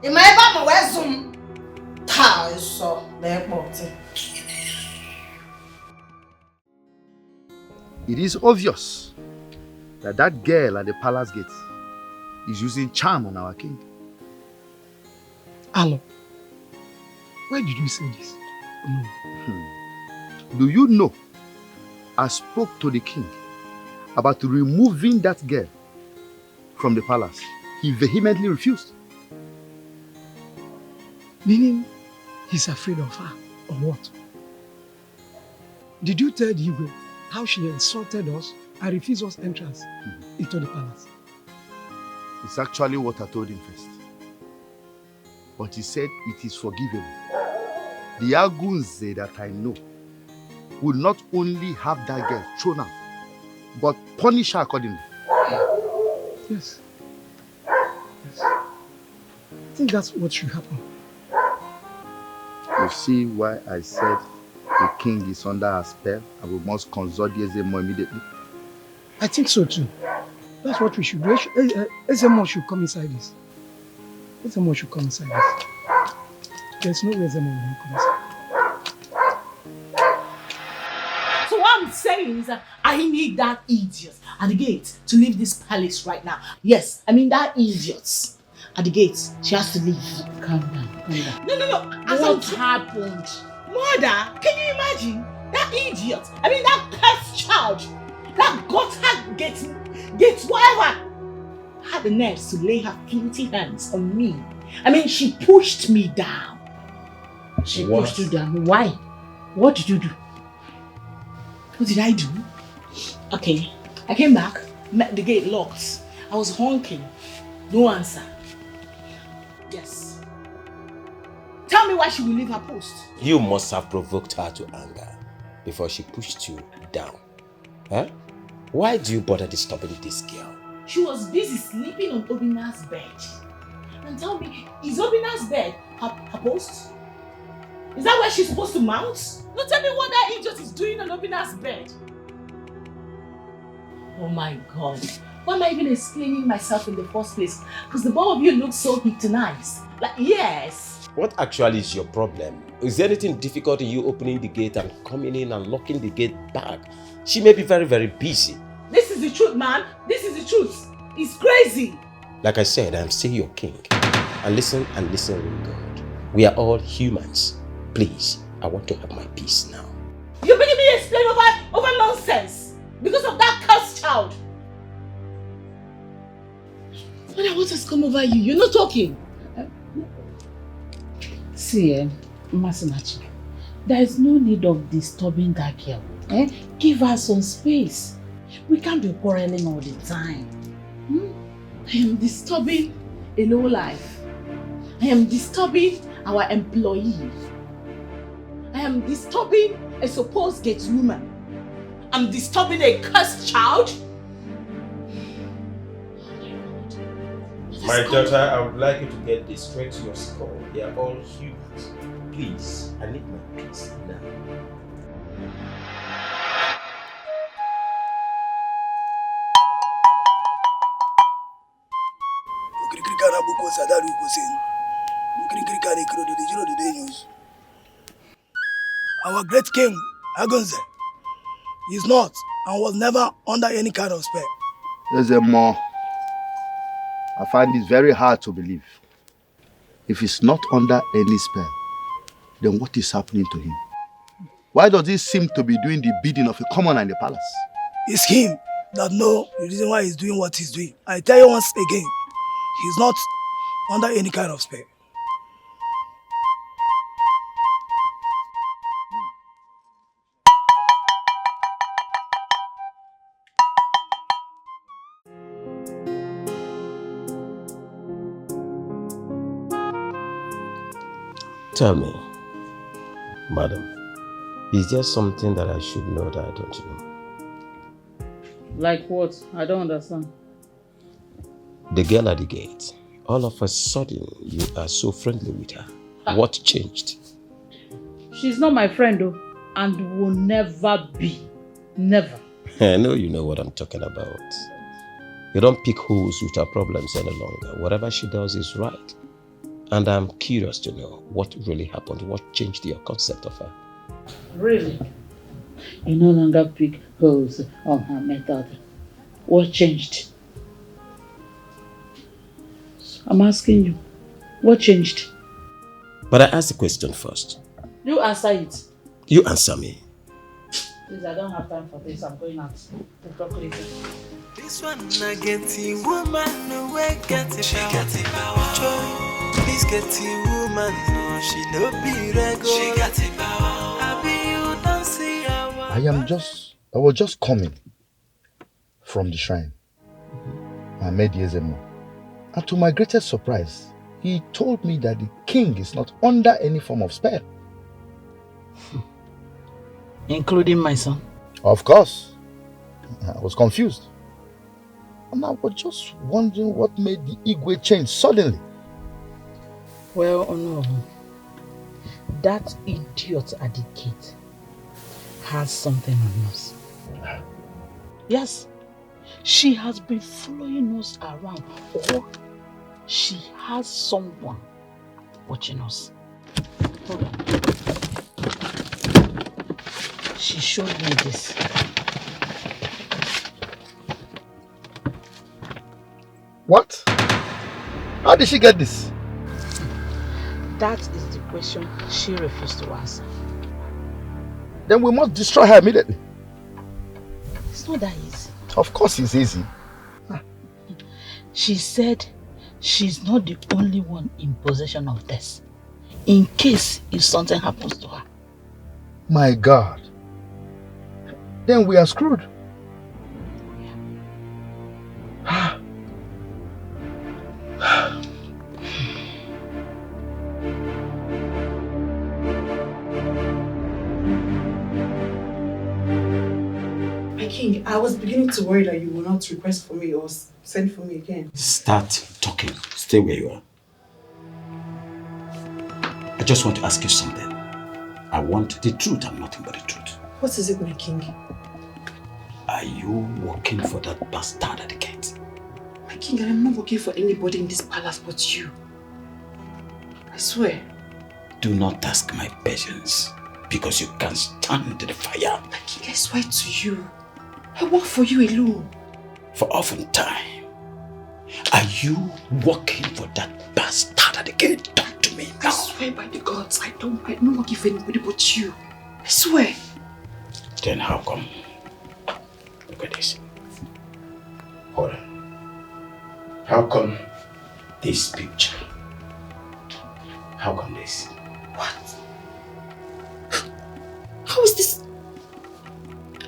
E ma eba ma wezum. Ta so be porte. It is obvious that that girl at the palace gate is using charm on our king. Alo, why did you say this? No. Do you know, I spoke to the king about removing that girl from the palace. He vehemently refused. Meaning he's afraid of her, or what? Did you tell the Igwe how she insulted us and refused us entrance into the palace? It's actually what I told him first. But he said it is forgivable. The Agunze that I know will not only have that girl thrown out, but punish her accordingly. Yes. Yes. I think that's what should happen. You see why I said the king is under a spell and we must consult the Ezemo immediately? I think so too. That's what we should do. Ezemo should come inside this. Ezemo should come inside this. There's no way Ezemo will not come inside. So what I'm saying is that I need that idiot at the gate to leave this palace right now. Yes, I mean that idiot at the gate. She has to leave. Calm down, calm down. No. What happened? Mother, can you imagine? That idiot, I mean that cursed child, that gutter gets whatever, had the nerves to lay her filthy hands on me. I mean, she pushed me down. She pushed you down? Why? What did you do? What did I do? Okay, I came back, met the gate locked. I was honking. No answer. Yes. Tell me why she will leave her post. You must have provoked her to anger before she pushed you down. Huh? Why do you bother disturbing this girl? She was busy sleeping on Obina's bed. And tell me, is Obina's bed her post? Is that where she's supposed to mount? No, tell me what that idiot is doing on Obina's bed. Oh my God. Why am I even explaining myself in the first place? Because the both of you look so hypnotized. Like, yes. What actually is your problem? Is there anything difficult in you opening the gate and coming in and locking the gate back? She may be very, very busy. This is the truth, man. This is the truth. It's crazy. Like I said, I am still your king. And listen with God. We are all humans. Please, I want to have my peace now. You're making me explain over nonsense because of that cursed child. Father, what has come over you? You're not talking. See, Masinachi, there is no need of disturbing that girl. Give her some space. We can't be quarreling all the time. I am disturbing a low life. I am disturbing our employee. I am disturbing a supposed gate woman. I'm disturbing a cursed child. My daughter, I would like you to get this straight to your skull. They are all humans. Please, I need my peace now. Our great king, Agunze, is not and was never under any kind of spell. Ezemo, I find this very hard to believe. If he's not under any spell, then what is happening to him? Why does he seem to be doing the bidding of a commoner in the palace? It's him that knows the reason why he's doing what he's doing. I tell you once again, he's not under any kind of spell. Tell me, madam, is there something that I should know that I don't know? Like what? I don't understand. The girl at the gate. All of a sudden, you are so friendly with her. What changed? She's not my friend though, and will never be. Never. I know you know what I'm talking about. You don't pick holes with her problems any longer. Whatever she does is right. And I'm curious to know what really happened, what changed your concept of her. Really? You no longer pick holes on her method. What changed? I'm asking you, what changed? But I asked the question first. You answer it. You answer me. Please, I don't have time for this. I'm going out to talk later. This one I get the woman no way get it. She got the power. Joy, this get the woman no she no be regular. She got the power. I be you don't see her. I was just coming from the shrine. I met Yezemo. And to my greatest surprise, he told me that the king is not under any form of spell. Including my son? Of course. I was confused. And I was just wondering what made the Igwe change suddenly. Well, Honorable, that idiot at the gate has something on us. Yes, she has been following us around, or she has someone watching us. Hold on. She showed me this. What? How did she get this? That is the question she refused to answer. Then we must destroy her immediately. It's not that easy. Of course it's easy. She said she's not the only one in possession of this, in case if something happens to her. My God. Then we are screwed. King, I was beginning to worry that you will not request for me or send for me again. Start talking. Stay where you are. I just want to ask you something. I want the truth and nothing but the truth. What is it, my king? Are you working for that bastard at the gate? My king, I am not working for anybody in this palace but you. I swear. Do not task my patience because you can't stand the fire. My king, I swear to you. I work for you alone. For often time. Are you working for that bastard at the gate? Talk to me now. I swear by the gods, I don't work for anybody but you. I swear. Then how come? Look at this. Hold on. How come this picture? How come this? What? How is this?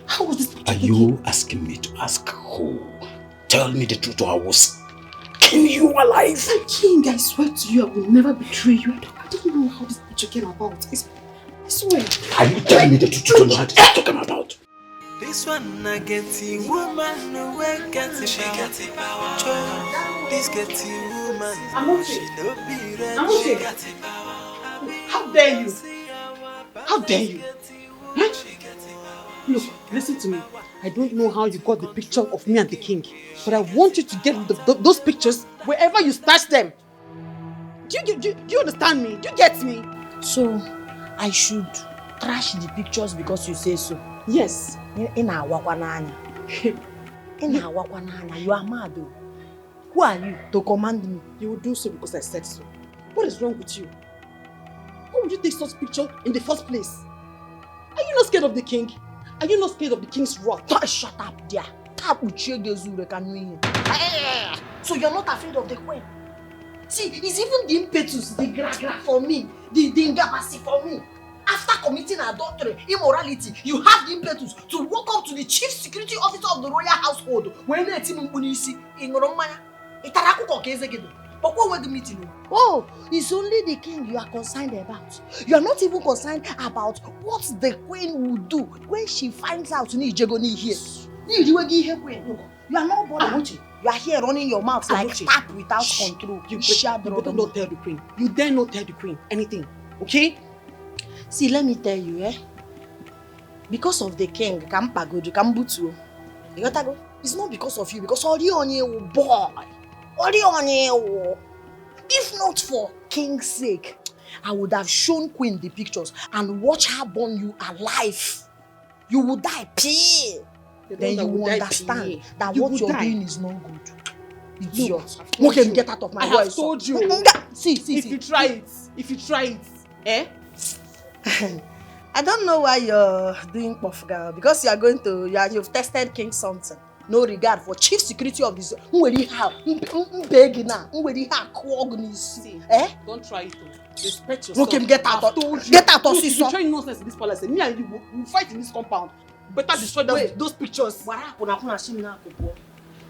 How was this? Are you asking me to ask who? Tell me the truth or I will skin you alive. My king, I swear to you, I will never betray you. I don't know how this picture came about. I swear. Are you telling me the truth? You don't know how this is talking about? This one I get the woman no way get it. She get it power. This get the woman. She no be ready. She get it power. How dare you? How dare you? Huh? Look, listen to me. I don't know how you got the picture of me and the king, but I want you to get rid of those pictures wherever you stash them. Do you understand me? Do you get me? So, I should trash the pictures because you say so? Yes. You are mad. Who are you to command me? You will do so because I said so. What is wrong with you? Why would you take such picture in the first place? Are you not scared of the king? Are you not scared of the king's wrath? Shut up there. So you're not afraid of the queen? See, it's even the impetus, the gra for me, the ingabasi for me. After committing adultery, immorality, you have the impetus to walk up to the chief security officer of the royal household. When they team in Romania, oh, it's only the king you are concerned about. You are not even concerned about what the queen will do when she finds out here. You are not bothered. You are here running your mouth like tap without control. You better not tell the queen. You dare not tell the queen anything, okay? See, let me tell you, because of the king, it's not because of you, because boy. If not for king's sake, I would have shown queen the pictures and watch her burn you alive. You would die pee. Then you will understand that what you're doing is not good. Idiot. Okay, get out of my voice. I have told you. See. If you try it, eh? I don't know why you're doing puff girl, because you've tested king something. No regard for chief security of this. See, don't try it. Respect yourself. Okay, get out. I've told you. Get out of this. this. You're trying nonsense in this palace. Me and you will fight in this compound. Better destroy those pictures.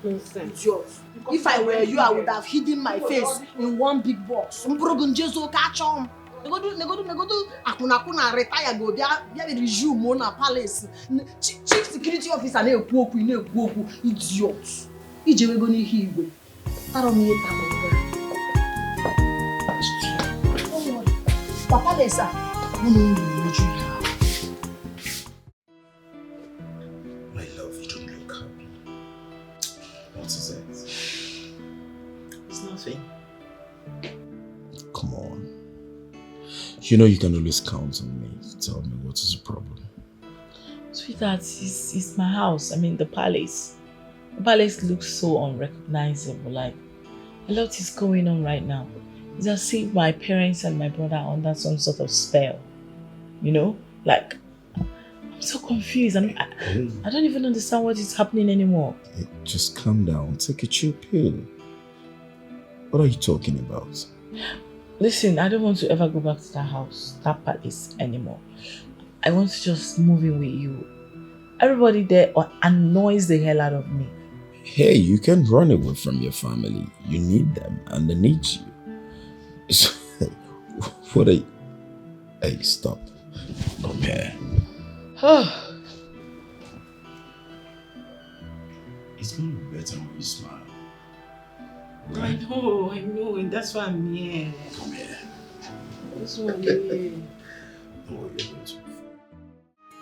Nonsense. If I were you, I would have hidden my face in one big box. Mbrogunjezo catch on. Negodu akuna retire go bia resume on a palace. Chief security officer na ekwu okwu idiot. Ijewe go ni hiwe. Taro mi eta mo. Papa lesa. My love, you don't look happy. What is it? It's nothing. Come on. You know you can always count on me to tell me what is the problem. Sweetheart, it's my house. I mean, the palace. The palace looks so unrecognizable. Like, a lot is going on right now. It's as if my parents and my brother are under some sort of spell. You know? Like, I'm so confused. I don't even understand what is happening anymore. Hey, just calm down. Take a chill pill. What are you talking about? Listen, I don't want to ever go back to that house, that palace anymore. I want to just move in with you. Everybody there annoys the hell out of me. Hey, you can run away from your family. You need them and they need you. So, what are you... Hey, stop. Come here. It's gonna be better when you smile. Right? I know, and that's why I'm here. Come here. That's why I'm here. Oh, you're going to...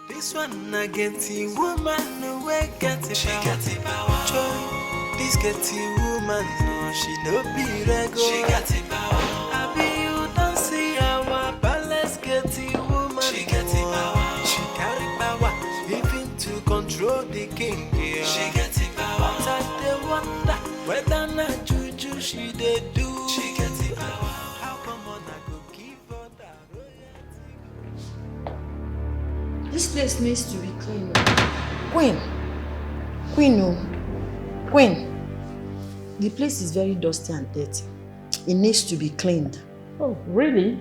This one I get the woman away get it. She got the power. Joy. This get the woman no, she no be regular. She got the power. I be you don't see our palace get the woman. She got the power. She carry power, even to control the king. Yeah. She got the power. But I dey wonder whether na juju she dey do. She got the power. How come on I go give her that royalty? This place needs to be clean. Queen, the place is very dusty and dirty. It needs to be cleaned. Oh, really?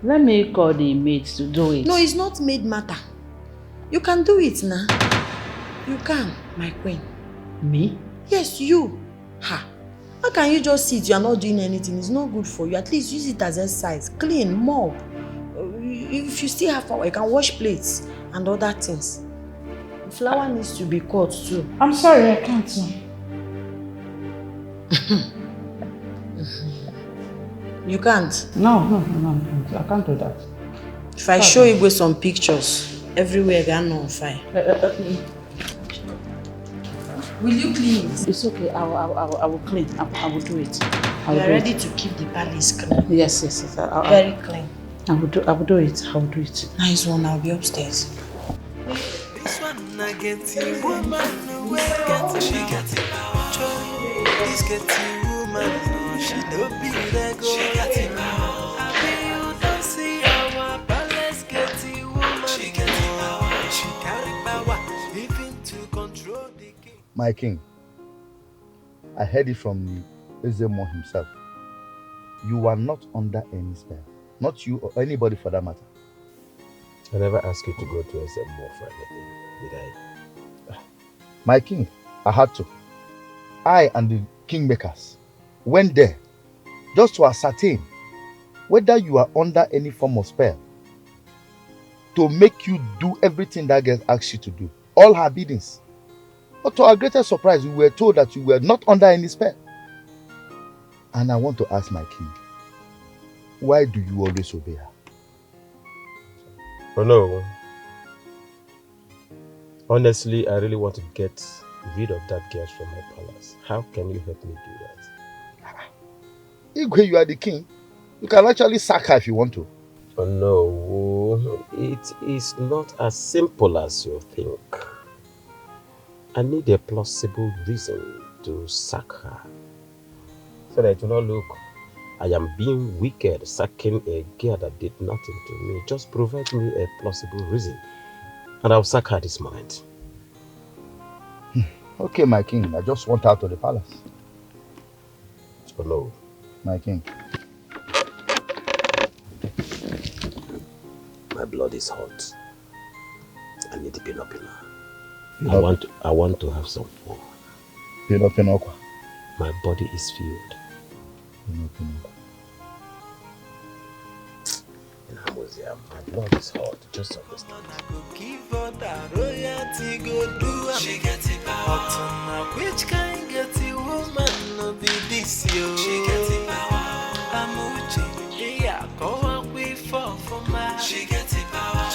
Let me call the maids to do it. No, it's not maid matter. You can do it now. You can, my queen. Me? Yes, you. Ha. How can you just sit? You are not doing anything. It's not good for you. At least use it as exercise. Clean, mop. If you still have power, you can wash plates and other things. The flower needs to be cut too. I'm sorry, I can't. You can't? No, I can't do that. If I show you some pictures, everywhere gonna on fire. Will you clean it? It's okay. I will clean. I will do it. You are ready to keep the palace clean? Yes. Very clean. I will do it. Nice one. I'll be upstairs. This one I get the woman away get it. She got the power. Joy. This get the woman no, she no be regular. She got the power. I mean you don't see our palace get the woman. She got the power. She carry power, even to control the king. My king, I heard it from Ezemo himself. You are not under any spell. Not you or anybody for that matter. I never asked you to go to Ezemo for anything, did I? My king, I had to. I and the kingmakers went there just to ascertain whether you are under any form of spell to make you do everything that girl asked you to do. All her biddings. But to our greatest surprise, we were told that you were not under any spell. And I want to ask my king, why do you always obey her? Oh no. Honestly, I really want to get rid of that girl from my palace. How can you help me do that? Igwe, you are the king. You can actually sack her if you want to. Oh no, it is not as simple as you think. I need a plausible reason to sack her. So that it will not look, I am being wicked, sacking a girl that did nothing to me. Just provide me a plausible reason, and I'll sack her this moment. Okay, my king, I just want out of the palace. Oh no. My king. My blood is hot. I need to be up in Pilop- I want to have some fun. Pilopinokwa. My body is filled. And I was here. My blood is hot. Just understand. Give her that royalty go do. She get it power. Which kind get it woman no be this yo? She get it power. I'm Uchi. Yeah, go up with for my. She get it power.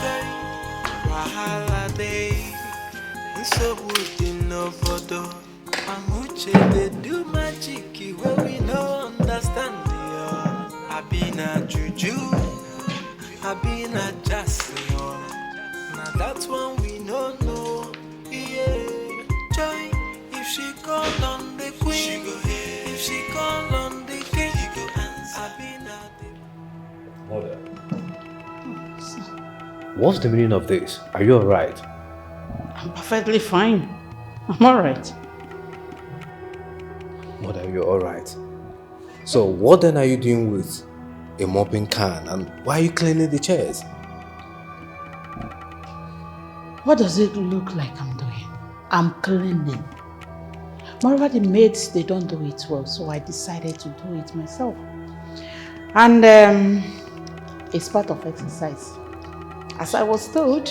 Wahala day. So good in no photo. I'm Uchi. They do magic where we no understand. I been a juju. I been a just. Now that's one we no know. Yeah, joy. If she call on the queen, she go here. If she call on the king, he go answer. I been a Mother, what's the meaning of this? Are you alright? I'm perfectly fine. I'm alright. Mother, you're alright. So what then are you doing with a mopping can, and why are you cleaning the chairs? What does it look like I'm doing? I'm cleaning. Moreover, the maids, they don't do it well, so I decided to do it myself. And it's part of exercise. As I was told.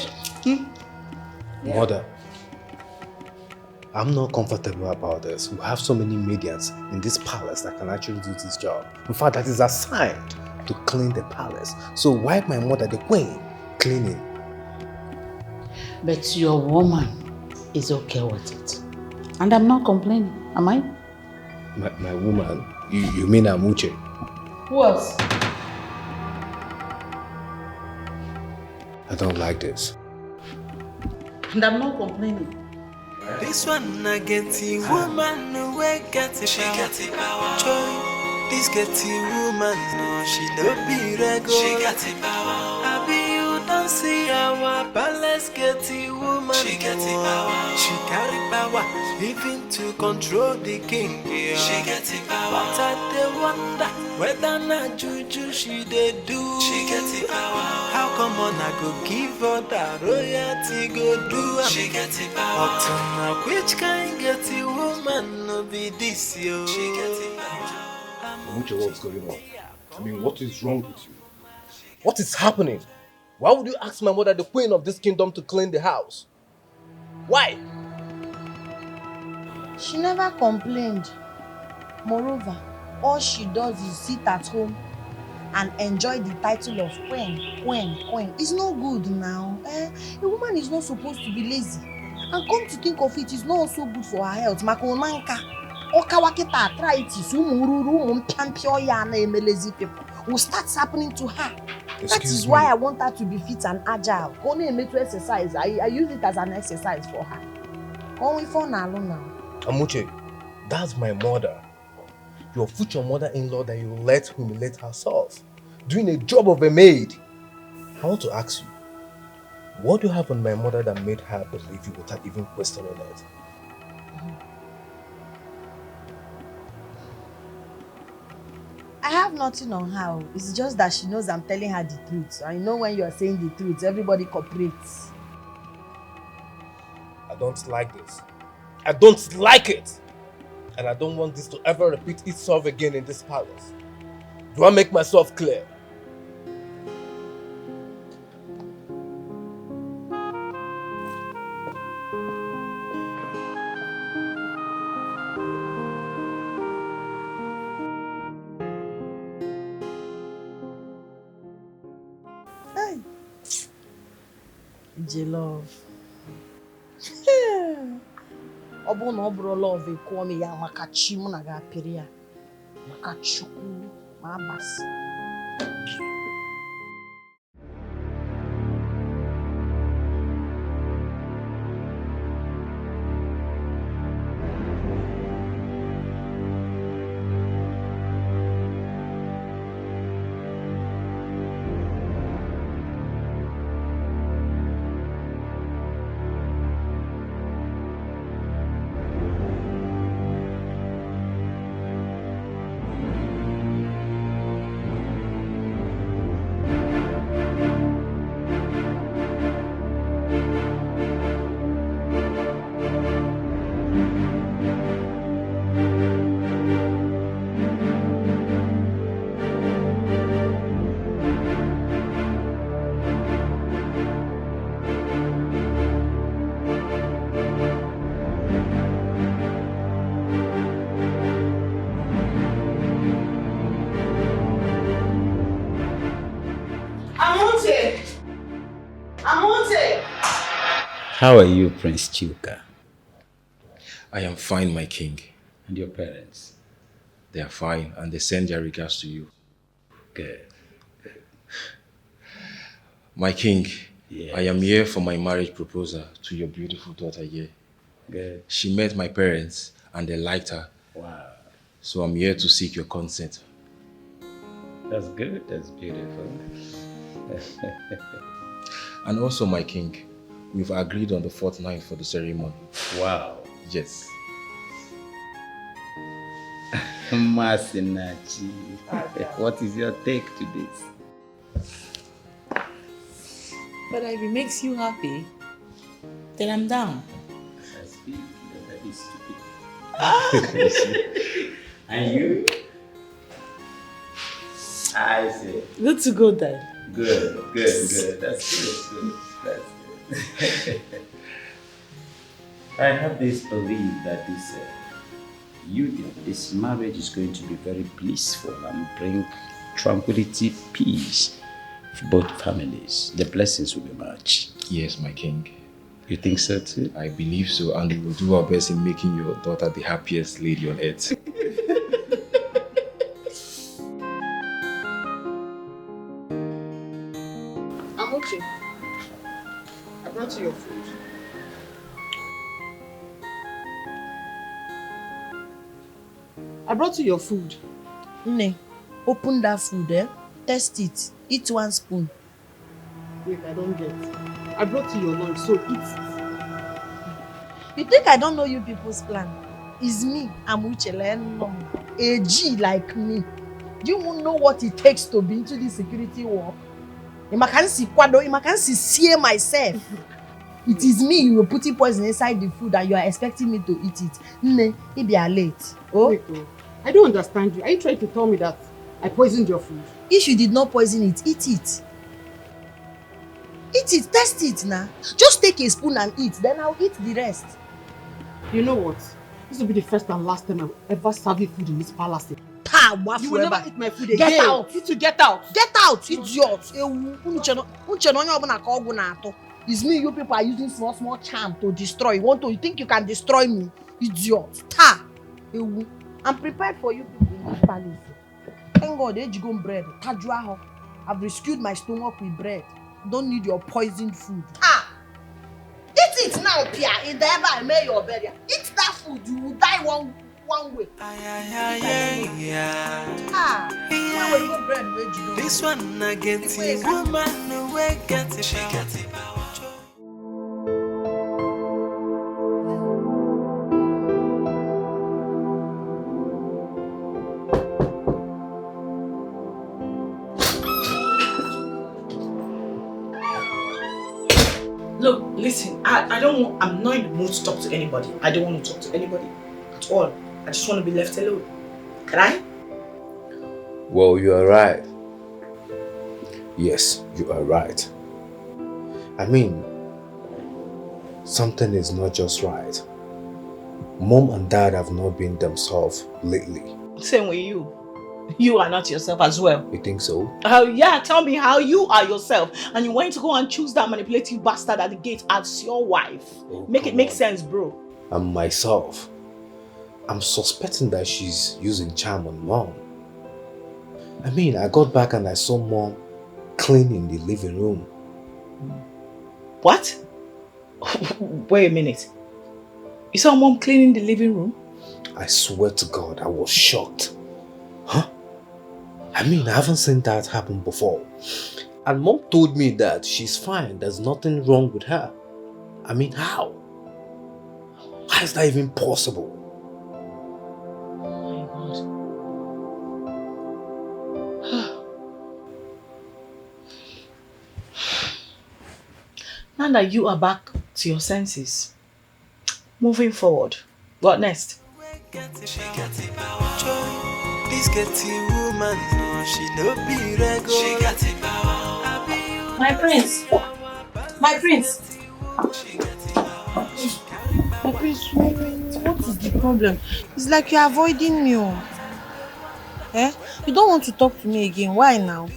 Mother, I'm not comfortable about this. We have so many medians in this palace that can actually do this job. In fact, that is assigned to clean the palace. So why my mother, the queen, cleaning? But your woman is okay with it. And I'm not complaining, am I? My woman, you mean Amuche? Who else? I don't like this. And I'm not complaining. This one I get the woman no way get it. She get it power. Joy. This get the woman no she no be regular. She get it power. I be you don't see our palace get the woman. She get it power. She carry power even to control the king. Yeah. She get it power. But I dey wonder whether na juju she dey do. She get it power. How come on I go give her that royalty go do? She get it power. Up to now, which kind get it woman no be this yo? She get it power. Amuche, what's going on? I mean, what is wrong with you? What is happening? Why would you ask my mother, the queen of this kingdom, to clean the house? Why? She never complained. Moreover, all she does is sit at home and enjoy the title of queen. It's no good now. A woman is not supposed to be lazy. And come to think of it, it's not also good for her health. Makonanka. Okawakita arthritis, lazy people will start happening to her. That is why I want her to be fit and agile. To exercise. I use it as an exercise for her. Amuche, that's my mother. Your future mother-in-law that you let humiliate herself, doing a job of a maid. I want to ask you, what do you have on my mother that made her believe you without even questioning it? I have nothing on her. It's just that she knows I'm telling her the truth. I know when you are saying the truth, everybody cooperates. I don't like this. I don't like it! And I don't want this to ever repeat itself again in this palace. Do I make myself clear? Hey. J-Love. Ọ bụrụ na ọ bụrụ love ekụọ m ya maka chi mụ na ga-apịrị ya maka Chukwu ma abasị. How are you, Prince Chuka? I am fine, my king. And your parents? They are fine, and they send their regards to you. Good. My king, Yes. I am here for my marriage proposal to your beautiful daughter here. Good. She met my parents, and they liked her. Wow. So I'm here to seek your consent. That's good. That's beautiful. And also, my king, we've agreed on the 4th night for the ceremony. Wow. Yes. Masinachi, what is your take to this? But if it makes you happy, then I'm down. I speak, that is stupid. And you? I see. Good to go then. Good. That's good. That's good. I have this belief that this union, this marriage is going to be very blissful and bring tranquility, peace for both families. The blessings will be much. Yes, my king. You think so too? I believe so, and we will do our best in making your daughter the happiest lady on earth. Amochi, I brought you your food. I brought you your food. Nne, open that food, eh? Test it. Eat 1 spoon. Wait, I don't get. I brought you your lunch, so eat it. You think I don't know you people's plan? It's me, Amuchele, a G like me. Do you know what it takes to be into this security work? I can see myself. It is me you were putting poison inside the food and you are expecting me to eat it. Nne, it be late. Oh? Wait, I don't understand you. Are you trying to tell me that I poisoned your food? If you did not poison it, eat it. Eat it, test it now. Just take a spoon and eat, then I'll eat the rest. You know what? This will be the first and last time I've ever served you food in this palace. You will never eat my food again. Get out. You to get out. Get out, idiot. It's me, you people are using small charm to destroy. You think you can destroy me? Idiot. I'm prepared for you people in this palace. Thank God, ejigom bread. I've rescued my stomach with bread. Don't need your poisoned food. Eat it now, Pia. If they ever made your burial, eat that food. You will die one way. This one I get it, woman, no way get it. She got it power. Look, listen, I'm not in the mood to talk to anybody. I don't want to talk to anybody at all. I just want to be left alone. Can I? Well, you are right. Yes, you are right. I mean, something is not just right. Mom and Dad have not been themselves lately. Same with you. You are not yourself as well. You think so? Yeah, tell me how you are yourself. And you went to go and choose that manipulative bastard at the gate as your wife. Make it make sense, bro. And myself, I'm suspecting that she's using charm on Mom. I mean, I got back and I saw Mom cleaning the living room. What? Wait a minute. You saw Mom cleaning the living room? I swear to God, I was shocked. Huh? I mean, I haven't seen that happen before. And Mom told me that she's fine, there's nothing wrong with her. I mean, how? How is that even possible? Now that you are back to your senses, moving forward, what next? This getting woman, no, she no be regular. She got it power. My prince. My prince. My prince, what is the problem? It's like you're avoiding me. Eh? You don't want to talk to me again. Why now?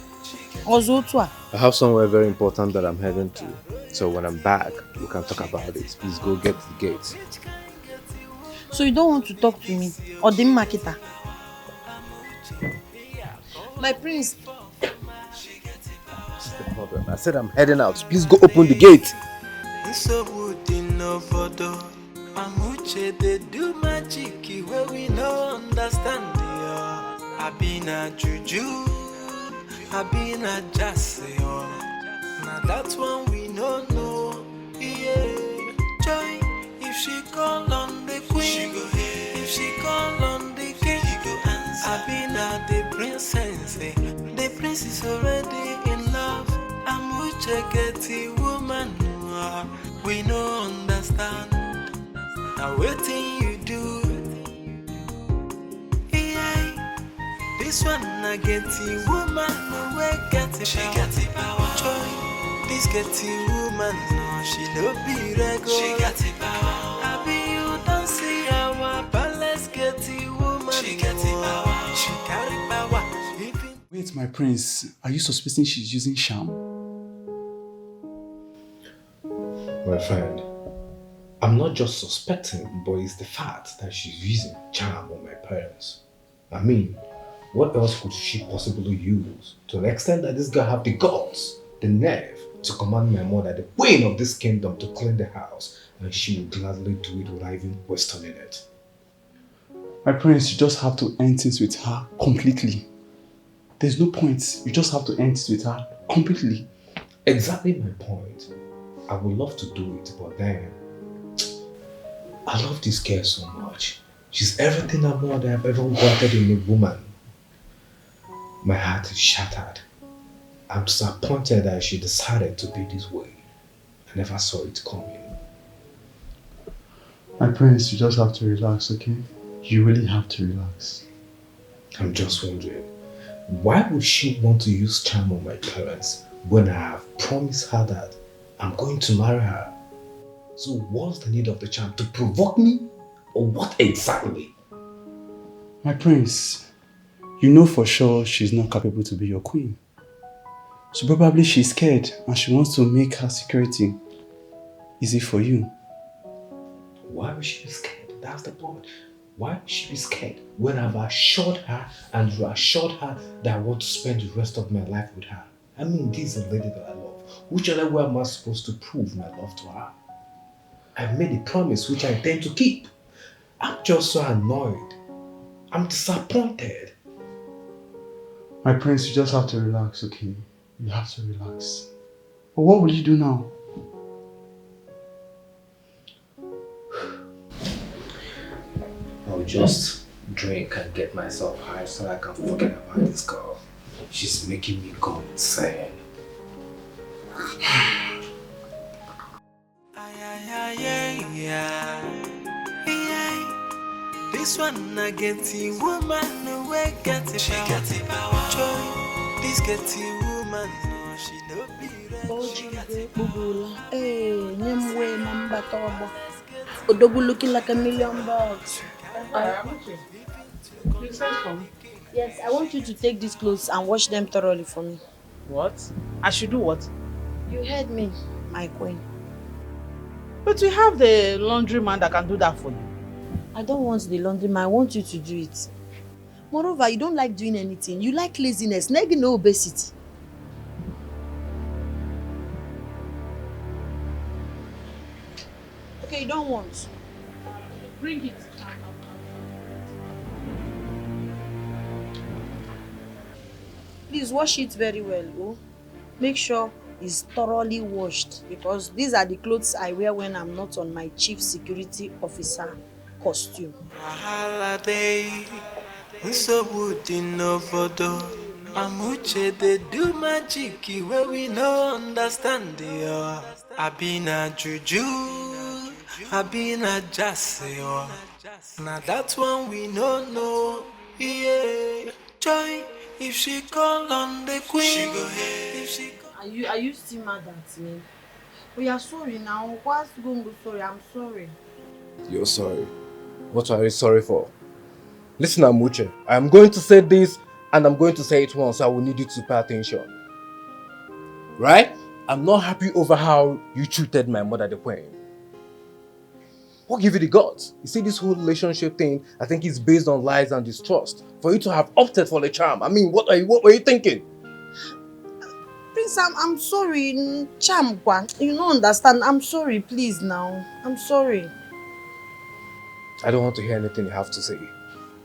Ozotwa. I have somewhere very important that I'm heading to. So when I'm back, we can talk about it. Please go get the gate. So you don't want to talk to me? Or the marketer? My prince. What's the problem? I said I'm heading out. Please go open the gate. So wood in Obodo, Amuche they do magic where we no understand ya. I been a juju, I been a jassy. Now that's one we no know. Yeah, joy. If she call on the queen, she go here. If she call on the king, he go answer. I been a the princess, the prince is already in love. Amuche get the woman. We no understand. Now waiting you do. Yeah. This one I get the woman. No way get the she get the power. Joy. This get the woman. No, she no be regular. She get the power. I be you don't see our palace get the woman. She get the power. She carry power. Wait, my prince, are you suspecting she's using charm? My friend, I'm not just suspecting, but it's the fact that she's using charm on my parents. I mean, what else could she possibly use to the extent that this girl have the guts, the nerve to command my mother, the queen of this kingdom, to clean the house, and she would gladly do it without even questioning it. My prince, you just have to end things with her completely. There's no point. You just have to end it with her completely. Exactly my point. I would love to do it, but then I love this girl so much. She's everything and more that I've ever wanted in a woman. My heart is shattered. I'm disappointed that she decided to be this way. I never saw it coming. My prince, you just have to relax, okay? You really have to relax. I'm just wondering, why would she want to use charm on my parents when I have promised her that I'm going to marry her? So what's the need of the charm? To provoke me? Or what exactly? My prince, you know for sure she's not capable to be your queen. So probably she's scared and she wants to make her security easy for you. Why would she be scared? That's the point. Why would she be scared when I've assured her and reassured her that I want to spend the rest of my life with her? I mean, this is a lady that I love. Which other way am I supposed to prove my love to her? I've made a promise which I intend to keep. I'm just so annoyed. I'm disappointed. My prince, you just have to relax, okay? You have to relax. But what will you do now? I'll just drink and get myself high so I can forget about this girl. She's making me go insane. This one I get the woman no way get the she get the power. Joy, this get the woman no she no be Odogu looking like $1 million. You sent for me? Yes, I want you to take these clothes and wash them thoroughly for me. What? I should do what? You heard me, my queen. But we have the laundry man that can do that for you. I don't want the laundry man, I want you to do it. Moreover, you don't like doing anything. You like laziness, no obesity. Okay, you don't want. Bring it. Please wash it very well, oh. Make sure it's thoroughly washed because these are the clothes I wear when I'm not on my chief security officer costume. holiday. So wood in Obodo. Amuche they do magic where we no understand ya. I been a juju, I been a jassy. Now that's one we no know. Yeah, joy. If she call on the queen, she go here. If she Are you still mad at me? We are sorry now. What's going to be sorry? I'm sorry. You're sorry. What are you sorry for? Listen, Amuche, I'm going to say this and I'm going to say it once, so I will need you to pay attention. right? I'm not happy over how you treated my mother, the queen. What gave you the guts? You see, this whole relationship thing, I think is based on lies and distrust. For you to have opted for the charm, I mean, what were you thinking? Prince, I'm sorry. Charm, you don't understand. I'm sorry, please now. I'm sorry. I don't want to hear anything you have to say.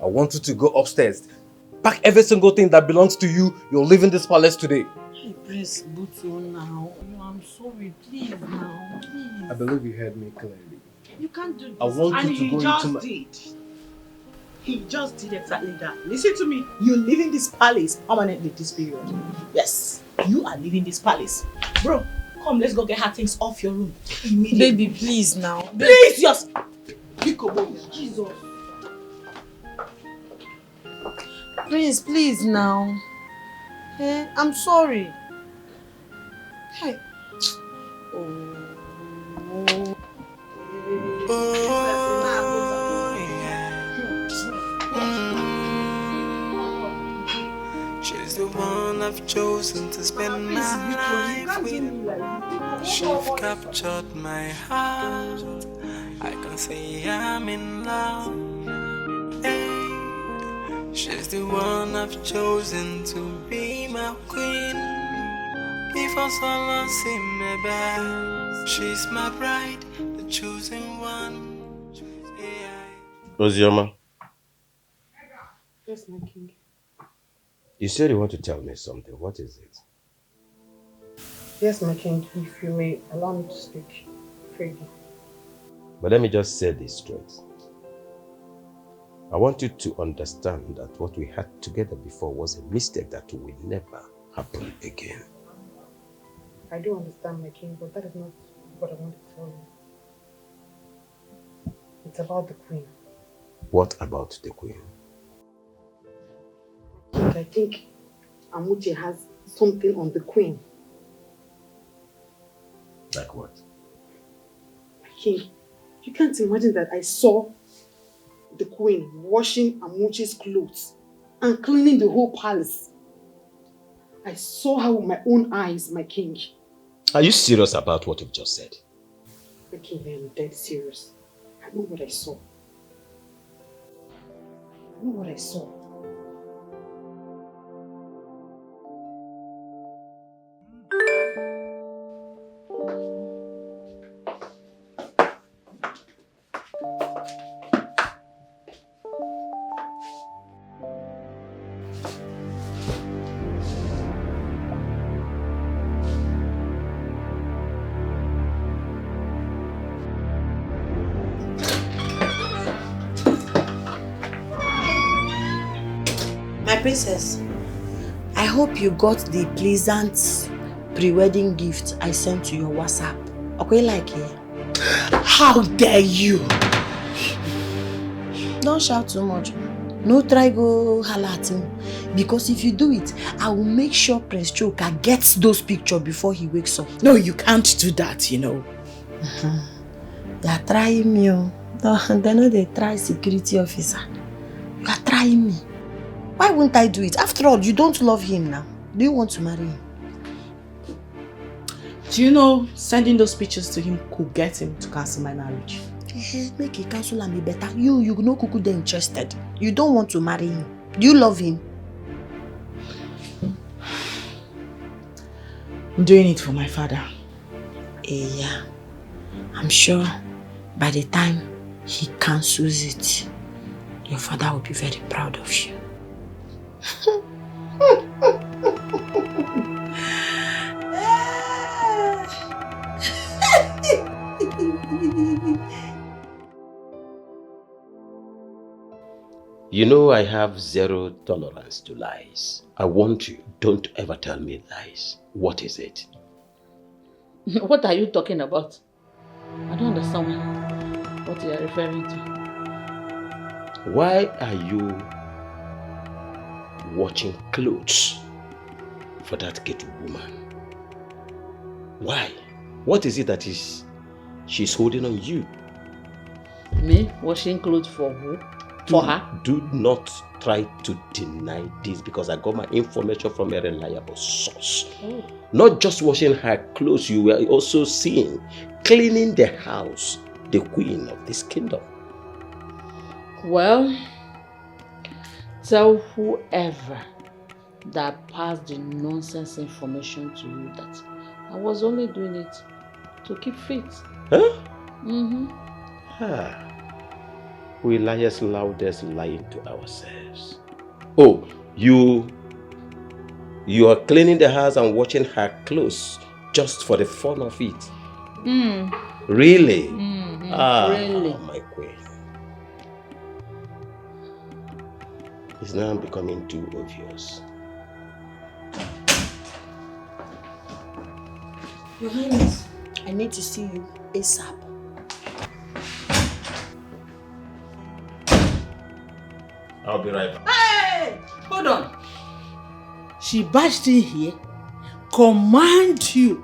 I want you to go upstairs. Pack every single thing that belongs to you. You're leaving this palace today. Hey, Prince Butu now. I'm sorry, please now. Please. I believe you heard me clearly. You can't do this. I want And you to he go just into my... did. He just did exactly that. Listen to me. You're leaving this palace permanently this period. Yes. You are leaving this palace. Bro, come, let's go get her things off your room immediately. Baby, please now. Please, yes. Jesus. Prince, please now. Hey, I'm sorry. Hey. She's the one I've chosen to spend my life with. She's captured my heart. I can say I'm in love. Hey, she's the one I've chosen to be my queen. If I saw see my best, she's my bride, the chosen one. Ozioma, Yes, my king. you said you want to tell me something. What is it? Yes, my king. If you may allow me to speak freely. But let me just say this straight. I want you to understand that what we had together before was a mistake that will never happen again. I do understand, my king, but that is not what I want to tell you. It's about the queen. What about the queen? I think Amuche has something on the queen. Like what? My king, you can't imagine that I saw the queen washing Amuche's clothes and cleaning the whole palace. I saw her with my own eyes, my king. Are you serious about what you've just said? My king, I am dead serious. I know what I saw. I know what I saw. My princess, I hope you got the pleasant pre-wedding gift I sent to your WhatsApp. Okay, like it? How dare you! Don't shout too much. No try go holla at me. Because if you do it, I will make sure Prince Choka gets those pictures before he wakes up. No, you can't do that, you know. You are trying me. They know they try security officer. You are trying me. Why wouldn't I do it? After all, you don't love him now. Do you want to marry him? Do you know sending those pictures to him could get him to cancel my marriage? Make a cancel and be better. You know Kuku they interested. You don't want to marry him. Do you love him? I'm doing it for my father. Yeah. I'm sure by the time he cancels it, your father will be very proud of you. You know I have zero tolerance to lies. I want you, don't ever tell me lies. What is it? What are you talking about? I don't understand what you are referring to. Why are you watching clothes for that ghetto woman? Why? What is it that she's holding on you? Me? Washing clothes for who? for her? Do not try to deny this because I got my information from a reliable source. Oh. Not just washing her clothes, you were also seen cleaning the house, the queen of this kingdom. Well, tell whoever that passed the nonsense information to you that I was only doing it to keep fit. Huh? Mm-hmm. We liars loudest lying to ourselves. Oh, you are cleaning the house and washing her clothes just for the fun of it. Really? Really? My queen. It's now becoming too obvious. Your Highness, I need to see you ASAP. I'll be right back. Hey! Hold on. She barged in here, command you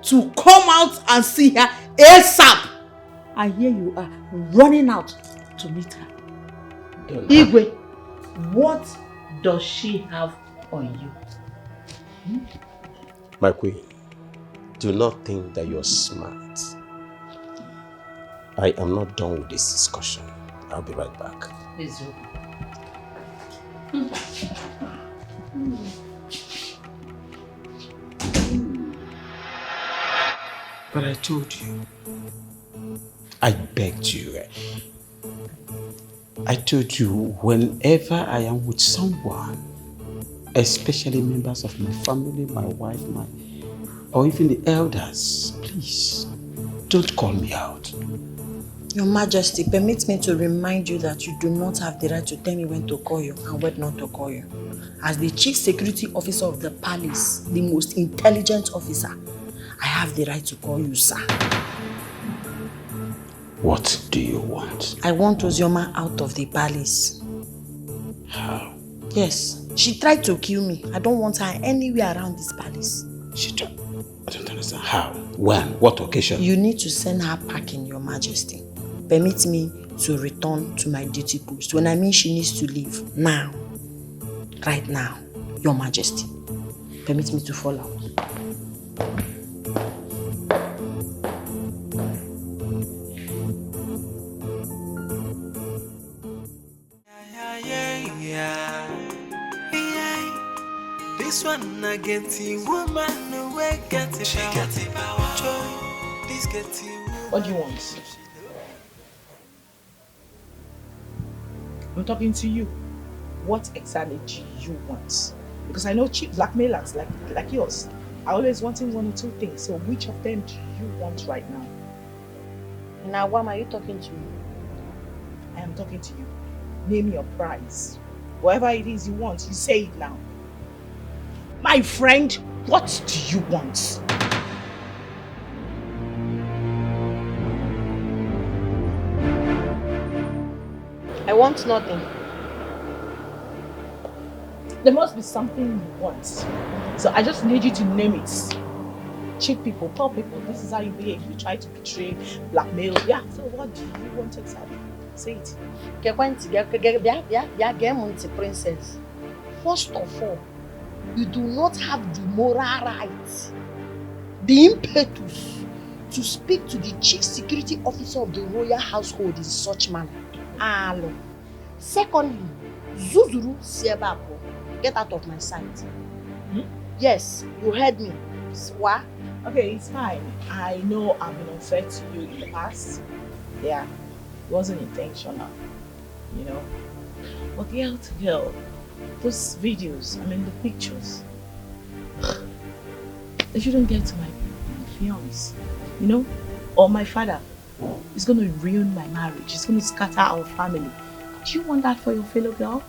to come out and see her ASAP. And here you are running out to meet her. Igwe, what does she have on you? My queen, do not think that you're smart. I am not done with this discussion. I'll be right back. Please do. But I told you. I begged you. I told you whenever I am with someone, especially members of my family, my wife, or even the elders, please, don't call me out. Your Majesty, permit me to remind you that you do not have the right to tell me when to call you and when not to call you. As the Chief Security Officer of the palace, the most intelligent officer, I have the right to call you sir. What do you want? I want Ozioma out of the palace. How? Yes, she tried to kill me. I don't want her anywhere around this palace. I don't understand. How? When? What occasion? You need to send her packing, Your Majesty. Permit me to return to my duty post. When I mean she needs to leave, now. Right now, Your Majesty. Permit me to fall out. This one I get the woman away get it. She got it power. Joy, this get it. What do you want? I'm talking to you. What exactly do you want? Because I know cheap blackmailers like yours are always wanting one or two things. So which of them do you want right now? Now, why are you talking to me? I am talking to you. Name your price. Whatever it is you want, you say it now. My friend, what do you want? I want nothing. There must be something you want. So I just need you to name it. Cheat people, poor people, this is how you behave. You try to betray, blackmail. Yeah, so what do you want exactly? Say it. Princess. First of all, you do not have the moral right, the impetus, to speak to the Chief Security Officer of the royal household in such manner. Alo. Secondly, Zuzuru Siebapo, get out of my sight. Yes, you heard me. What? Okay, it's fine. I know I've been unfair to you in the past. Yeah, it wasn't intentional, you know. But girl to girl, those videos, I mean the pictures, they shouldn't get to my fiance, you know, or my father. It's going to ruin my marriage. It's going to scatter our family. Do you want that for your fellow girl?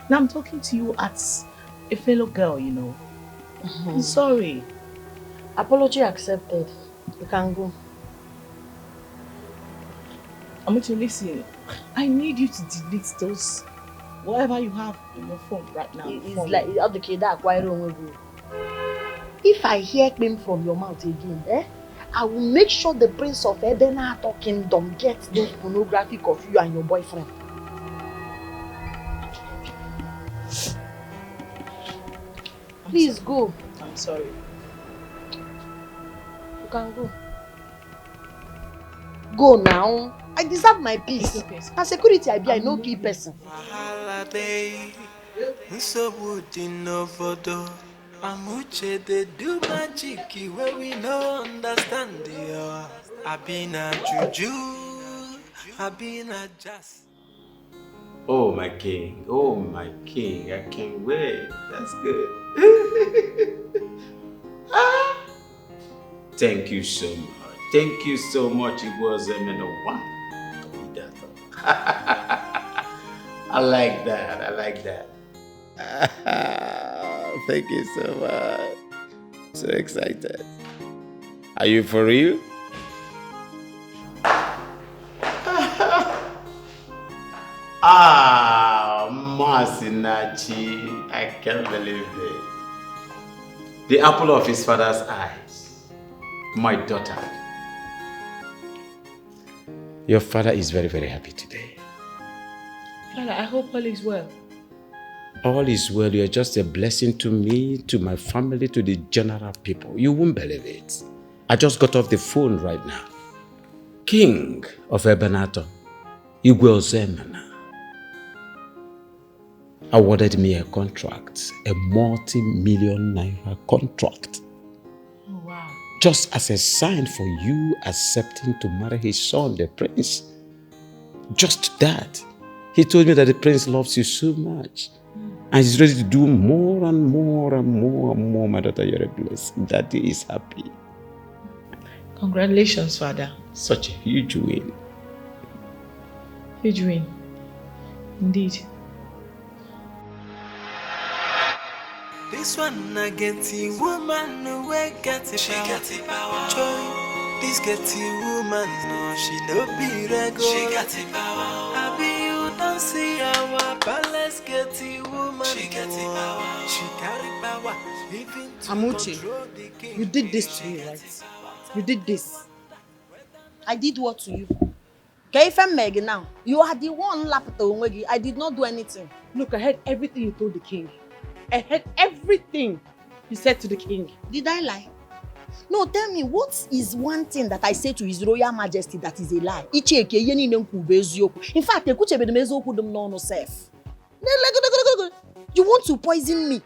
Now I'm talking to you as a fellow girl, you know. I'm sorry. Apology accepted. You can go. I'm going to listen. I need you to delete those, whatever you have on your phone right now. It's like if I hear them from your mouth again, I will make sure the Prince of Ebenator Kingdom gets the pornographic of you and your boyfriend. Please go. I'm sorry. You can go. Go now. I deserve my peace. It's okay. As security, I no key person. Nsogbu dị n'obodo Amuche they do magic where we no understand ya. I been a juju, I been a jazz. Oh my king, I can't wait. That's good. Thank you so much. Thank you so much. It was a one. I like that. Thank you so much. So excited. Are you for real? Masinachi, I can't believe it. The apple of his father's eyes. My daughter. Your father is very, very happy today. Father, I hope all is well. All is well. You are just a blessing to me, to my family, to the general people. You won't believe it. I just got off the phone right now. King of Ebenator, Igwe Ozemena, awarded me a contract, a multi-million naira contract. Oh, wow. Just as a sign for you accepting to marry his son, the prince. Just that. He told me that the prince loves you so much. And he's ready to do more and more and more and more. My daughter, you're a blessing. Daddy is happy. Congratulations, Father. Such a huge win. Huge win. Indeed. This one I get the woman where get the power. Joy, this get the woman, no, she no be regular. She got the power. I be you don't see our palace get the woman. She got the power. She carry power. Amuche, you did this to me, right? You did this. I did what to you? KFM Meg now. You are the one lapped away. I did not do anything. Look, I heard everything you told the king. I heard everything you said to the king. Did I lie? No, tell me, what is one thing that I say to His Royal Majesty that is a lie? In fact, you want to poison me,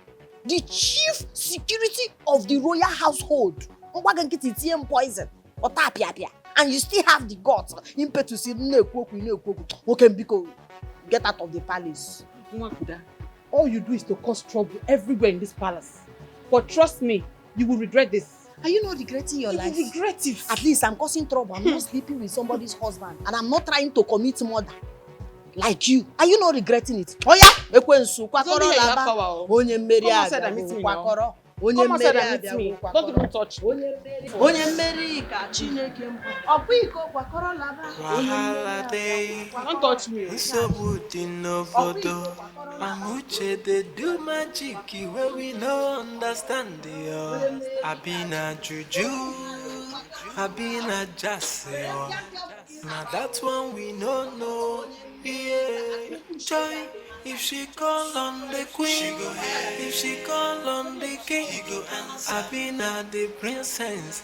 the chief security of the royal household. Poison. And you still have the guts impetus to get out of the palace. All you do is to cause trouble everywhere in this palace. But trust me, you will regret this. Are you not regretting your life? You regret it. At least I'm causing trouble. I'm not sleeping with somebody's husband. And I'm not trying to commit murder. Like you. Are you not regretting it? Oh yeah! Come and meet me. Don't even touch me. Don't touch me. Amuche they do magic where we no understand the I been a juju, I been a jazz. Now that one we no know. Yeah, Joy. If she call on the queen, if she call on the king, I been at the princess.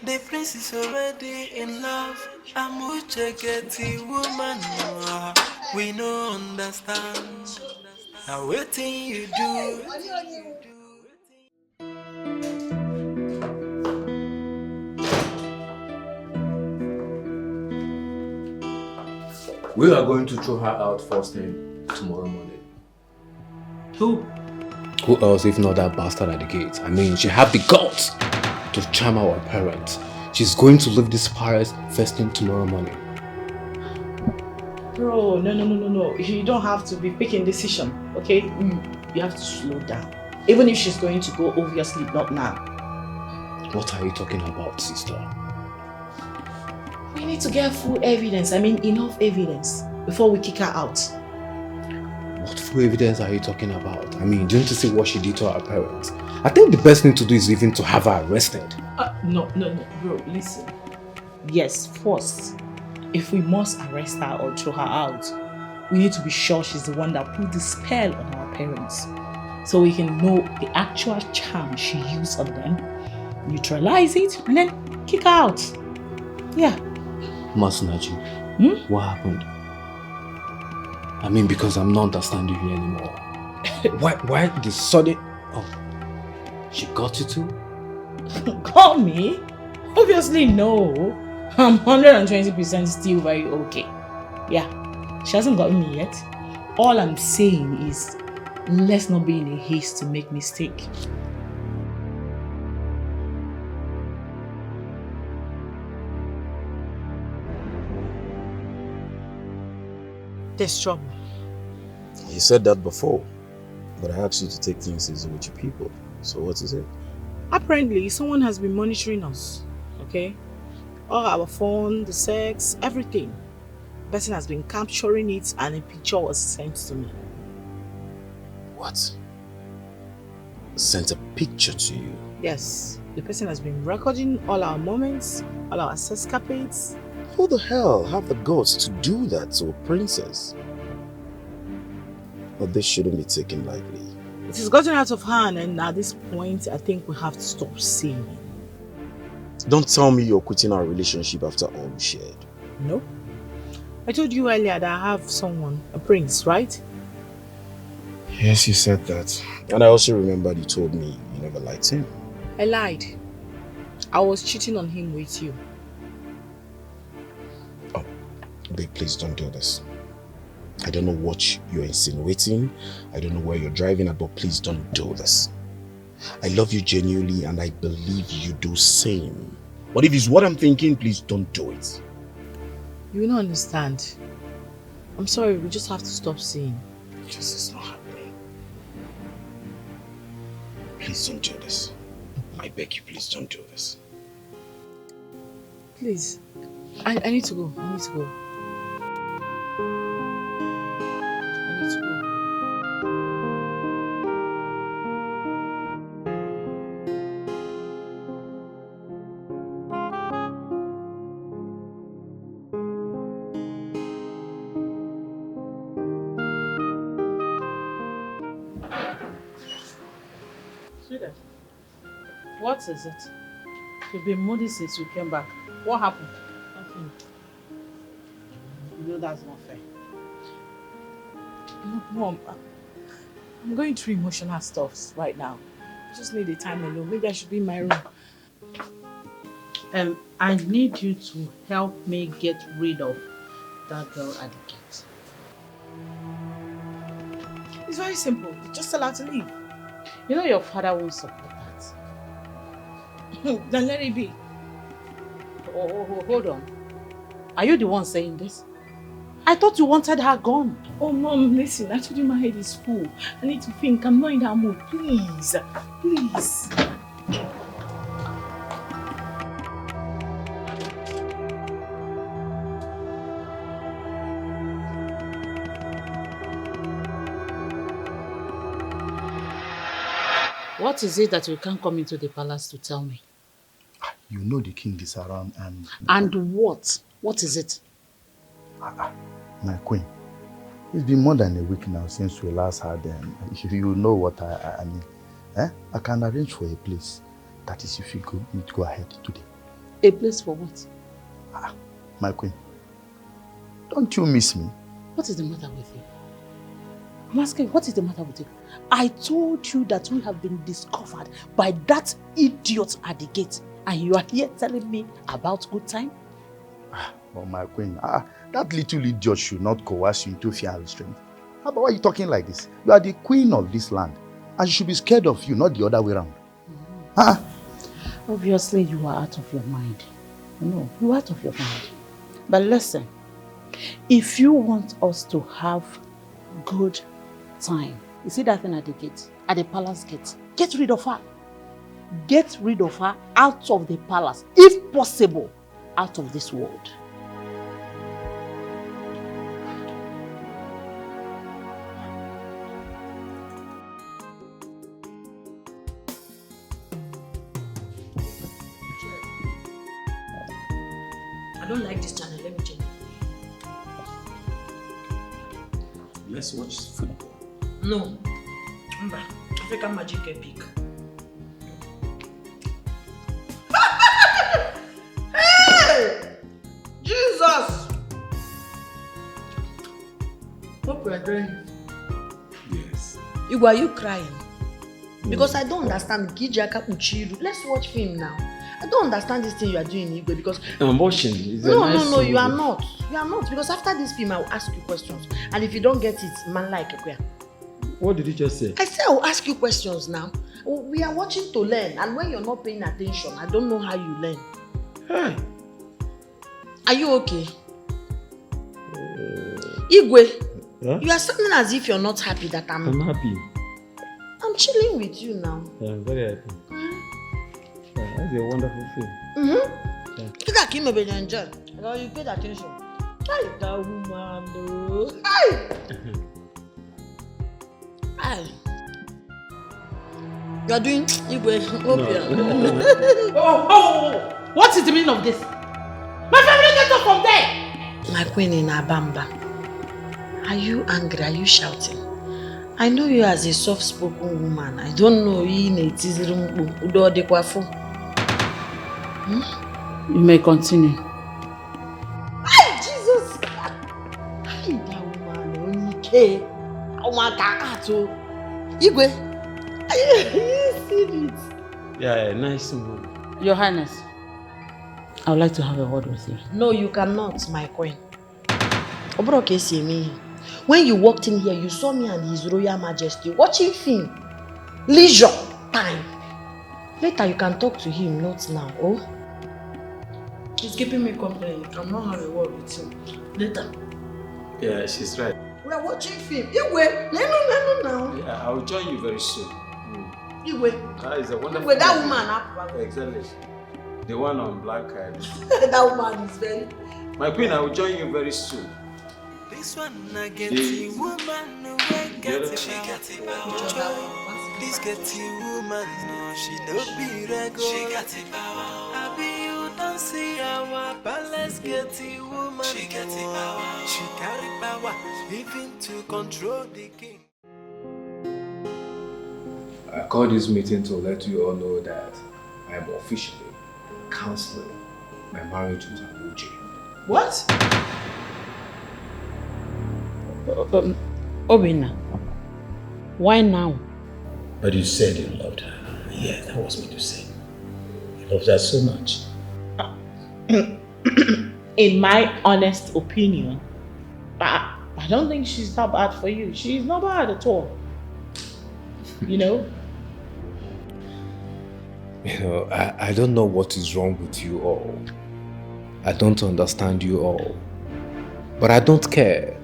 The prince is already in love. Amuche get the woman. We no understand. Now waiting you do. We are going to throw her out first thing tomorrow morning. Who? Who else if not that bastard at the gate? I mean, she have the guts to charm our parents. She's going to leave this palace first thing tomorrow morning. Bro, no. You don't have to be picking decision, okay? You have to slow down. Even if she's going to go, obviously not now. What are you talking about, sister? We need to get full evidence. I mean, enough evidence before we kick her out. What full evidence are you talking about? I mean, don't you see what she did to our parents? I think the best thing to do is even to have her arrested. No, bro, listen. Yes, first, if we must arrest her or throw her out, we need to be sure she's the one that put the spell on our parents so we can know the actual charm she used on them, neutralize it, and then kick her out. Yeah. Masinaji, what happened? I mean, because I'm not understanding you anymore. Why the sudden... Oh, she got you too? Call me? Obviously no. I'm 120% still very okay. Yeah, she hasn't gotten me yet. All I'm saying is, let's not be in a haste to make mistake. There's trouble. You said that before, but I asked you to take things easy with your people. So what is it? Apparently, someone has been monitoring us, okay? All our phone, the sex, everything. The person has been capturing it and a picture was sent to me. What? Sent a picture to you? Yes, the person has been recording all our moments, all our escapades. Who the hell have the guts to do that to a princess? But this shouldn't be taken lightly. It has gotten out of hand and at this point, I think we have to stop saying it. Don't tell me you're quitting our relationship after all we shared. Nope. I told you earlier that I have someone, a prince, right? Yes, you said that. And I also remembered you told me you never liked him. I lied. I was cheating on him with you. Oh, babe, please don't do this. I don't know what you're insinuating. I don't know where you're driving at, but please don't do this. I love you genuinely and I believe you do same. But if it's what I'm thinking, please don't do it. You will not understand. I'm sorry, we just have to stop seeing. This is not happening. Please don't do this. I beg you, please don't do this. Please. I need to go. I need to go. I need to go. Sweetheart, what is it? You've been moody since you came back. What happened? Nothing. You know that's not fair. Look, Mom, I'm going through emotional stuff right now. I just need a time alone. Maybe I should be in my room. I need you to help me get rid of that girl at the gate. It's very simple. Just tell her to leave. You know your father won't support that. Then let it be. Oh, hold on. Are you the one saying this? I thought you wanted her gone. Oh, Mom, listen. I told you my head is full. I need to think. I'm not in that mood. Please. Please. What is it that you can't come into the palace to tell me? You know the king is around and... And what? What is it? My queen, it's been more than a week now since we last had them. You know what I mean. I can arrange for a place. That is if you need to go ahead today. A place for what? My queen, don't you miss me? What is the matter with you? I'm asking, what is the matter with you? I told you that we have been discovered by that idiot at the gate. And you are here telling me about good time? Oh, my queen, that little idiot should not coerce you into fear and restraint. Why are you talking like this? You are the queen of this land. And she should be scared of you, not the other way around. Obviously, you are out of your mind. No, you are out of your mind. But listen, if you want us to have good time, you see that thing at the gate, at the palace gate, get rid of her. Get rid of her out of the palace, if possible, out of this world. I don't like this channel, let me change. Let's watch football. No, African magic epic. Hey! Jesus! Hope we are doing. Yes. Igwe, are you crying? Because I don't understand. Let's watch film now. I don't understand this thing you are doing, Igwe, because... I'm watching. No, you are not. You are not. Because after this film, I will ask you questions. And if you don't get it, man like Igwe. What did you just say? I said I will ask you questions now. We are watching to learn. And when you're not paying attention, I don't know how you learn. Hey. Are you okay? Igwe, huh? you are sounding as if you're not happy that I'm happy. I'm chilling with you now. I'm very happy. That's a wonderful film. Mm-hmm. Yeah. Look at him, enjoy. You paid attention. Hi, that woman, though. Hi. Hi. You are doing Igwe. Oh! What is the meaning of this? My family get up from there! My queen in Abamba. Are you angry? Are you shouting? I know you as a soft-spoken woman. I don't know you in a You may continue. Hi, Jesus! Hi, that woman. Okay. Oh my God. Igwe, are you seeing it? Yeah, nice move. Your Highness, I would like to have a word with you. No, you cannot, my queen. When you walked in here, you saw me and His Royal Majesty watching film. Leisure time. Later, you can talk to him, not now. Oh? He's keeping me company. I cannot have a word with him. Later. Yeah, she's right. We are watching film. Igwe, no, now. Yeah, I'll join you very soon. Igwe. That is a wonderful Igwe, that woman. Exactly. The one on black card. That woman is very... My queen, I will join you very soon. This one I get the woman no way get it. She got it power. This get the woman no she no be regular. She got it power. I be you don't see our palace get the woman. She got it power. She carry power even to control the king. I called this meeting to let you all know that I am officially cancelling my marriage with Abuja. What? Obina, why now? But you said you loved her. Yeah, that was me to say. You loved her so much. In my honest opinion, I don't think she's that bad for you. She's not bad at all. You know? You know, I don't know what is wrong with you all. I don't understand you all. But I don't care.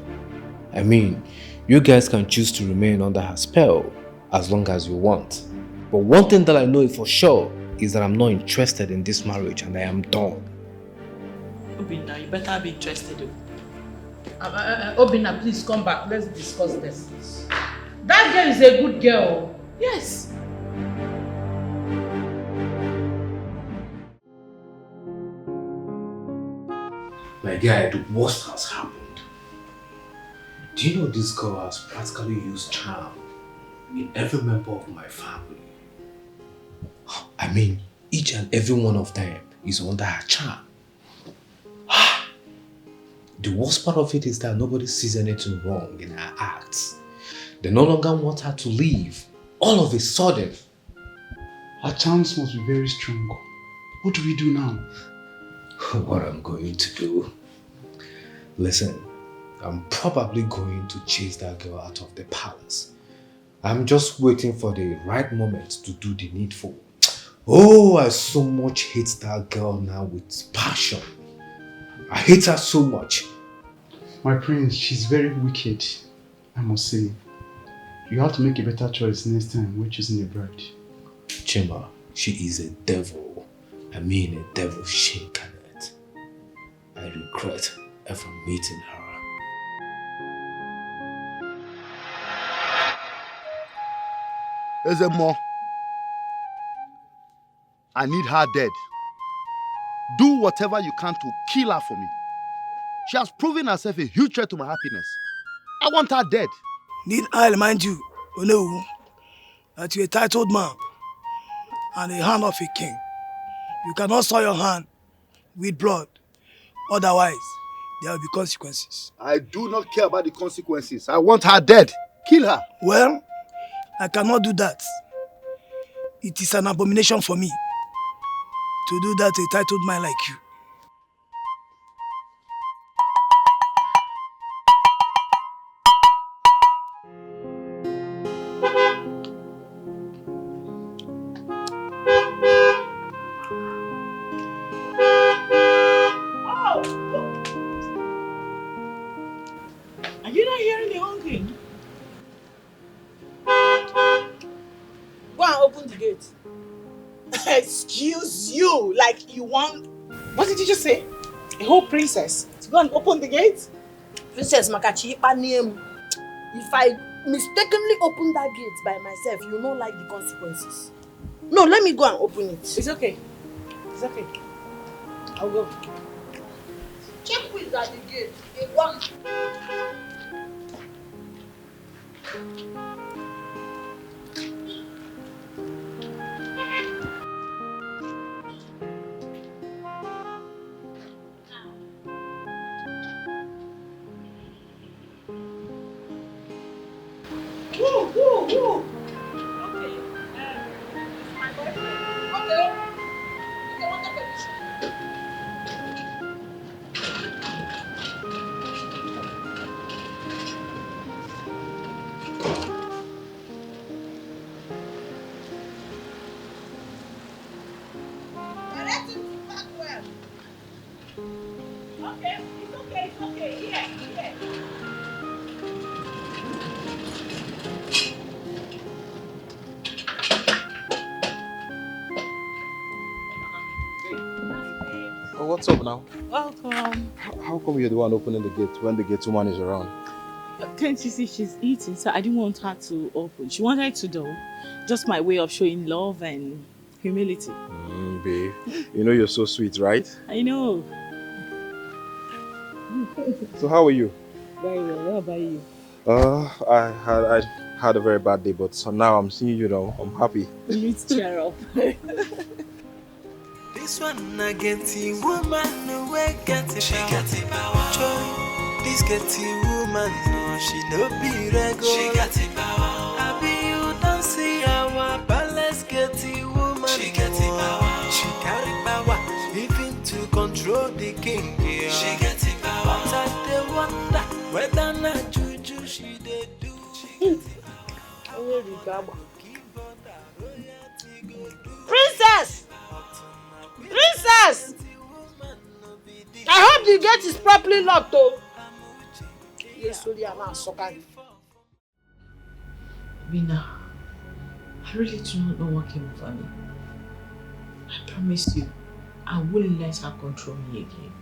I mean, you guys can choose to remain under her spell as long as you want. But one thing that I know for sure is that I'm not interested in this marriage and I am done. Obina, you better be interested. Obina, please come back. Let's discuss this. That girl is a good girl. Yes. My guy, the worst has happened. Do you know this girl has practically used charm in every member of my family? I mean, each and every one of them is under her charm. The worst part of it is that nobody sees anything wrong in her acts. They no longer want her to leave. All of a sudden. Her charms must be very strong. What do we do now? What I'm going to do? Listen, I'm probably going to chase that girl out of the palace. I'm just waiting for the right moment to do the needful. Oh, I so much hate that girl now with passion. I hate her so much. My prince, she's very wicked, I must say. You have to make a better choice next time when choosing a bride. Chima, she is a devil. I mean a devil incarnate. I regret ever meeting her. Ezemo, I need her dead. Do whatever you can to kill her for me. She has proven herself a huge threat to my happiness. I want her dead. Need I remind you, Onewu, that you're a titled man and the hand of a king. You cannot soil your hand with blood. Otherwise, there will be consequences. I do not care about the consequences. I want her dead. Kill her. Well, I cannot do that. It is an abomination for me to do that to a titled man like you. Are you not hearing the honking? Go and open the gate. Excuse you, like you want... What did you just say? A whole princess to go and open the gate? Princess Makachi, if I mistakenly open that gate by myself, you don't like the consequences. No, let me go and open it. It's okay. It's okay. I'll go. Check who is at the gate. They want. Woo. Okay. It's my boyfriend. Okay. Okay, what the condition? Okay, it's okay. Here. Oh, what's up now? Welcome. How come you're the one opening the gate when the gate woman is around? Can't you see she's eating? So I didn't want her to open. She wanted to do. Just my way of showing love and humility. Babe, you know you're so sweet, right? I know. So how are you? Very well. What about you? I had a very bad day, but so now I'm seeing you now. I'm happy. You need to cheer up. This one I get the woman away get it. She got the power. Joy, this get the woman no, she no be regular. She got the power. I be you don't see our palace get the woman. She got the power. She carry power, even to control the king. Yeah. She got the power. But I dey wonder whether na juju she dey do. Princess! Princess! I hope the gate is properly locked, though. Yes, sorry, I'm not sorry. Mina, I really do not know what came over me. I promise you, I wouldn't let her control me again.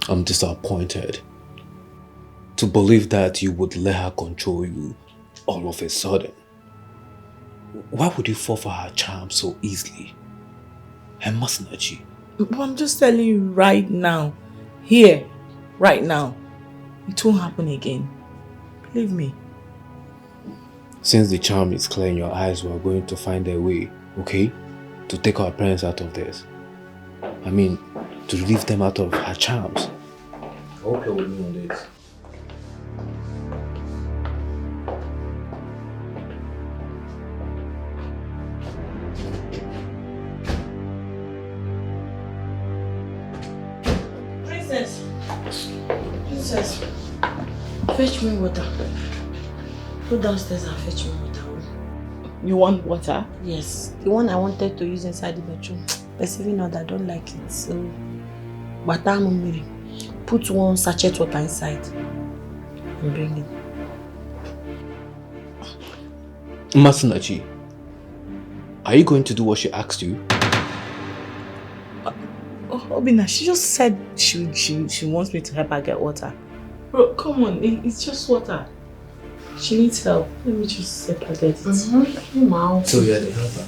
I'm disappointed to believe that you would let her control you all of a sudden. Why would you fall for her charm so easily? Her masnachi. But I'm just telling you right now, here, right now, it won't happen again. Believe me. Since the charm is clear in your eyes, we are going to find a way, okay? To take our parents out of this. I mean, to leave them out of her charms. I hope you're with me on this. Princess, fetch me water. Go downstairs and fetch me water. You want water? Yes, the one I wanted to use inside the bedroom. Perceiving that I don't like it, so put one sachet water inside and bring it. Masnachi, are you going to do what she asked you? Obina, she just said she wants me to help her get water. Bro, come on, it's just water. She needs help. Let me just help her get it. So you're the helper?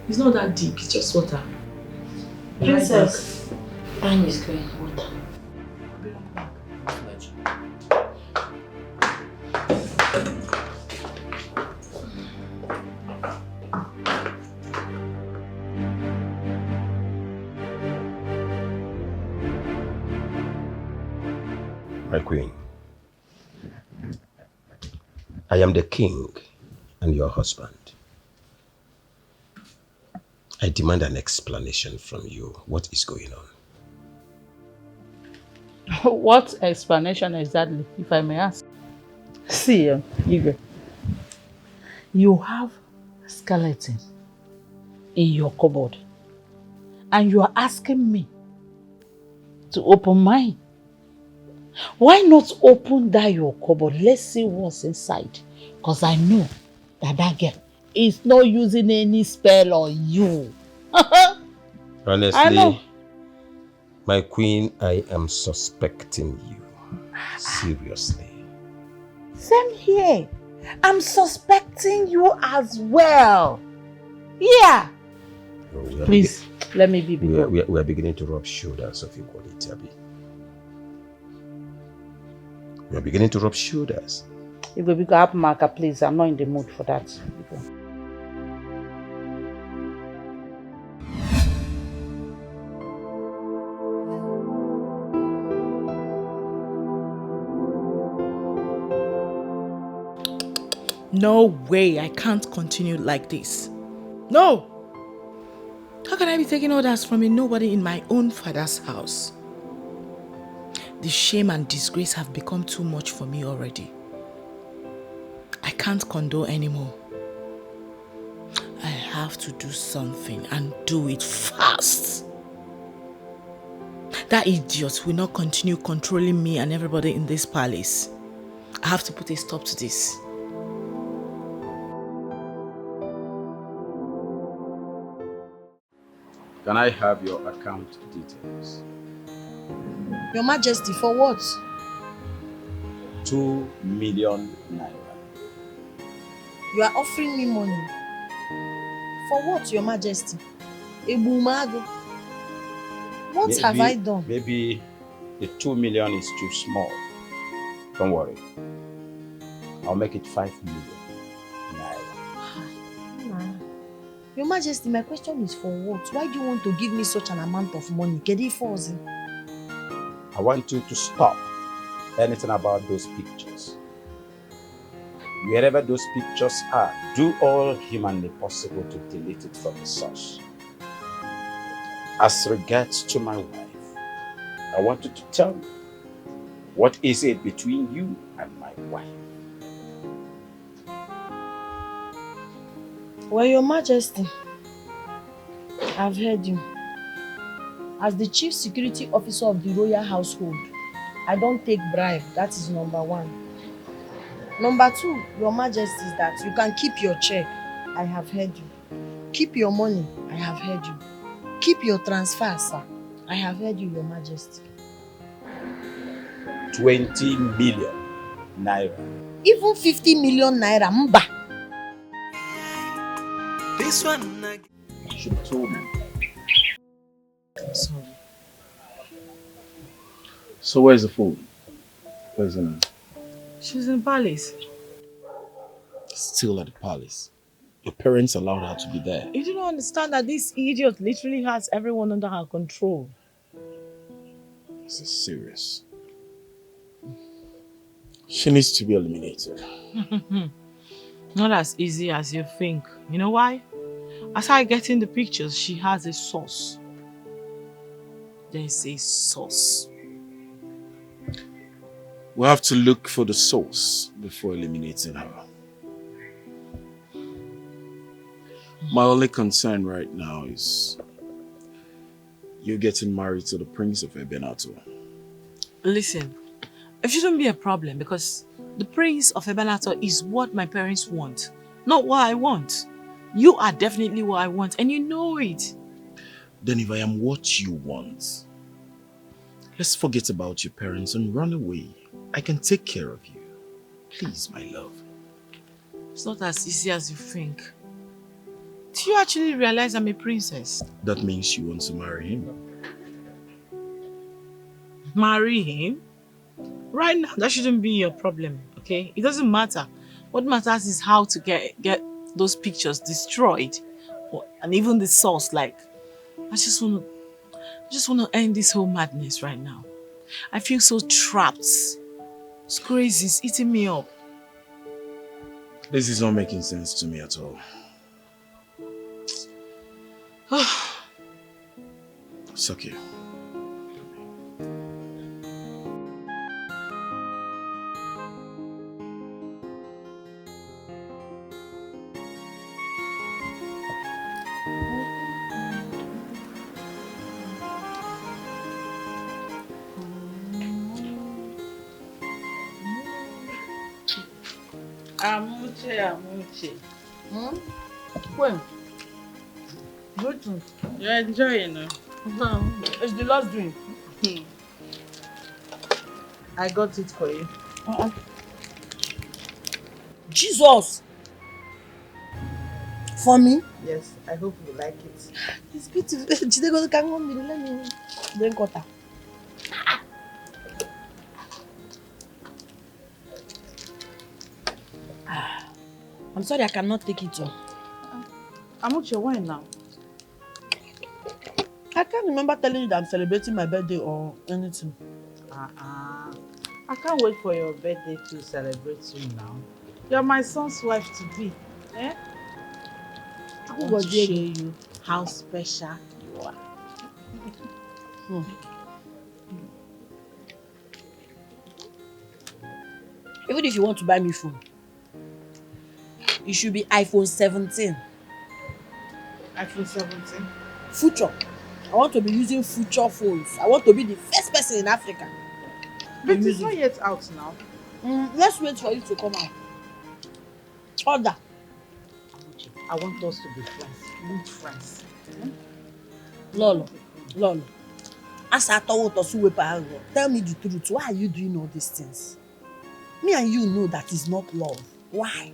It's not that deep, it's just water. Princess, time is going. Water. I am the king and your husband. I demand an explanation from you. What is going on? What explanation exactly, if I may ask? See, Igwe, you have a skeleton in your cupboard and you are asking me to open mine. Why not open that your cupboard? Let's see what's inside. Because I know that girl is not using any spell on you. I know. Honestly, my queen, I am suspecting you. Seriously. Same here. I'm suspecting you as well. Yeah. Please, let me be bigger. We are beginning to rub shoulders of equality, Abi. We are beginning to rub shoulders. You go bigger up, Marker, please. I'm not in the mood for that. No way, I can't continue like this. No! How can I be taking orders from a nobody in my own father's house? The shame and disgrace have become too much for me already. I can't condone anymore. I have to do something and do it fast. That idiot will not continue controlling me and everybody in this palace. I have to put a stop to this. Can I have your account details? Your Majesty, for what? 2 million naira. You are offering me money. For what, Your Majesty? Ebumago. What have I done? Maybe the 2 million is too small. Don't worry. I'll make it 5 million naira. Your Majesty, my question is for what? Why do you want to give me such an amount of money? Kedifozi. I want you to stop anything about those pictures. Wherever those pictures are, do all humanly possible to delete it from the source. As regards to my wife, I want you to tell me, what is it between you and my wife? Well, Your Majesty, I've heard you. As the chief security officer of the royal household, I don't take bribe. That is number 1. Number 2, Your Majesty, is that you can keep your check. I have heard you. Keep your money. I have heard you. Keep your transfer, sir. I have heard you, Your Majesty. 20 million naira. Even 50 million naira, mba. This one I should have told me. Sorry. So where's the food? Where's the man? She's in the palace. Still at the palace. Your parents allowed her to be there. You do not understand that this idiot literally has everyone under her control. This is serious. She needs to be eliminated. Not as easy as you think. You know why? As I get in the pictures, she has a source. There's a source. We'll have to look for the source before eliminating her. My only concern right now is you getting married to the Prince of Ebenato. Listen, it shouldn't be a problem because the Prince of Ebenato is what my parents want, not what I want. You are definitely what I want and you know it. Then if I am what you want, let's forget about your parents and run away. I can take care of you. Please, my love. It's not as easy as you think. Do you actually realize I'm a princess? That means you want to marry him. Marry him? Right now, that shouldn't be your problem, okay? It doesn't matter. What matters is how to get those pictures destroyed. And even the source, like, I just want to end this whole madness right now. I feel so trapped. This crazy is eating me up. This is not making sense to me at all. It's okay. Amuche. When? Good. You're enjoying it. It's the last drink. I got it for you. Jesus! For me? Yes, I hope you like it. It's beautiful. Jide can go me. Let me drink water. I'm sorry, I cannot take it all. Amuche, why now? I can't remember telling you that I'm celebrating my birthday or anything. I can't wait for your birthday to celebrate you now. You're my son's wife to be. Eh? I want to show you how special you are. Even if you want to buy me phone, it should be iPhone 17. iPhone 17? Future. I want to be using future phones. I want to be the first person in Africa. But it's not yet out now. Let's wait for it to come out. Order. I want us to be friends. Good friends. Lolo. As I told us, tell me the truth. Why are you doing all these things? Me and you know that is not love. Why?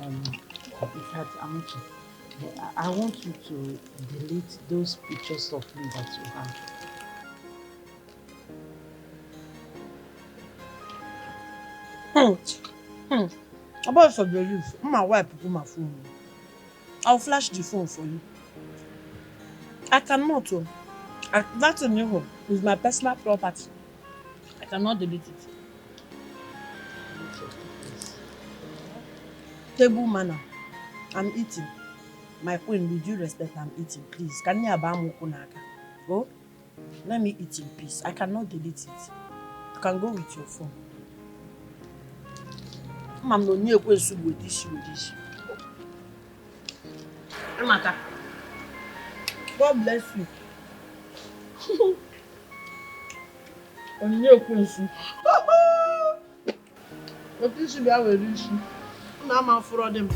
Amuche, I want you to delete those pictures of me that you have. About for the roof, my wife put my phone. I'll flash the phone for you. I cannot. That's a new is my personal property. I cannot delete it. Table manner. I'm eating. My queen, with due respect, I'm eating. Please, can you abamu kunaka? Go. Let me eat in peace. I cannot delete it. You can go with your phone. I'm not near with this. God bless you. I'm near Quincy. What is she be able to do? I'm out for them.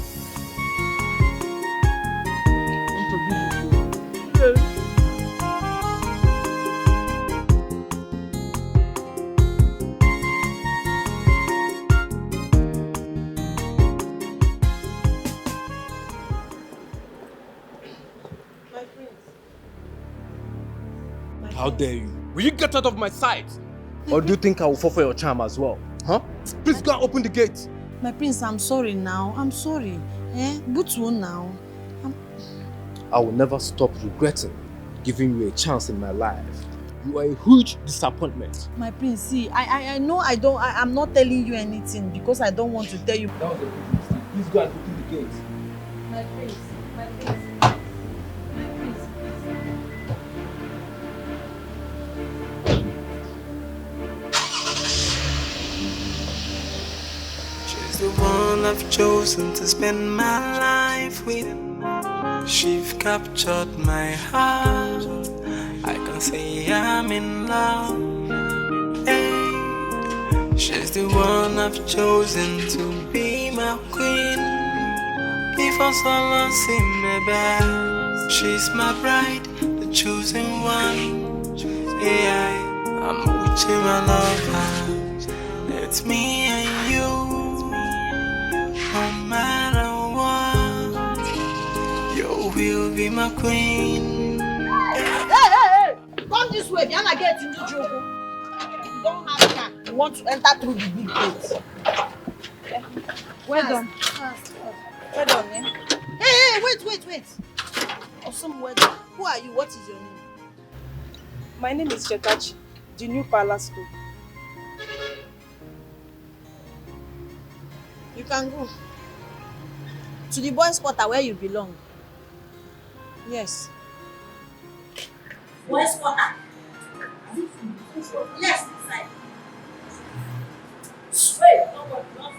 How dare you? Will you get out of my sight? Or do you think I will fall for your charm as well? Huh? Please go and open the gate. My prince, I'm sorry now. I'm sorry. But now. I will never stop regretting giving you a chance in my life. You are a huge disappointment. My prince, see, I know I'm not telling you anything because I don't want to tell you. That was a big mistake. Please go and open the gate. My prince. She's the one I've chosen to spend my life with. She's captured my heart. I can say I'm in love. Hey, she's the one I've chosen to be my queen. If I saw see me back, she's my bride, the chosen one. Yeah, I'm with you, my lover. It's me and you. No matter what, you will be my queen. Hey! Come this way, Diana, get into Joko. You don't have car. You want to enter through the big gate. Well done. Well done, eh? Hey, wait. Awesome weather. Who are you? What is your name? My name is Chetachi, the new palace school. You can go. To the boys' quarter where you belong. Yes. Boys' quarter. Yes, inside. Wait, don't worry, don't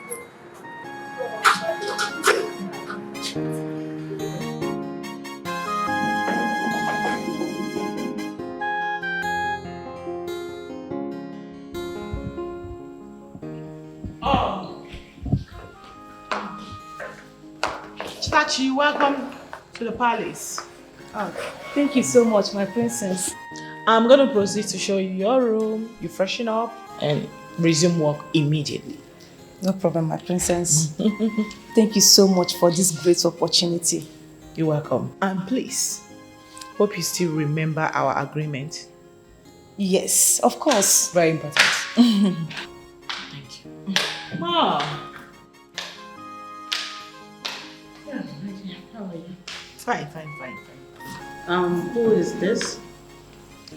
Chachi, welcome to the palace. Oh, thank you so much, my princess. I'm going to proceed to show you your room, you freshen up, and resume work immediately. No problem, my princess. Thank you so much for this great opportunity. You're welcome. And please, hope you still remember our agreement. Yes, of course. Very important. Thank you. Ma. Yeah, how are you? Fine. Who is this?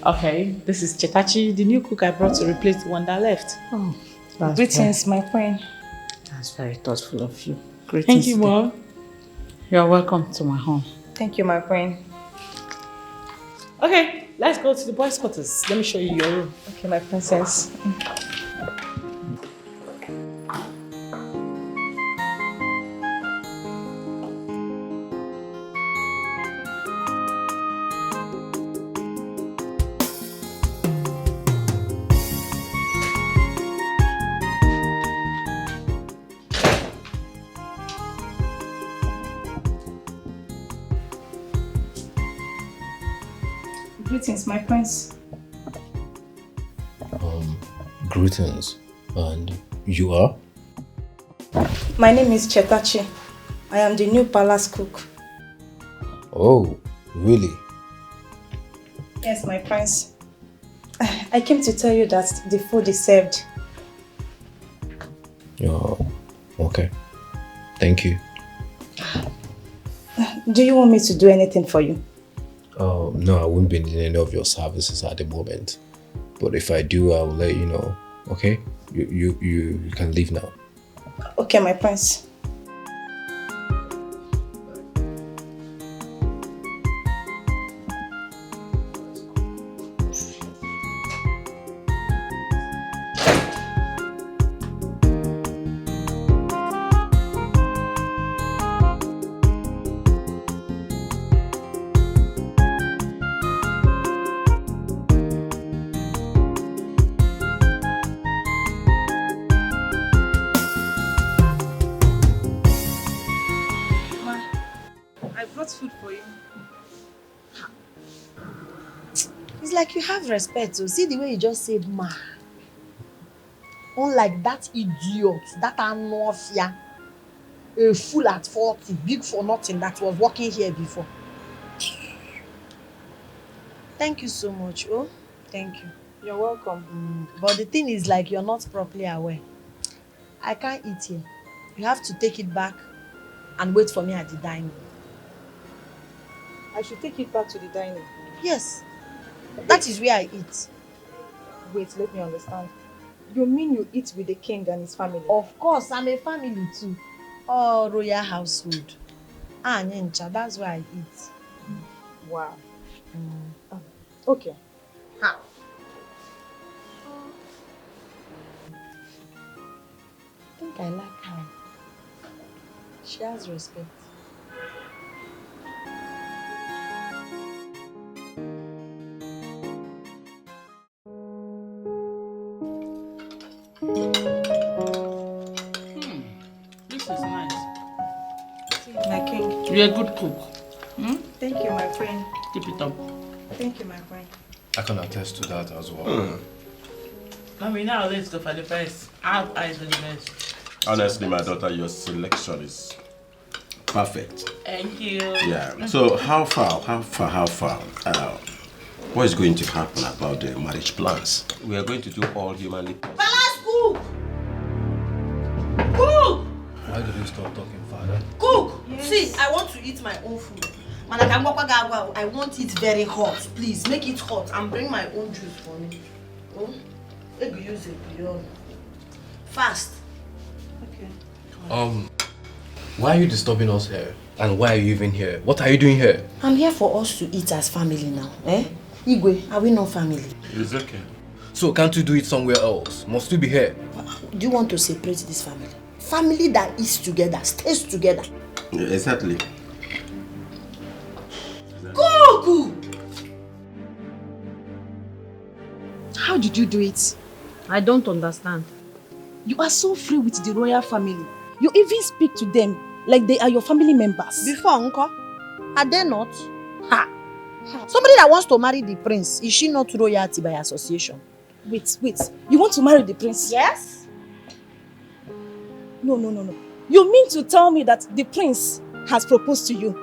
Okay, this is Chetachi, the new cook I brought to replace the one that left. Oh, greetings, my queen. That's very thoughtful of you. Thank you, Mom. You're welcome to my home. Thank you, my queen. Okay, let's go to the boys' quarters. Let me show you your room. Okay, my princess. Greetings, my prince. Greetings. And you are? My name is Chetachi. I am the new palace cook. Oh, really? Yes, my prince. I came to tell you that the food is served. Oh, okay. Thank you. Do you want me to do anything for you? No, I won't be needing any of your services at the moment. But if I do, I will let you know. Okay? You can leave now. Okay, my prince. Food for you. It's like you have respect. So see the way you just said ma. Unlike that idiot, that anofia, a fool at 40, big for nothing that was working here before. Thank you so much. Oh, thank you. You're welcome. But the thing is like you're not properly aware. I can't eat here. You have to take it back and wait for me at the dining. I should take it back to the dining. Yes. That is where I eat. Wait, let me understand. You mean you eat with the king and his family? Of course, I'm a family too. Oh, royal household. Nyencha, that's where I eat. Wow. Okay. Ha. I think I like her. She has respect. This is nice. My king. You're a good cook. Thank you, my friend. Keep it up. Thank you, my friend. I can attest to that as well. I mean, now let's go for the best. I have eyes on the best. Honestly, my daughter, your selection is perfect. Thank you. Yeah. So how far? What is going to happen about the marriage plans? We are going to do all humanly possible. Palace cook! Cook! Why did you stop talking, father? Cook! Yes. See, I want to eat my own food. I want it very hot. Please, make it hot and bring my own juice for me. Use it beyond. Fast. Okay. Why are you disturbing us here? And why are you even here? What are you doing here? I'm here for us to eat as family now, eh? Igwe, are we not family? It's okay. So can't you do it somewhere else? Must you be here? Do you want to separate this family? Family that eats together, stays together. Exactly. Goku! How did you do it? I don't understand. You are so free with the royal family. You even speak to them like they are your family members. Before, uncle, are they not? Ha! Somebody that wants to marry the prince, is she not royalty by association? Wait. You want to marry the prince? Yes. No. You mean to tell me that the prince has proposed to you?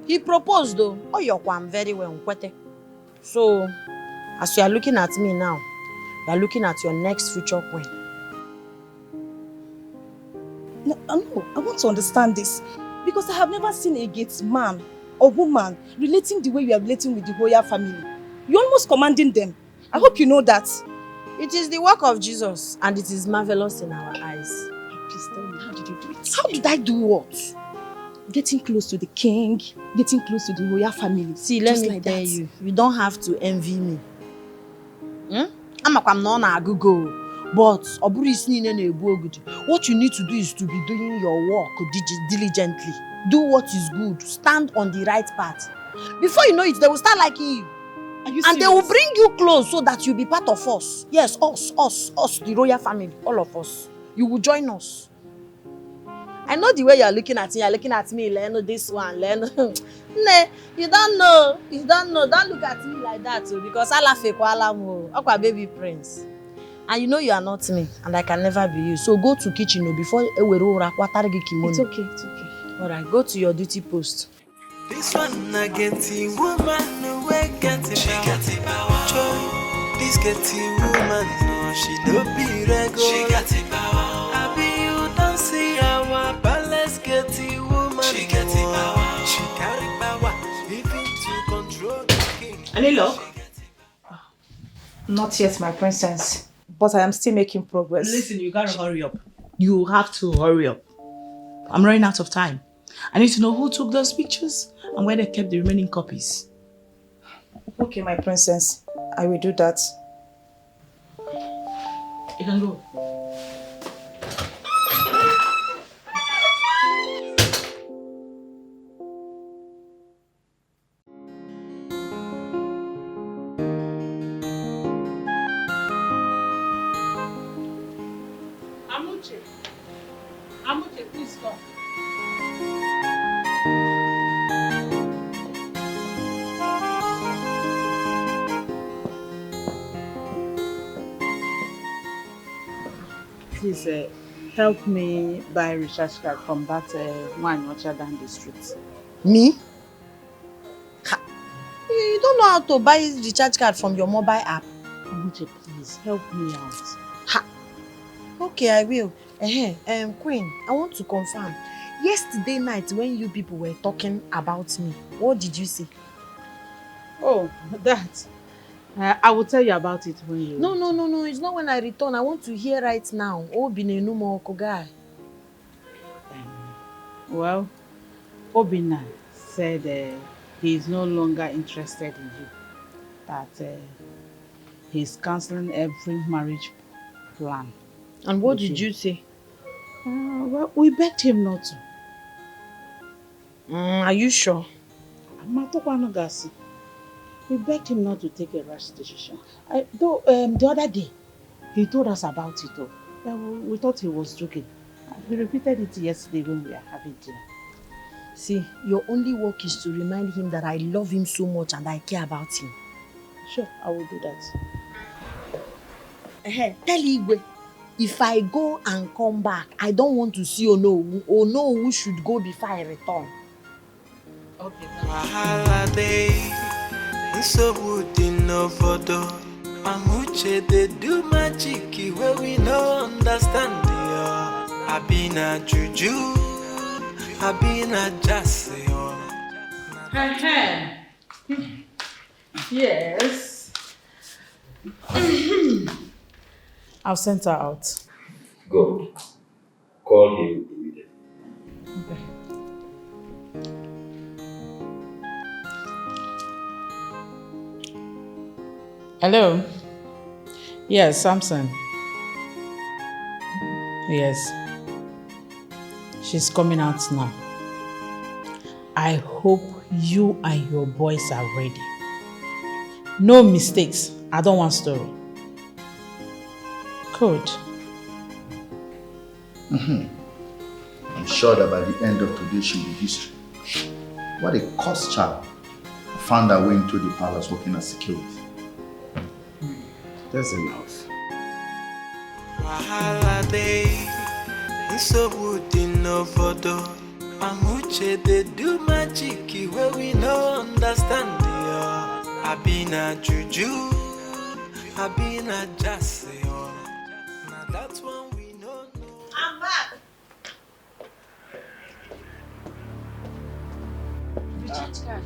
He proposed though. Oh, you're very well. So, as you are looking at me now, you are looking at your next future queen. No, I want to understand this. Because I have never seen a gate man or woman relating the way you are relating with the royal family. You're almost commanding them. I hope you know that. It is the work of Jesus and it is marvelous in our eyes. Please tell me, how did you do it? How did I do what? Getting close to the king, getting close to the royal family. See, let me tell you, you don't have to envy me. I'm not Google. But what you need to do is to be doing your work diligently. Do what is good. Stand on the right path. Before you know it, they will start liking you. And they will bring you close so that you'll be part of us. Yes, us, the royal family, all of us. You will join us. I know the way you're looking at me. You're looking at me, Leno, this one, Leno. Nah, you don't know. Don't look at me like that, too, because I laugh at baby prince. And you know you are not me, and I can never be you. So go to kitchen before it's okay. Alright, go to your duty post. This one I get the woman no way get it. She got it power. Joy, this get the woman no she no be regular. She got it power. I be you don't see our palace get the woman. She got it power. She carry power, even to control the king. Any luck? Not yet, my princess. But I am still making progress. Listen, you gotta hurry up. You have to hurry up. I'm running out of time. I need to know who took those pictures and where they kept the remaining copies. Okay, my princess. I will do that. You can go. Amuche, please come. Please help me buy a recharge card from that wine watcher down the street. Me? You don't know how to buy recharge card from your mobile app. Amuche, please help me out. Okay, I will. Queen, I want to confirm. Yesterday night when you people were talking about me, what did you say? Oh, that. I will tell you about it when you... No. It's not when I return. I want to hear right now. Obinna guy. Well, Obinna said he is no longer interested in you. That he's cancelling every marriage plan. And what did you say? Well, we begged him not to. Are you sure? We begged him not to take a rash decision. Though the other day, he told us about it. We thought he was joking. He repeated it yesterday when we were having dinner. See, your only work is to remind him that I love him so much and I care about him. Sure, I will do that. Tell Igwe, if I go and come back, I don't want to see Onowu should go before I return. Okay. Wahala dey, so wood in no bodo. Amuche they do magic where we no understand ya. Abina juju, abina jase. Yes. I've sent her out. Good. Call Hello? Yes, Samson. Yes. She's coming out now. I hope you and your boys are ready. No mistakes. I don't want story. Good. I'm sure that by the end of today she'll be history. What a cursed child found her way into the palace working as security. That's enough. Wahala dey, nsogbu dị n'obodo. Amuche dey do magic wey we no understand. Abi na juju, abi na jase. Na that one we no know. I'm back. Recharge card.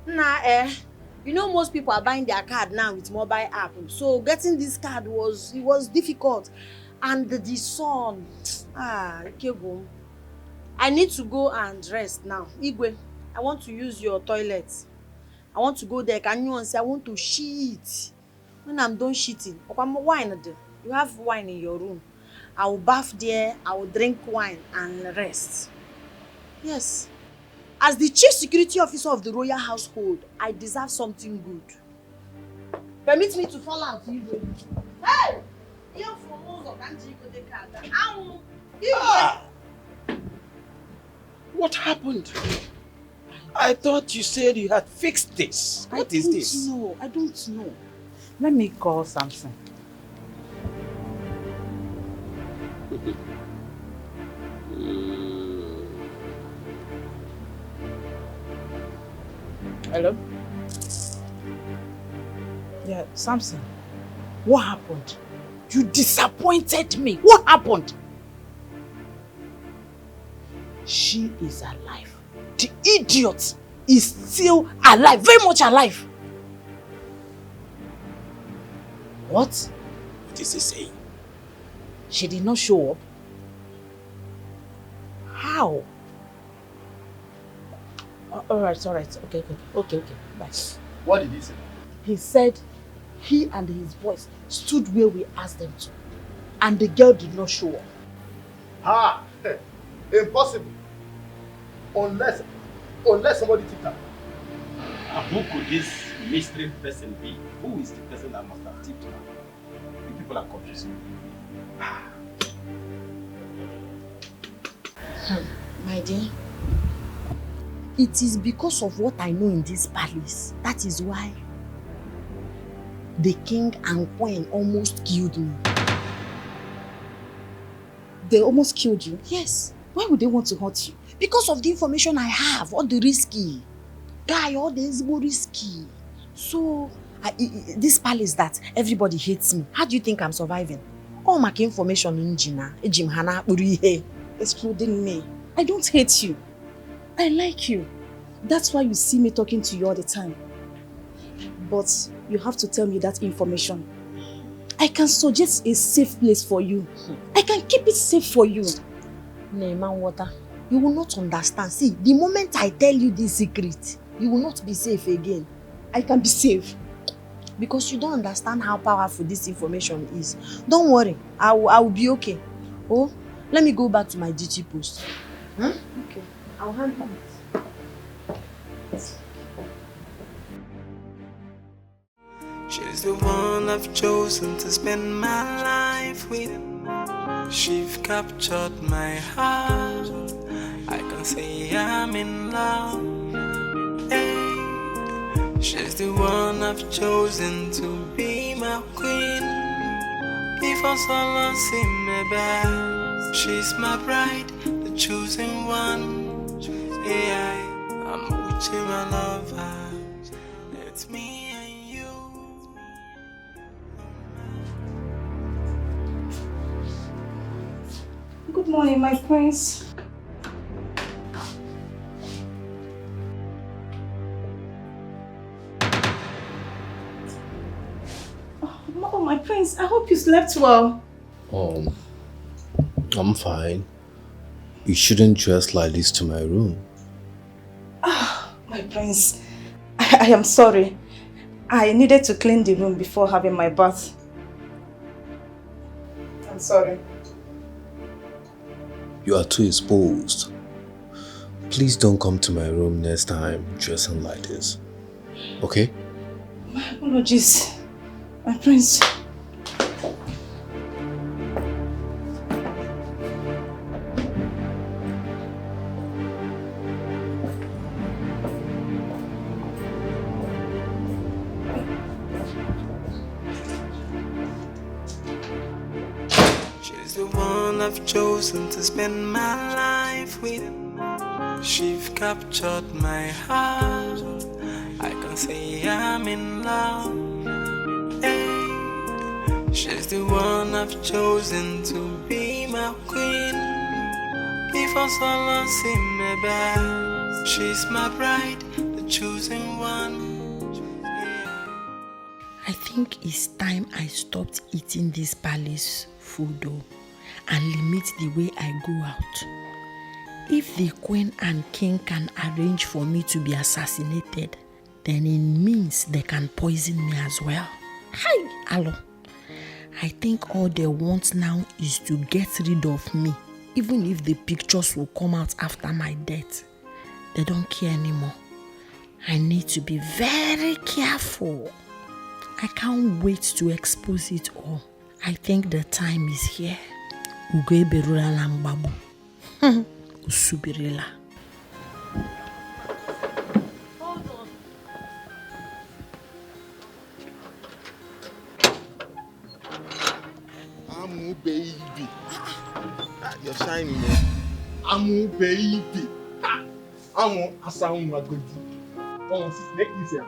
Nah, you know most people are buying their card now with mobile app. So getting this card was difficult. And the sun, Ikegum. I need to go and rest now. Igwe, I want to use your toilet. I want to go there. Can you say I want to shit? When I'm done shitting, wine. You have wine in your room. I will bath there. I will drink wine and rest. Yes. As the chief security officer of the royal household, I deserve something good. Permit me to fall out, Igwe. Hey! What happened? I thought you said you had fixed this. What is this? No, I don't know. Let me call Samson. Hello? Yeah, Samson. What happened? You disappointed me. What happened? She is alive. The idiot is still alive. Very much alive. What? What is he saying? She did not show up. How? Alright. Okay. Bye. What did he say? He said he and his boys stood where we asked them to. And the girl did not show up. Ha! Impossible. Unless somebody tipped her. Who could this mystery person be? Who is the person that must have tipped her? You people are confusing me. My dear, it is because of what I know in this palace. That is why the king and queen almost killed me. They almost killed you? Yes. Why would they want to hurt you? Because of the information I have, all the risky. Guy, all the is more risky. So, this palace that everybody hates me, how do you think I'm surviving? All my information in Jina, Jimhana, Urihe. Excluding me. I don't hate you. I like you. That's why you see me talking to you all the time. But you have to tell me that information. I can suggest a safe place for you. I can keep it safe for you. Neyman Water, you will not understand. See, the moment I tell you this secret, you will not be safe again. I can be safe. Because you don't understand how powerful this information is. Don't worry, I will be okay. Oh, let me go back to my duty post. Huh? Okay, I'll handle it. She's the one I've chosen to spend my life with. She's captured my heart. I can say I'm in love. Hey, she's the one I've chosen to be my queen. If I saw see me back, she's my bride, the chosen one. Yeah, I'm with you, my lover. It's me and you. Good morning, my prince. Oh, my prince, I hope you slept well. I'm fine. You shouldn't dress like this to my room. My prince, I am sorry. I needed to clean the room before having my bath. I'm sorry. You are too exposed. Please don't come to my room next time dressing like this. Okay? My apologies. My prince. She's the one I've chosen to spend my life with. She's captured my heart. I can say I'm in love. Hey, she's the one I've chosen to be my queen. If I saw see me back, she's my bride, the chosen one. I think it's time I stopped eating this palace food though, and limit the way I go out. If the queen and king can arrange for me to be assassinated, then it means they can poison me as well. Hi, hello. I think all they want now is to get rid of me, even if the pictures will come out after my death. They don't care anymore. I need to be very careful. I can't wait to expose it all. I think the time is here. Ugo berula na mbabu. Usubirila. Amu baby. You're shining, man. Amu baby. Amu asamu magodi. Oh, make this here.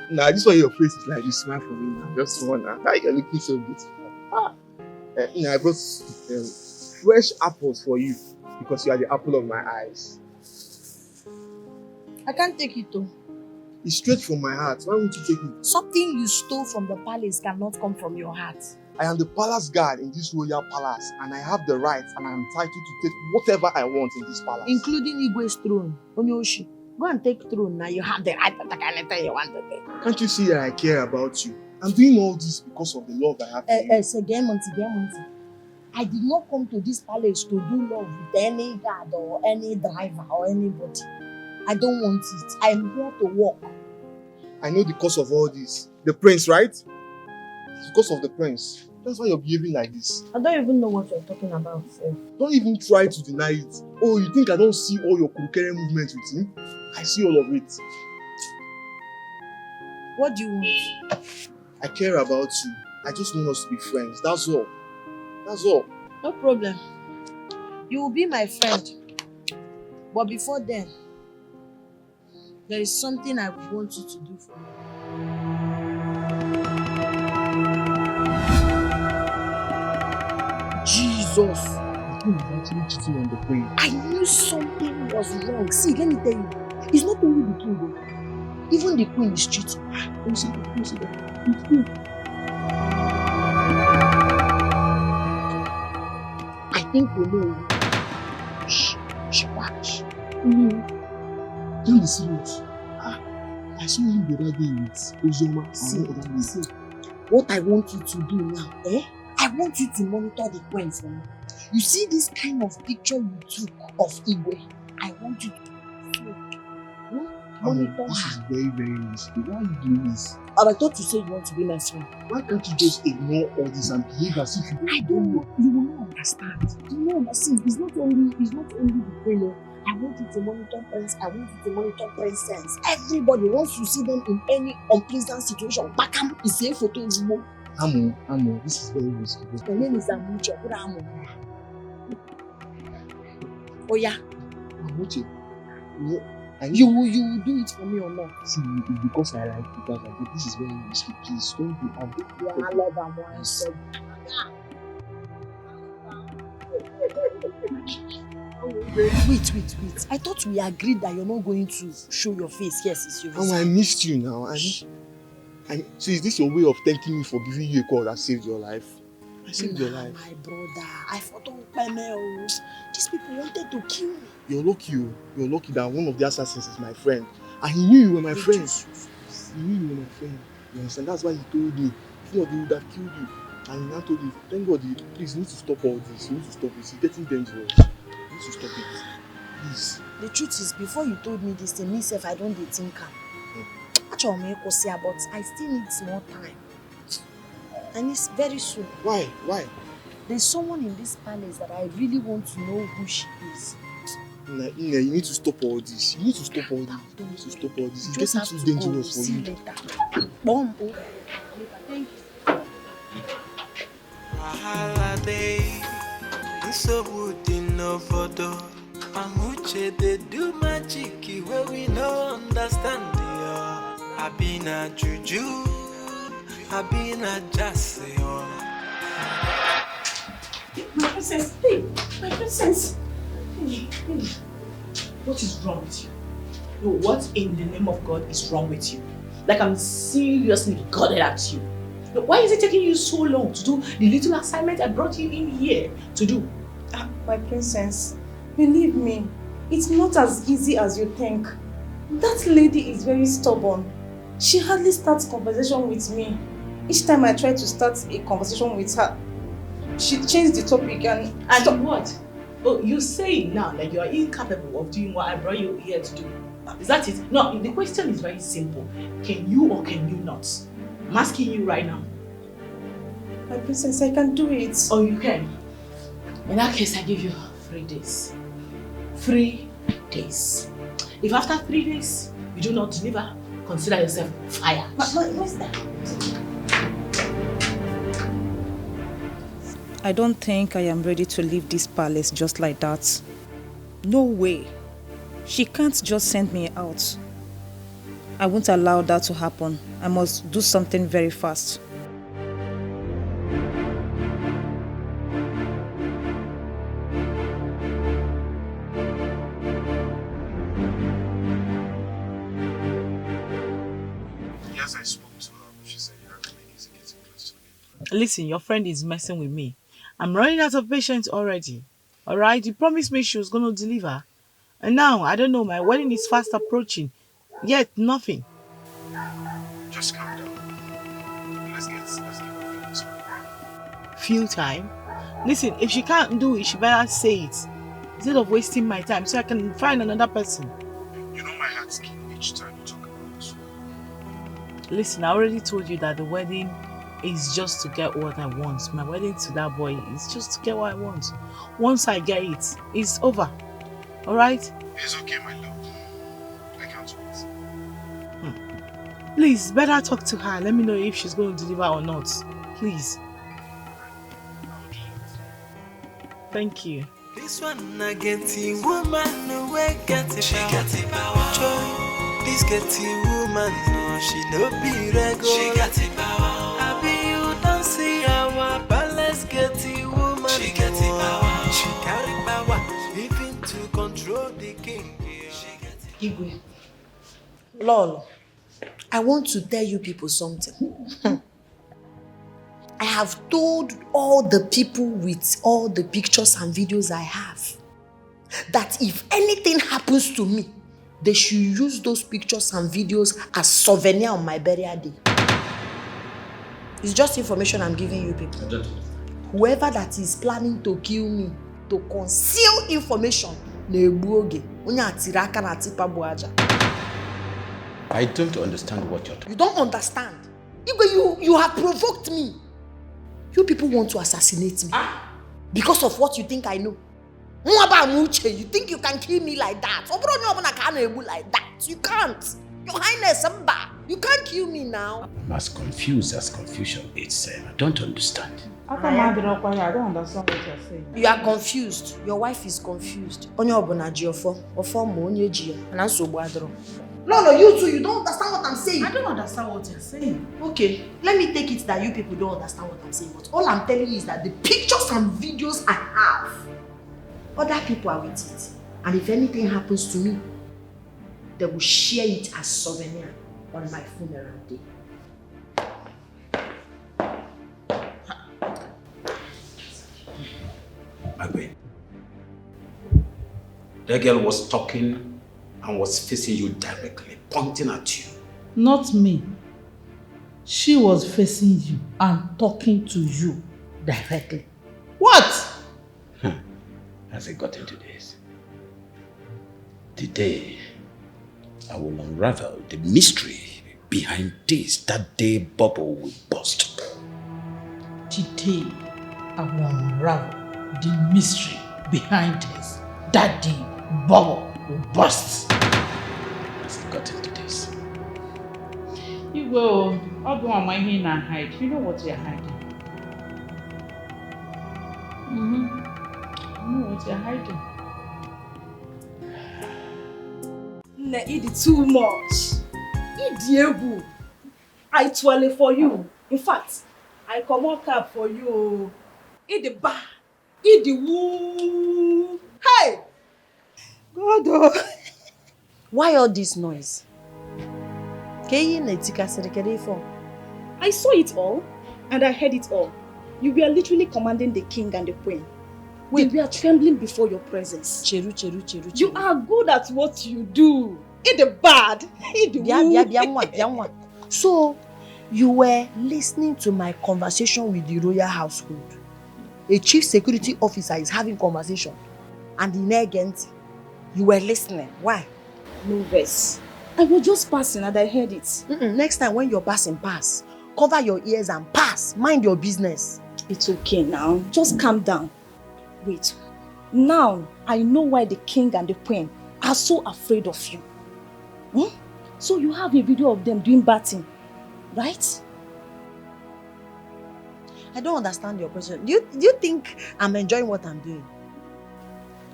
Nah, this why your face is like you smile for me now. Just one. You're looking so beautiful. I brought fresh apples for you because you are the apple of my eyes. I can't take it though. It's straight from my heart. Why won't you take it? Something you stole from the palace cannot come from your heart. I am the palace guard in this royal palace and I have the right and I am entitled to take whatever I want in this palace. Including Igwe's throne. Onyoshi. Go and take throne now. You have the right to take anything you want to take. Can't you see that I care about you? I'm doing all this because of the love I have for you. So I did not come to this palace to do love with any guard or any driver or anybody. I don't want it. I'm here to work. I know the cause of all this. The prince, right? It's because of the prince. That's why you're behaving like this. I don't even know what you're talking about, sir. Don't even try to deny it. Oh, you think I don't see all your kurukere movements with him? I see all of it. What do you want? I care about you. I just want us to be friends. That's all. That's all. No problem. You will be my friend. But before then, there is something I would want you to do for me. Jesus! The queen is actually cheating on the queen. I knew something was wrong. See, let me tell you. It's not only the king though. Even the queen is cheating. Don't see that. Don't see that. It's true. I think we know. She watch. Don't be serious. I saw him the other day with Uzoma. See, what I want you to do now, I want you to monitor the queen for me. You see this kind of picture you took of Igwe? I want you to monitor This her. is very, very risky. Why are you doing this? But I thought you said you want to be my friend. Why can't you just ignore all this and behave as if you I don't know. You will not understand. You will not understand. It's not only the queen. I want you to monitor prince. I want you to monitor princess. Everybody, once you see them in any unpleasant situation, Bakam is a photo is more. Amo, this is very risky. My name is Amuche. Put Amo. Oh yeah. Amuche. You will do it for me or not? See, it's because I like you, but this is very risky. Please don't be angry. Yeah, I love Amo. Wait. I thought we agreed that you're not going to show your face. Yes, it's your face. I missed you now. So is this your way of thanking me for giving you a call that saved your life? I saved your life. My brother, I thought these people wanted to kill me. You're lucky that one of the assassins is my friend. And he knew you were my friend. He knew you were my friend. You understand? That's why he told me. If not, he would have killed you. And he now told you, thank God, please, you need to stop all this. You need to stop this. It's getting dangerous. You need to stop it. Please. The truth is, before you told me this thing, myself, I don't think Actually, but I still need more time. And it's very soon. Why? Why? There's someone in this palace that I really want to know who she is. Ina, you need to stop all this. You need to stop all this. You need to stop all this. It's getting too dangerous for you. Bomb. Thank you. Holiday, so good in no photo. Amuche they do magic where we no understand ya. I been a juju, I been a jassy. My princess, hey, my princess. Hey. What is wrong with you? No, what in the name of God is wrong with you? Like I'm seriously gutted at you. No, why is it taking you so long to do the little assignment I brought you in here to do? My princess, believe me, it's not as easy as you think. That lady is very stubborn. She hardly starts conversation with me. Each time I try to start a conversation with her, she changed the topic and what? Oh, you say now that you are incapable of doing what I brought you here to do. Is that it? No, the question is very simple. Can you or can you not? I'm asking you right now. My princess, I can do it. Oh, you can? In that case, I give you 3 days. 3 days. If after 3 days you do not deliver, consider yourself fired. What's that? I don't think I am ready to leave this palace just like that. No way. She can't just send me out. I won't allow that to happen. I must do something very fast. Yes, I spoke to her. She said you have to make it getting close to me. Listen, your friend is messing with me. I'm running out of patience already. Alright, you promised me she was going to deliver. And now, I don't know, my wedding is fast approaching. Yet, nothing. Just calm down. Let's get a Few time? Listen, if she can't do it, she better say it. Instead of wasting my time so I can find another person. You know my heart skip each time you talk about it. Listen, I already told you that the wedding is just to get what I want. My wedding to that boy is just to get what I want. Once I get it, it's over. Alright? It's okay, my love. I can't wait. Please, better talk to her. Let me know if she's going to deliver or not. Please. Thank you. This one I get the woman no way get it. She got the power. Joy. This get the woman no she no be regular. She got the power. I be you don't see our palace get the woman. She got the power. She carry power even to control the king. Igwe. Lolo, I want to tell you people something. I have told all the people with all the pictures and videos I have that if anything happens to me, they should use those pictures and videos as souvenir on my burial day. It's just information I'm giving you people. Whoever that is planning to kill me, to conceal information, I don't understand what you're talking about. You don't understand. You have provoked me. You people want to assassinate me because of what you think I know. You think you can kill me like that? Like that. You can't. Your Highness, you can't kill me now. I'm as confused as confusion is. I don't understand. I don't understand what you're saying. You are confused. Your wife is confused. No, you too, you don't understand what I'm saying. I don't understand what you're saying. Okay, let me take it that you people don't understand what I'm saying. But all I'm telling you is that the pictures and videos I have, other people are with it. And if anything happens to me, they will share it as souvenir on my funeral day. Magwe, that girl was talking and was facing you directly, pointing at you. Not me. She was facing you and talking to you directly. What? As I got into this, today I will unravel the mystery behind this. That day bubble will burst. Today, I will unravel the mystery behind this. That day, bubble will burst. As I got into this. You will. I'll go on my hand and hide. You know what you're hiding. You know what you're hiding. Nah, it is too much. It Diego. I twirl for you. In fact, I come on cap for you. It the bar. It the woo. Hey! God oh. Why all this noise? I saw it all and I heard it all. You were literally commanding the king and the queen. Wait. They were trembling before your presence. Cheru. You are good at what you do. It the bad. It the woo. So, you were listening to my conversation with the royal household. A chief security officer is having conversation. And in Negent, you were listening. Why? No verse. I was just passing and I heard it. Next time when you're passing, pass. Cover your ears and pass. Mind your business. It's okay now. Just calm down. Wait. Now, I know why the king and the queen are so afraid of you. So you have a video of them doing bad thing, right? I don't understand your question. Do you think I'm enjoying what I'm doing?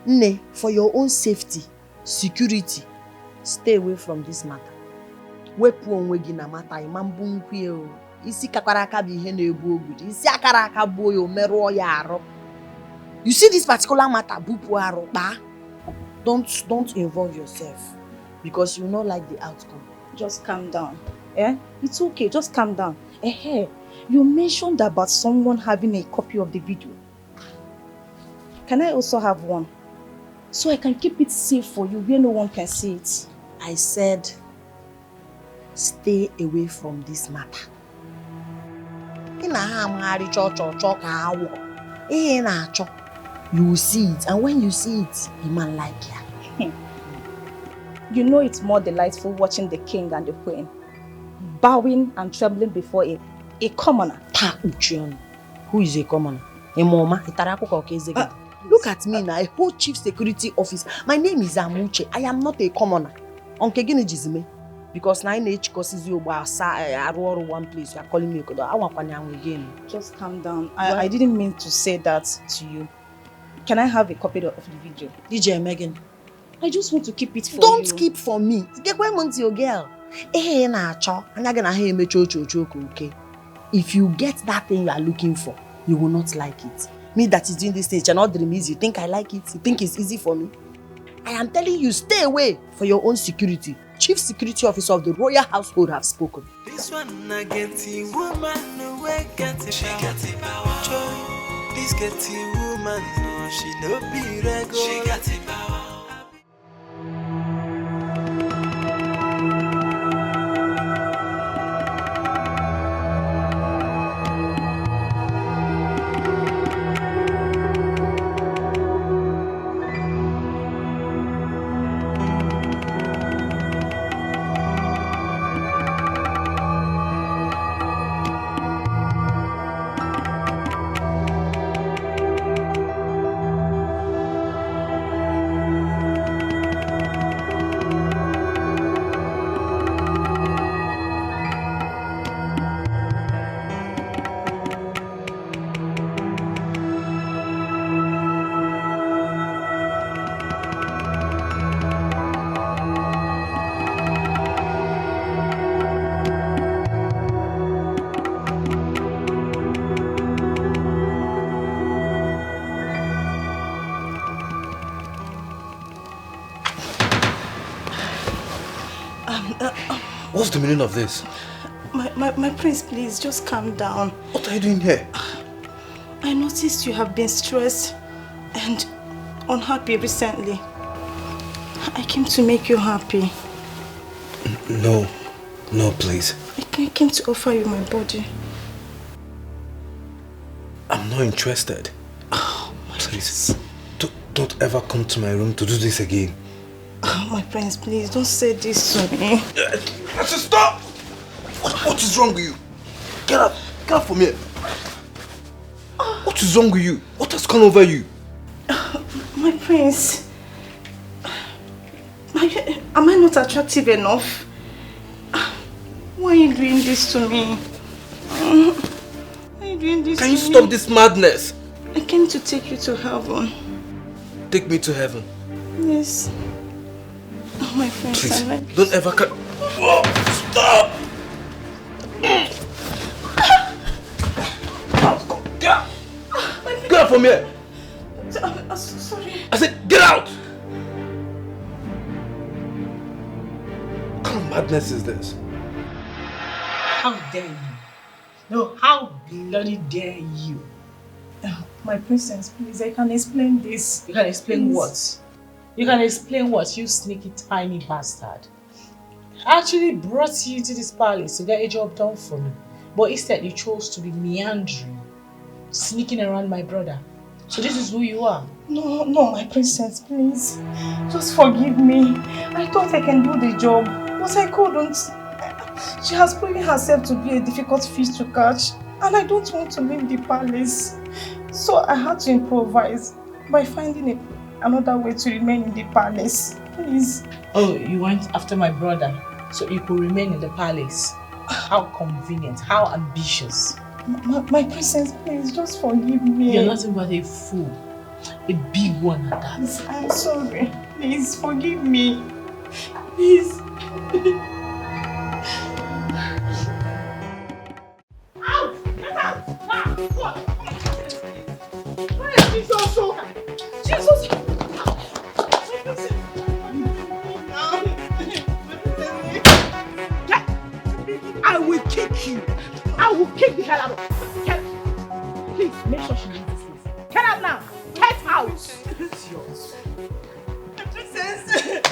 Nne, for your own safety, security, stay away from this matter. Wepu onwe gi na mata imambu nkwie o. Isi kakwara aka bi ihe na-ebu ogudu. Isi akara aka buo ya omeruo ya arụ. You see this particular matter, bupu arụ ba? Don't involve yourself because you will not like the outcome. Just calm down. It's okay. Just calm down. You mentioned about someone having a copy of the video. Can I also have one? So I can keep it safe for you where no one can see it. I said, stay away from this matter. You will see it, and when you see it, you might like it. You know it's more delightful watching the king and the queen bowing and trembling before a commoner. Who is a commoner? A mama? Look at me now, a whole chief security officer. My name is Amuche. I am not a commoner. Because now in causes you one place, you are calling me again. Just calm down. I didn't mean to say that to you. Can I have a copy of the video? DJ Megan. I just want to keep it for you. Don't keep for me. Get one month your girl. Okay. If you get that thing you are looking for, you will not like it. Me that is doing this thing, cannot dream easy. You think I like it? You think it's easy for me? I am telling you, stay away for your own security. Chief Security Officer of the Royal Household have spoken. This one I get the woman no way get it. She got it power. Joy, this get the woman no she no be regular. She got it power. What's the meaning of this? My prince, please, just calm down. What are you doing here? I noticed you have been stressed and unhappy recently. I came to make you happy. No, please. I came to offer you my body. I'm not interested. Oh, please, don't ever come to my room to do this again. Oh, my friends, please don't say this to me. I said stop! What is wrong with you? Get up from here. What is wrong with you? What has come over you? My prince, am I not attractive enough? Why are you doing this to me? Why are you doing this to me? Can you stop this madness? I came to take you to heaven. Take me to heaven. Yes. Oh, my friends, Please, I like don't ever come. Whoa, stop! Get out from here! I'm sorry. I said, get out! What kind of madness is this? How dare you? No, how bloody dare you? My princess, please, I can explain this. You can explain Please. what? You can explain what, you sneaky tiny bastard? I actually brought you to this palace to get a job done for me. But instead you chose to be meandering, sneaking around my brother. So this is who you are? No, my princess, please. Just forgive me. I thought I can do the job, but I couldn't. She has proven herself to be a difficult fish to catch, and I don't want to leave the palace. So I had to improvise by finding another way to remain in the palace. Please. Oh, you went after my brother so you could remain in the palace. How convenient, how ambitious. My princess, please, just forgive me. You're nothing but a fool. A big one at that. I'm sorry. Please, forgive me. Please. Jesus! I will kick you. I will kick the hell out of you. Please, make sure she leaves this place. Get out now. Get out. It's yours.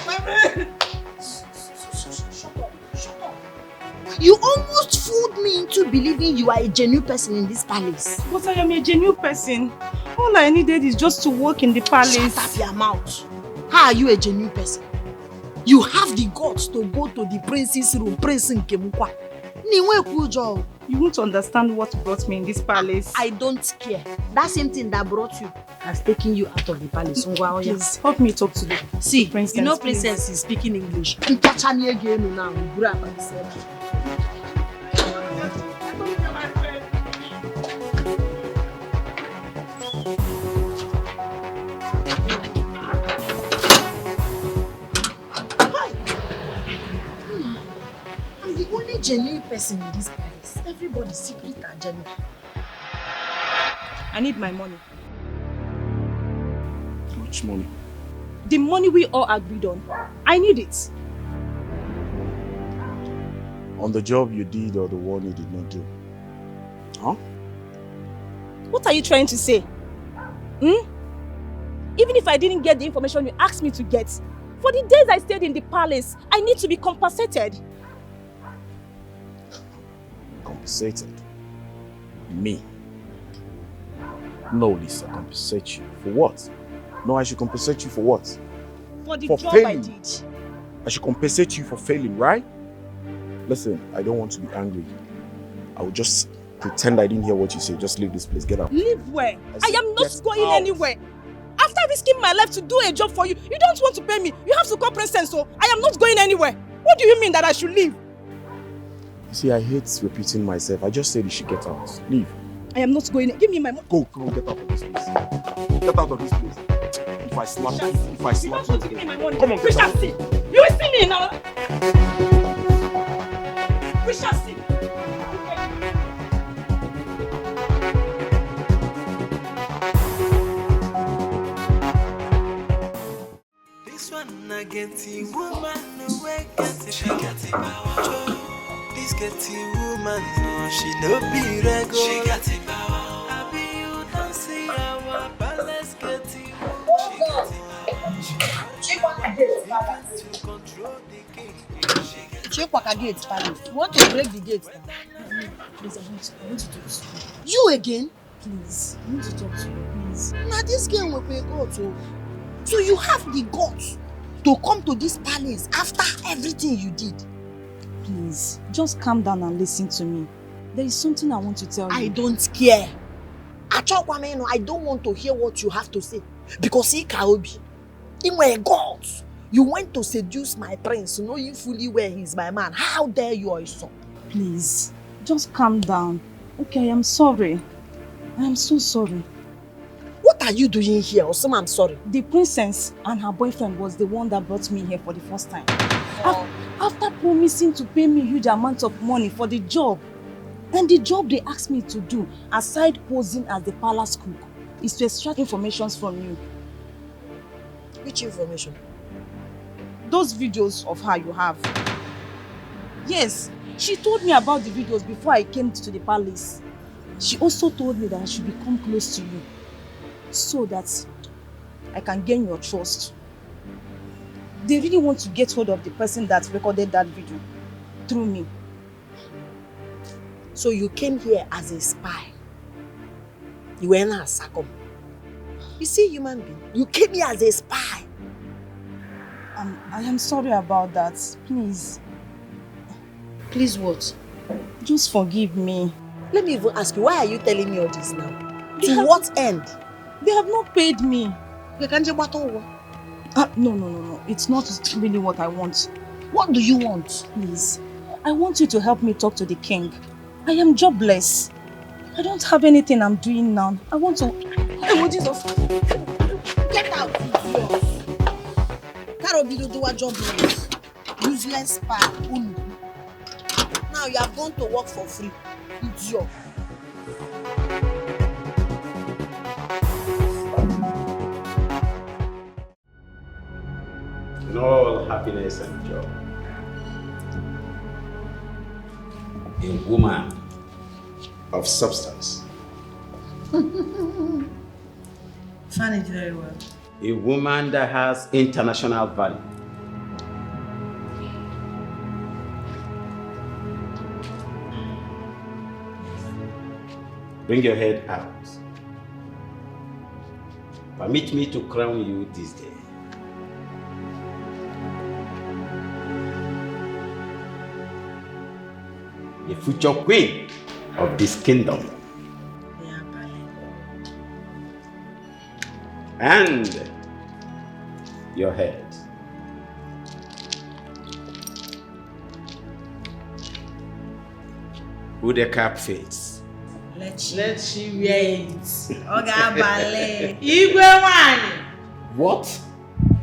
My friend. Shut up. You almost fooled me into believing you are a genuine person in this palace. But I am a genuine person. All I needed is just to work in the palace. Shut up your mouth. How are you a genuine person? You have the guts to go to the prince's room, Prince Nkemukwa. You won't understand what brought me in this palace. I don't care. That same thing that brought you has taken you out of the palace. Please, help me talk to the See, princess. you know princess is speaking English. I'm the only genuine person in this palace. Everybody's secret and genuine. I need my money. Which money? The money we all agreed on. I need it. On the job you did or the one you did not do? Huh? What are you trying to say? Even if I didn't get the information you asked me to get, for the days I stayed in the palace, I need to be compensated. Compensated? Me? No, Lisa, compensate you. For what? No, I should compensate you for what? For the For job failing. I did. I should compensate you for failing, right? Listen, I don't want to be angry. I will just pretend I didn't hear what you said. Just leave this place. Get out. Leave where? I am not get going out. anywhere. After risking my life to do a job for you, you don't want to pay me. You have to call President, so I am not going anywhere. What do you mean that I should leave? You see, I hate repeating myself. I just said you should get out. Leave. I am not going. Give me my money. Go, get out of this place. Get out of this place. If I slap you, You don't want to give me my money. Come on, We get shall out. see. You will see me now. We shall see. This one I get the woman no way get it. She get it power. This get the woman no she no be regular. She get it power. I be you don't see our palace get it. She get it power. Check Waka Gate Palace. You want to break the gate now? Please, I want to talk to you. You again? Please, I want to talk to you, please. Now this girl will pay God too. So you have the guts to come to this palace after everything you did. Please, just calm down and listen to me. There is something I want to tell you. I don't care. I don't want to hear what you have to say. Because he Kaobi, in my God, you went to seduce my prince, knowing fully well he's my man. How dare you, Oiso? Please, just calm down. Okay, I am sorry. I am so sorry. What are you doing here, Osama? I'm sorry. The princess and her boyfriend was the one that brought me here for the first time. After promising to pay me huge amounts of money for the job. And the job they asked me to do, aside posing as the palace cook, is to extract information from you. Which information? Those videos of her you have. Yes, she told me about the videos before I came to the palace. She also told me that I should become close to you so that I can gain your trust. They really want to get hold of the person that recorded that video through me. So you came here as a spy. You were not a Sacom. You see, human being, you came here as a spy. I am sorry about that. Please. Please what? Just forgive me. Let me even ask you, why are you telling me all this now? To what end? They have not paid me. No. It's not really what I want. What do you want? Please. I want you to help me talk to the king. I am jobless. I don't have anything I'm doing now. I want to... Oh, Jesus. Get out, idiot. Karobido do a jobless. Useless spy. Now you have gone to work for free. Idiot. In all happiness and joy, a woman of substance. Find it very well. A woman that has international value. Bring your head out. Permit me to crown you this day. The future queen of this kingdom. And your head. Who the cap fits? Let she wear it. Oga Bale. Igwe one. What?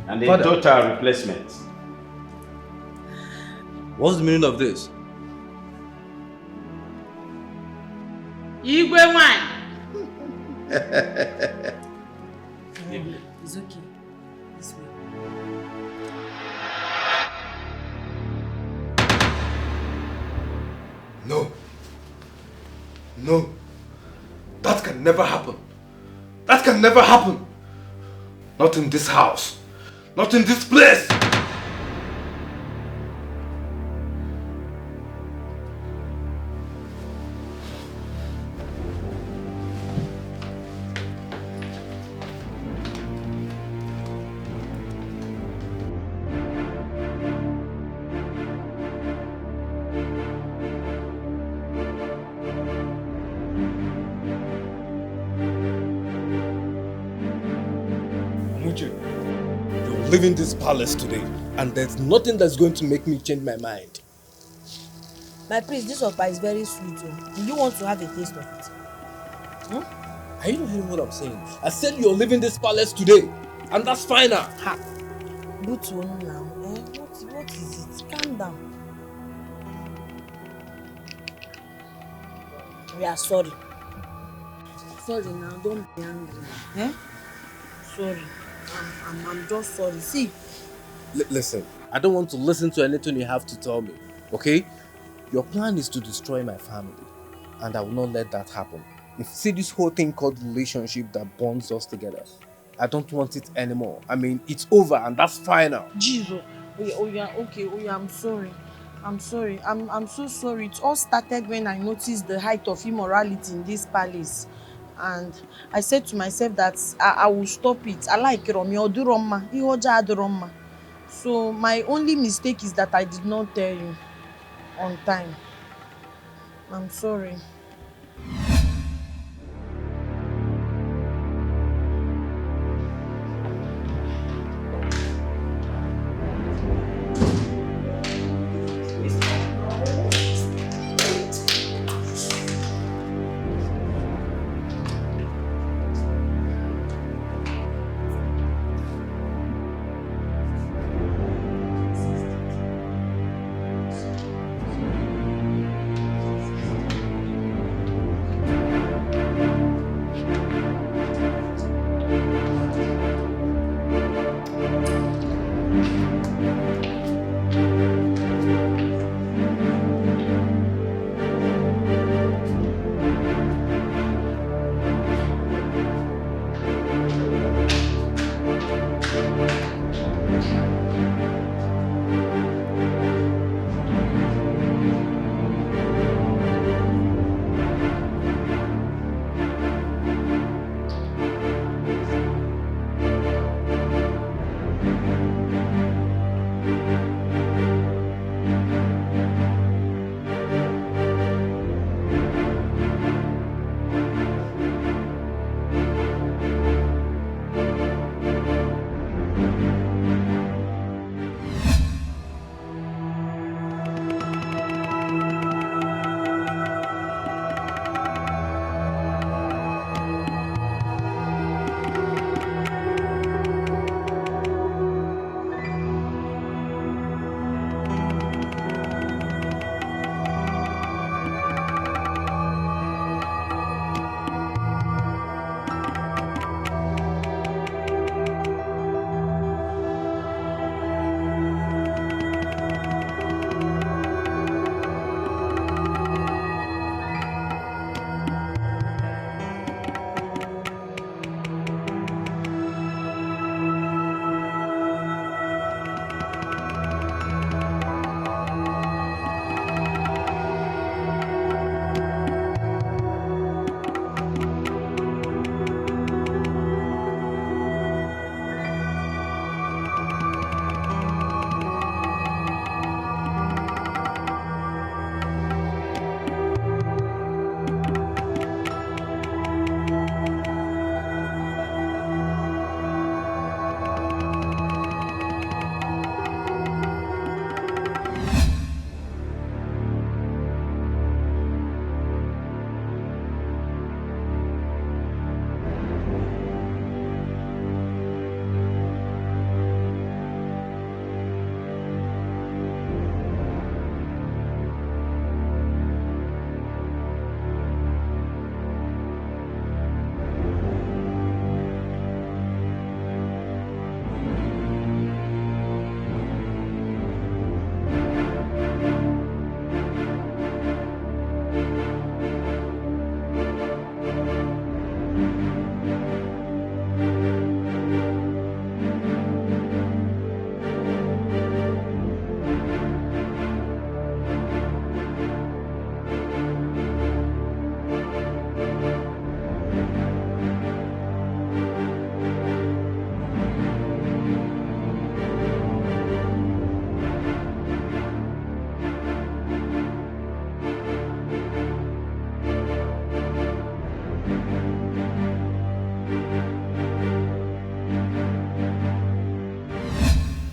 And a total replacement. What's the meaning of this? Igwe one. It's okay. This way. No. That can never happen. That can never happen. Not in this house. Not in this place. You're leaving this palace today, and there's nothing that's going to make me change my mind. My prince, this oppa is very sweet. Do you want to have a taste of it? Are you not hearing what I'm saying? I said you're leaving this palace today, and that's final. Ha! Good to know now. What is it? Calm down. We are sorry. Sorry now, don't be angry. Sorry. I'm just sorry. See? Listen, I don't want to listen to anything you have to tell me, okay? Your plan is to destroy my family, and I will not let that happen. You see this whole thing called relationship that bonds us together. I don't want it anymore. I mean, it's over and that's final. Jesus. Oh yeah, okay, I'm sorry. I'm sorry. I'm so sorry. It all started when I noticed the height of immorality in this palace. And I said to myself that I will stop it. I like Romi Oduroma. Ihoja Aduroma. So my only mistake is that I did not tell you on time. I'm sorry.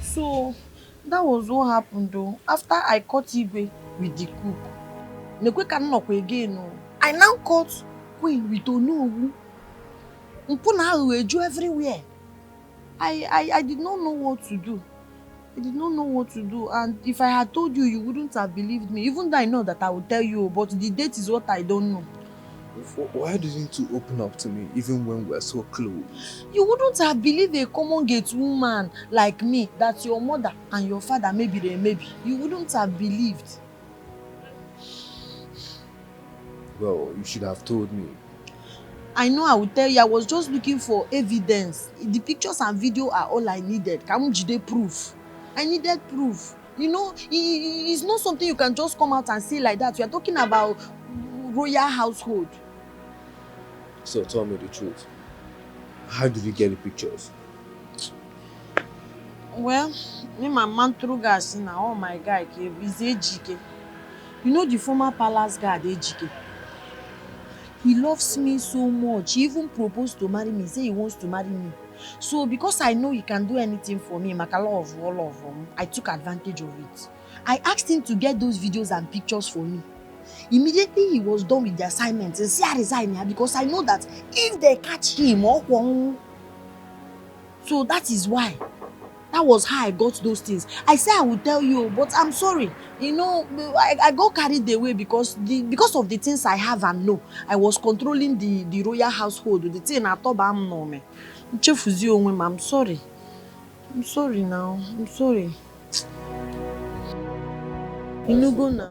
So that was what happened though. After I caught Igwe with the cook, Nekwe cannot again. No. I now caught Queen with Onowu. Mpuna Arueju everywhere. I did not know what to do. I did not know what to do. And if I had told you, you wouldn't have believed me. Even though I know that I would tell you, but the date is what I don't know. Why didn't you open up to me even when we're so close? You wouldn't have believed a common gate woman like me that your mother and your father maybe. You wouldn't have believed. Well, you should have told me. I know I would tell you. I was just looking for evidence. The pictures and video are all I needed. Kamujide proof. I needed proof. You know, it's not something you can just come out and say like that. We are talking about royal household. So tell me the truth. How did you get the pictures? Well, me my man through gas now. Oh my guy, is Ejike. You know the former palace guard Ejike. He loves me so much. He even proposed to marry me. Say he wants to marry me. So because I know he can do anything for me, Makala of all of them, I took advantage of it. I asked him to get those videos and pictures for me. Immediately he was done with the assignment. And say I resign here because I know that if they catch him, so that is why. That was how I got those things. I said I would tell you, but I'm sorry. You know, I got carried away because of the things I have and know. I was controlling the royal household. The thing I thought I'm no me. I'm sorry. I'm sorry now. I'm sorry. You know, go now.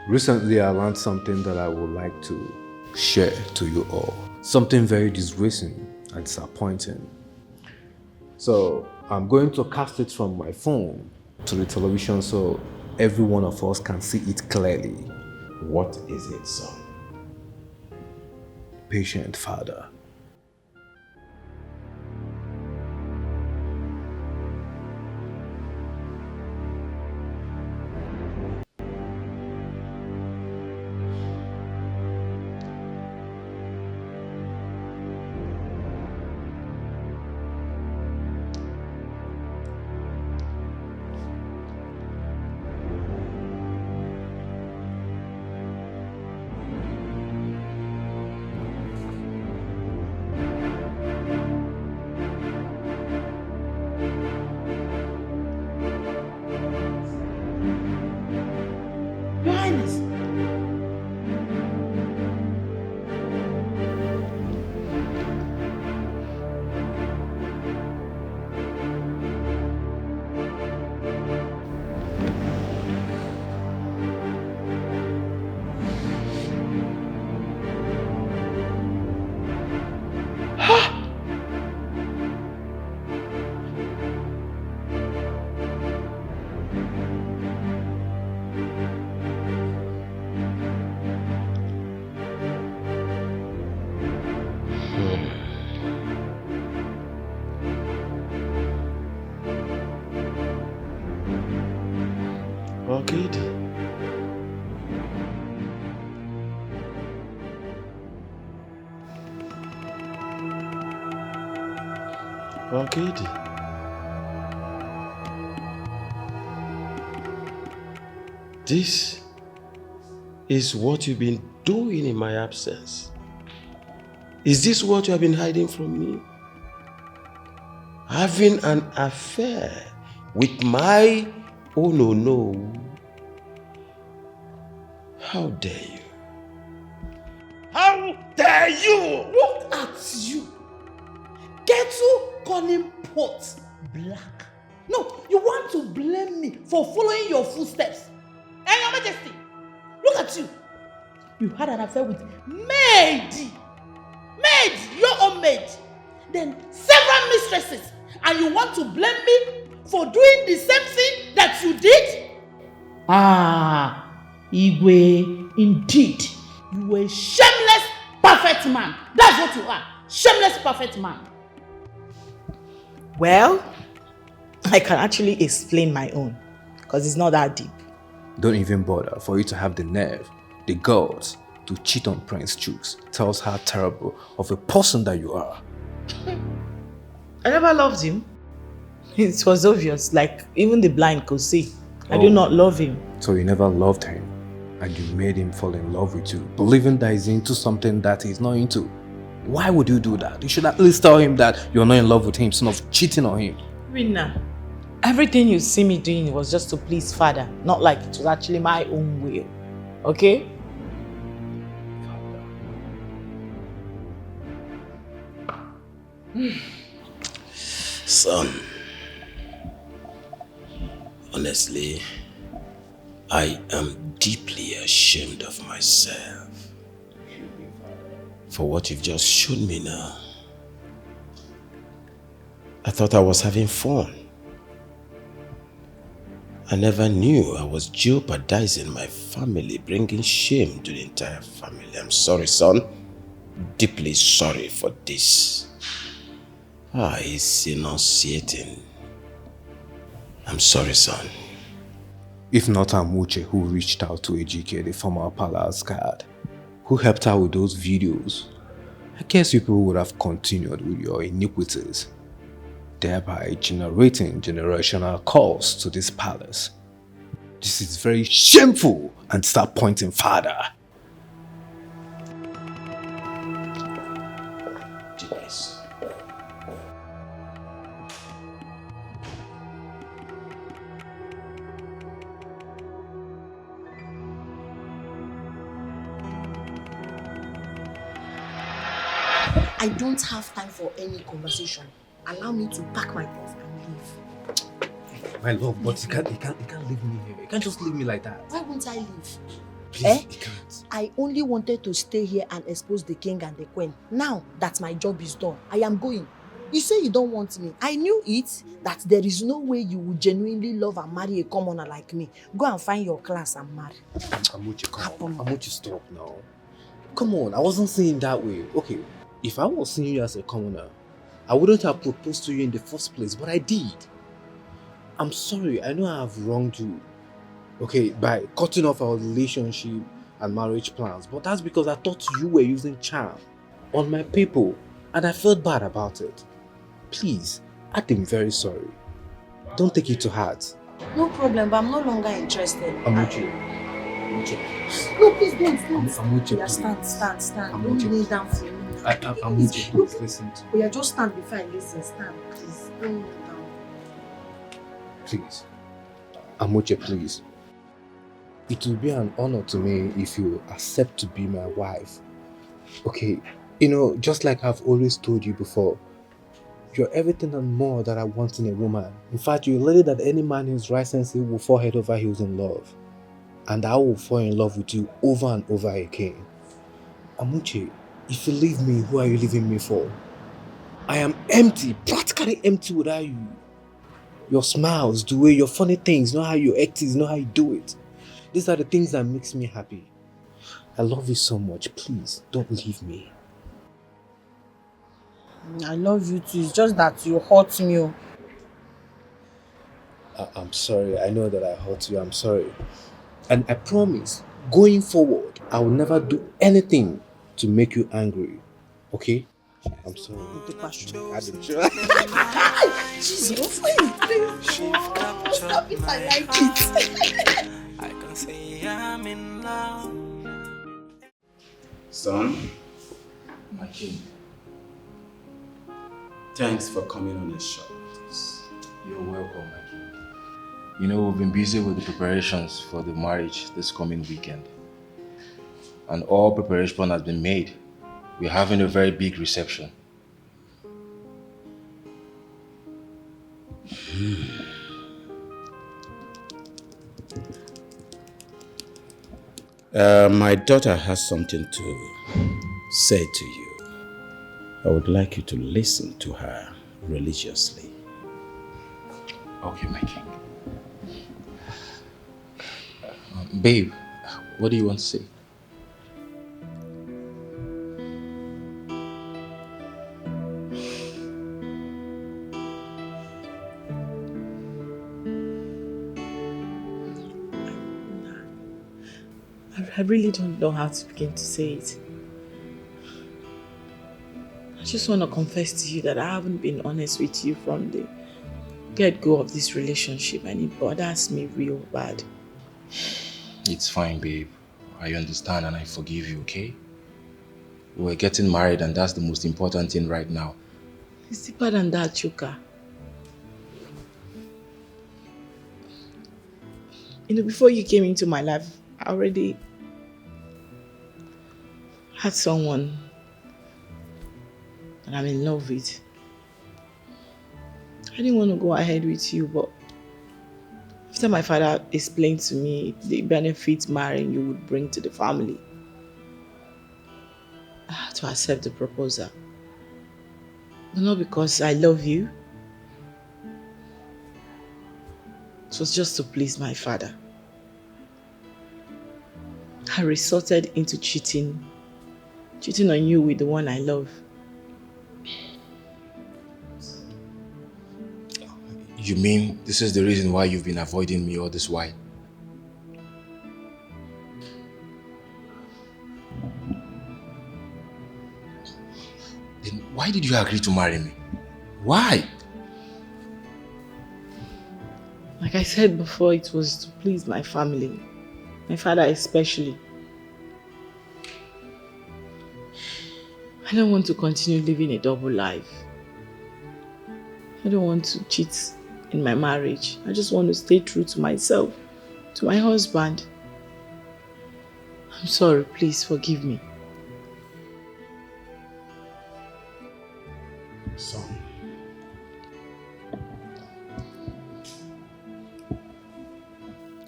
Recently, I learned something that I would like to share to you all. Something very disgracing and disappointing. So, I'm going to cast it from my phone to the television so every one of us can see it clearly. What is it, son? Patient father. Your Highness. Orchid. Orchid. This is what you've been doing in my absence. Is this what you have been hiding from me? Having an affair with my oh no. How dare you? How dare you? Look at you. Kettle calling pot black. No, you want to blame me for following your footsteps. And Your Majesty, look at you. You had an affair with maid. Maid, your own maid. Then several mistresses. And you want to blame me for doing the same thing that you did? Ah, Igwe, indeed, you were a shameless, perfect man. That's what you are. Shameless, perfect man. Well, I can actually explain my own because it's not that deep. Don't even bother. For you to have the nerve, the guts to cheat on Prince Chooks tells how terrible of a person that you are. I never loved him. It was obvious, like even the blind could see. I do not love him. So you never loved him and you made him fall in love with you, believing that he's into something that he's not into. Why would you do that? You should at least tell him that you're not in love with him instead of cheating on him. Rina, everything you see me doing was just to please father, not like it was actually my own will. Okay? Son, honestly, I am deeply ashamed of myself. for what you've just shown me now. I thought I was having fun. I never knew I was jeopardizing my family, bringing shame to the entire family. I'm sorry, son. Deeply sorry for this. He's enunciating. I'm sorry, son. If not Amuche, who reached out to Ejike, the former palace guard, who helped her with those videos, I guess you people would have continued with your iniquities, thereby generating generational calls to this palace. This is very shameful, and start pointing further. Jeez. I don't have time for any conversation. Allow me to pack my things and leave. My love, but you can't leave me here. You can't just leave me like that. Why won't I leave? Please, you can't. I only wanted to stay here and expose the king and the queen. Now that my job is done, I am going. You say you don't want me. I knew it, that there is no way you would genuinely love and marry a commoner like me. Go and find your class and marry. Amuche, come on. Amuche, stop now. Come on, I wasn't saying that way. Okay, if I was seeing you as a commoner, I wouldn't have proposed to you in the first place, but I did. I'm sorry, I know I have wronged you. Okay, by cutting off our relationship and marriage plans, but that's because I thought you were using charm on my people, and I felt bad about it. Please, I'm very sorry. Don't take it to heart. No problem, but I'm no longer interested. Amuche. No, please don't. Amuche, Yeah, please. stand. Amuche, Don't kneel down for me. Amuche, please listen to me. Oh, yeah, just stand before I listen. Stand, please. Don't kneel down. Please. Amuche, please. It will be an honor to me if you accept to be my wife. Okay, just like I've always told you before, you're everything and more that I want in a woman. In fact, you're a lady that any man in his right senses will fall head over heels in love. And I will fall in love with you over and over again. Amuche, if you leave me, who are you leaving me for? I am empty, practically empty without you. Your smiles, the way, your funny things, how you act, how you do it. These are the things that makes me happy. I love you so much. Please, don't leave me. I love you too. It's just that you hurt me. I'm sorry. I know that I hurt you. I'm sorry. And I promise, going forward, I will never do anything to make you angry. Okay? I'm sorry. Jesus, why you stop it? I like it. I can say I'm in love. Son, my king, thanks for coming on a short notice. You're welcome, my king. We've been busy with the preparations for the marriage this coming weekend. And all preparation has been made. We're having a very big reception. My daughter has something to say to you. I would like you to listen to her religiously. Okay, my king. Babe, what do you want to say? I really don't know how to begin to say it. I just want to confess to you that I haven't been honest with you from the get-go of this relationship, and it bothers me real bad. It's fine, babe. I understand and I forgive you, okay? We're getting married and that's the most important thing right now. It's deeper than that, Chuka. Before you came into my life, I already had someone that I'm in love with. I didn't want to go ahead with you, but after my father explained to me the benefits marrying you would bring to the family, I to accept the proposal. But not because I love you. It was just to please my father. I resorted into cheating on you with the one I love. You mean this is the reason why you've been avoiding me all this while? Then why did you agree to marry me? Why? Like I said before, it was to please my family. My father especially. I don't want to continue living a double life. I don't want to cheat in my marriage. I just want to stay true to myself, to my husband. I'm sorry, please forgive me. Son.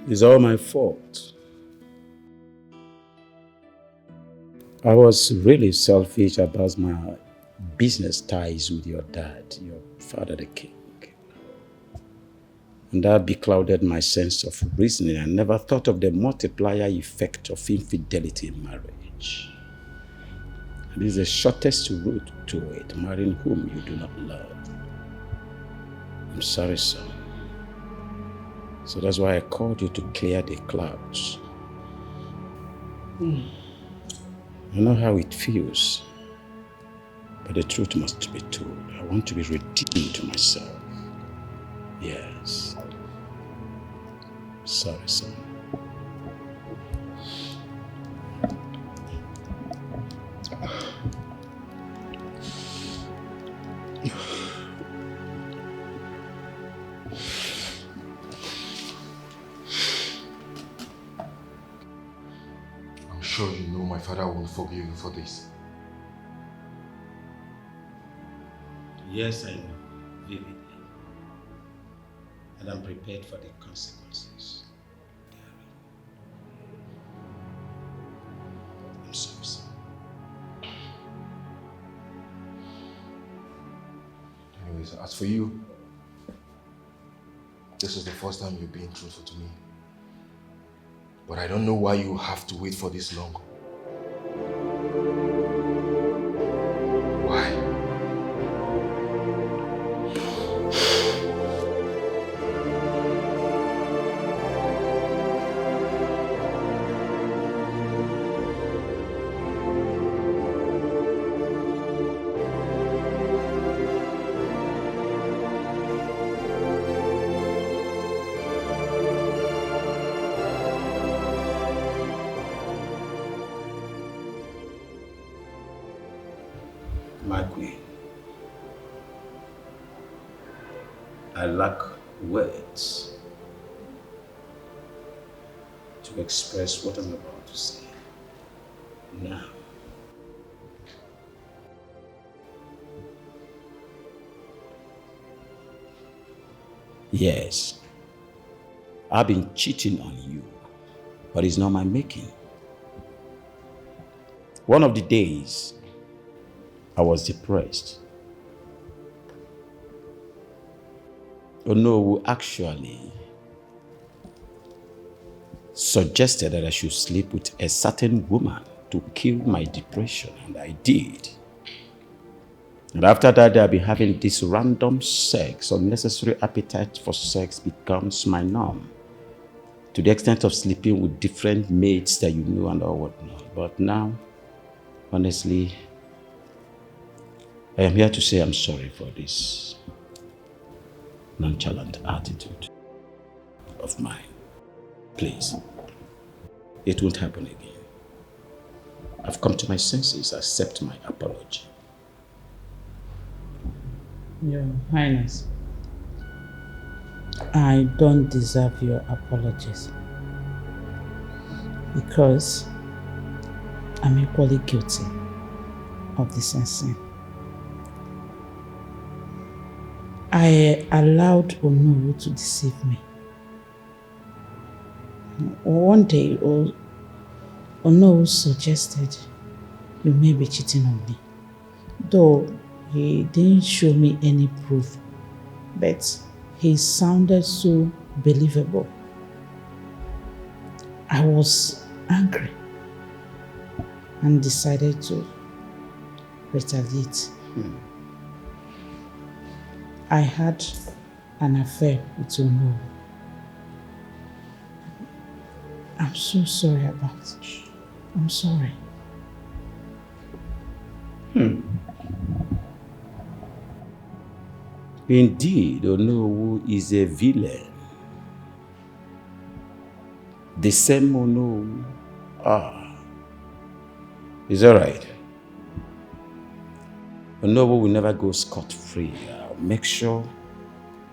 It's all my fault. I was really selfish about my business ties with your dad, your father, the king. And that beclouded my sense of reasoning. I never thought of the multiplier effect of infidelity in marriage. It is the shortest route to it, marrying whom you do not love. I'm sorry, son. So that's why I called you to clear the clouds. I know how it feels, but the truth must be told. I want to be redeemed to myself. Yes. Sorry, son. I'm sure you know my father won't forgive you for this. Yes, I know, vividly. And I'm prepared for the consequences. I'm sorry, son. Anyways, as for you, this is the first time you're being truthful to me. But I don't know why you have to wait for this long. Why? My queen, I lack words to express what I'm about to say. Now, yes, I've been cheating on you, but it's not my making. One of the days, I was depressed. Oh no, actually suggested that I should sleep with a certain woman to kill my depression, and I did. And after that, I've been having this random sex. Unnecessary appetite for sex becomes my norm, to the extent of sleeping with different mates that you know and all whatnot. But now, honestly, I am here to say I'm sorry for this nonchalant attitude of mine. Please, it won't happen again. I've come to my senses. Accept my apology. Your Highness, I don't deserve your apologies because I'm equally guilty of the same sin. I allowed Onowu to deceive me. One day, Onowu suggested you may be cheating on me. Though he didn't show me any proof, but he sounded so believable. I was angry and decided to retaliate. I had an affair with Ono. I'm so sorry about it. I'm sorry. Indeed, Onowu is a villain. The same Onowu. It's alright. Onowu will never go scot-free. I'll make sure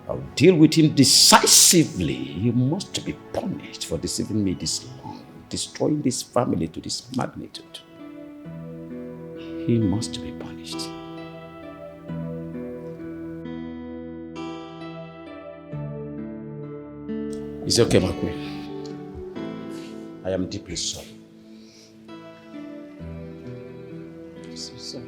I'll deal with him decisively. He must be punished for deceiving me this long, destroying this family to this magnitude. He must be punished. It's okay, my queen. I am deeply sorry. I'm so sorry.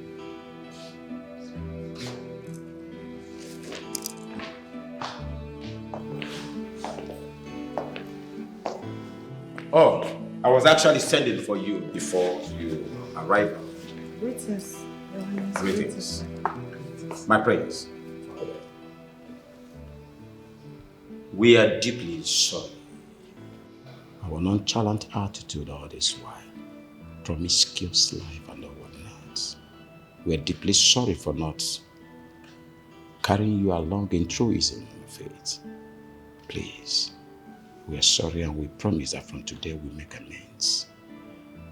Oh, I was actually sending for you before you arrived. Greetings, Your Highness. Greetings. My prayers. We are deeply sorry. Our nonchalant attitude all this while, promiscuous life and all whatnot. We are deeply sorry for not carrying you along in truism and faith. Please, we are sorry and we promise that from today we make amends.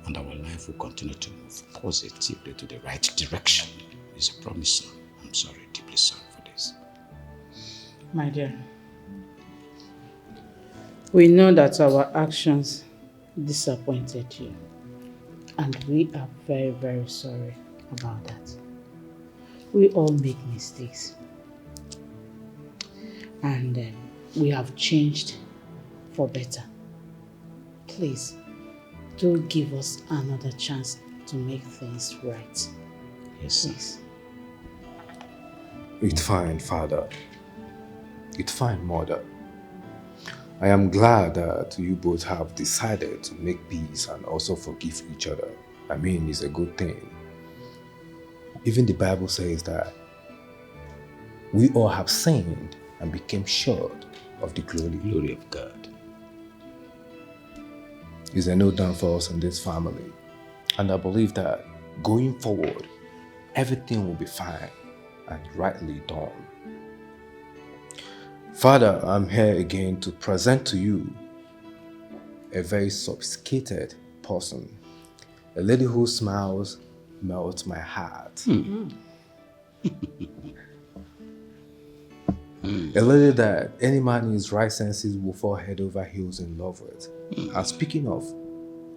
And our life will continue to move positively to the right direction. It's a promise, son. I'm sorry, deeply sorry for this. My dear, we know that our actions disappointed you. And we are very, very sorry about that. We all make mistakes. And we have changed for better. Please, do give us another chance to make things right. Yes, please. It's fine, Father. It's fine, Mother. I am glad that you both have decided to make peace and also forgive each other. I mean, it's a good thing. Even the Bible says that we all have sinned and became short of the glory of God. Is there no downfalls in this family? And I believe that going forward, everything will be fine and rightly done. Father, I'm here again to present to you a very sophisticated person. A lady whose smiles melts my heart. A lady that any man in his right senses will fall head over heels in love with. And speaking of,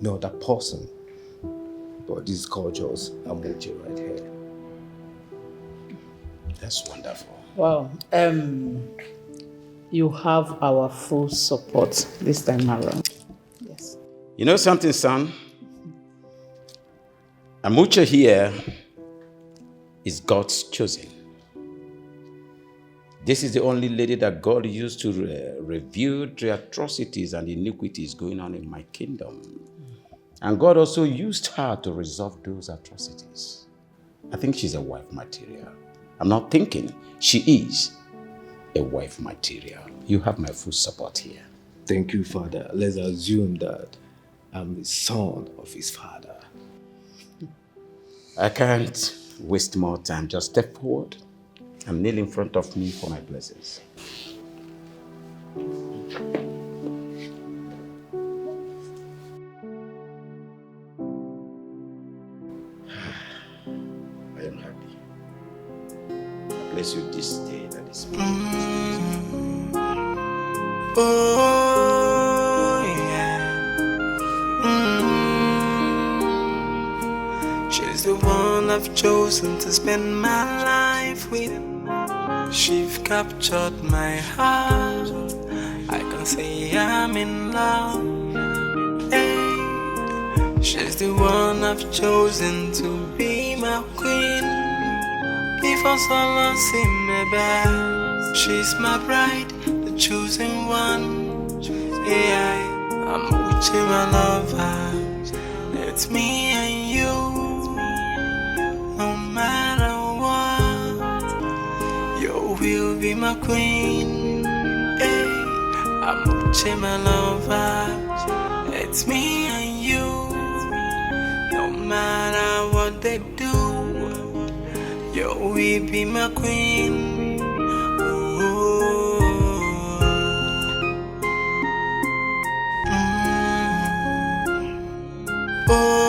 no other person, but this gorgeous Amuche right here. That's wonderful. Wow. You have our full support this time around. Yes. You know something, son? Amuche here is God's chosen. This is the only lady that God used to review the atrocities and iniquities going on in my kingdom. And God also used her to resolve those atrocities. I think she's a wife material. I'm not thinking, she is a wife material. You have my full support here. Thank you, Father. Let's assume that I'm the son of his father. I can't waste more time. Just step forward and kneel in front of me for my blessings. I am happy. I bless you this day and this moment. Oh, yeah. She's the one I've chosen to spend my life with. She's captured my heart. I can say I'm in love. Hey. She's the one I've chosen to be my queen. Before someone see me back, she's my bride, the chosen one. Yeah, I'm with you, my lover. It's me and you, no matter what. You will be my queen. Hey, I'm with you, my lover. It's me and you, no matter what they do. You will be my queen. Ooh. Oh.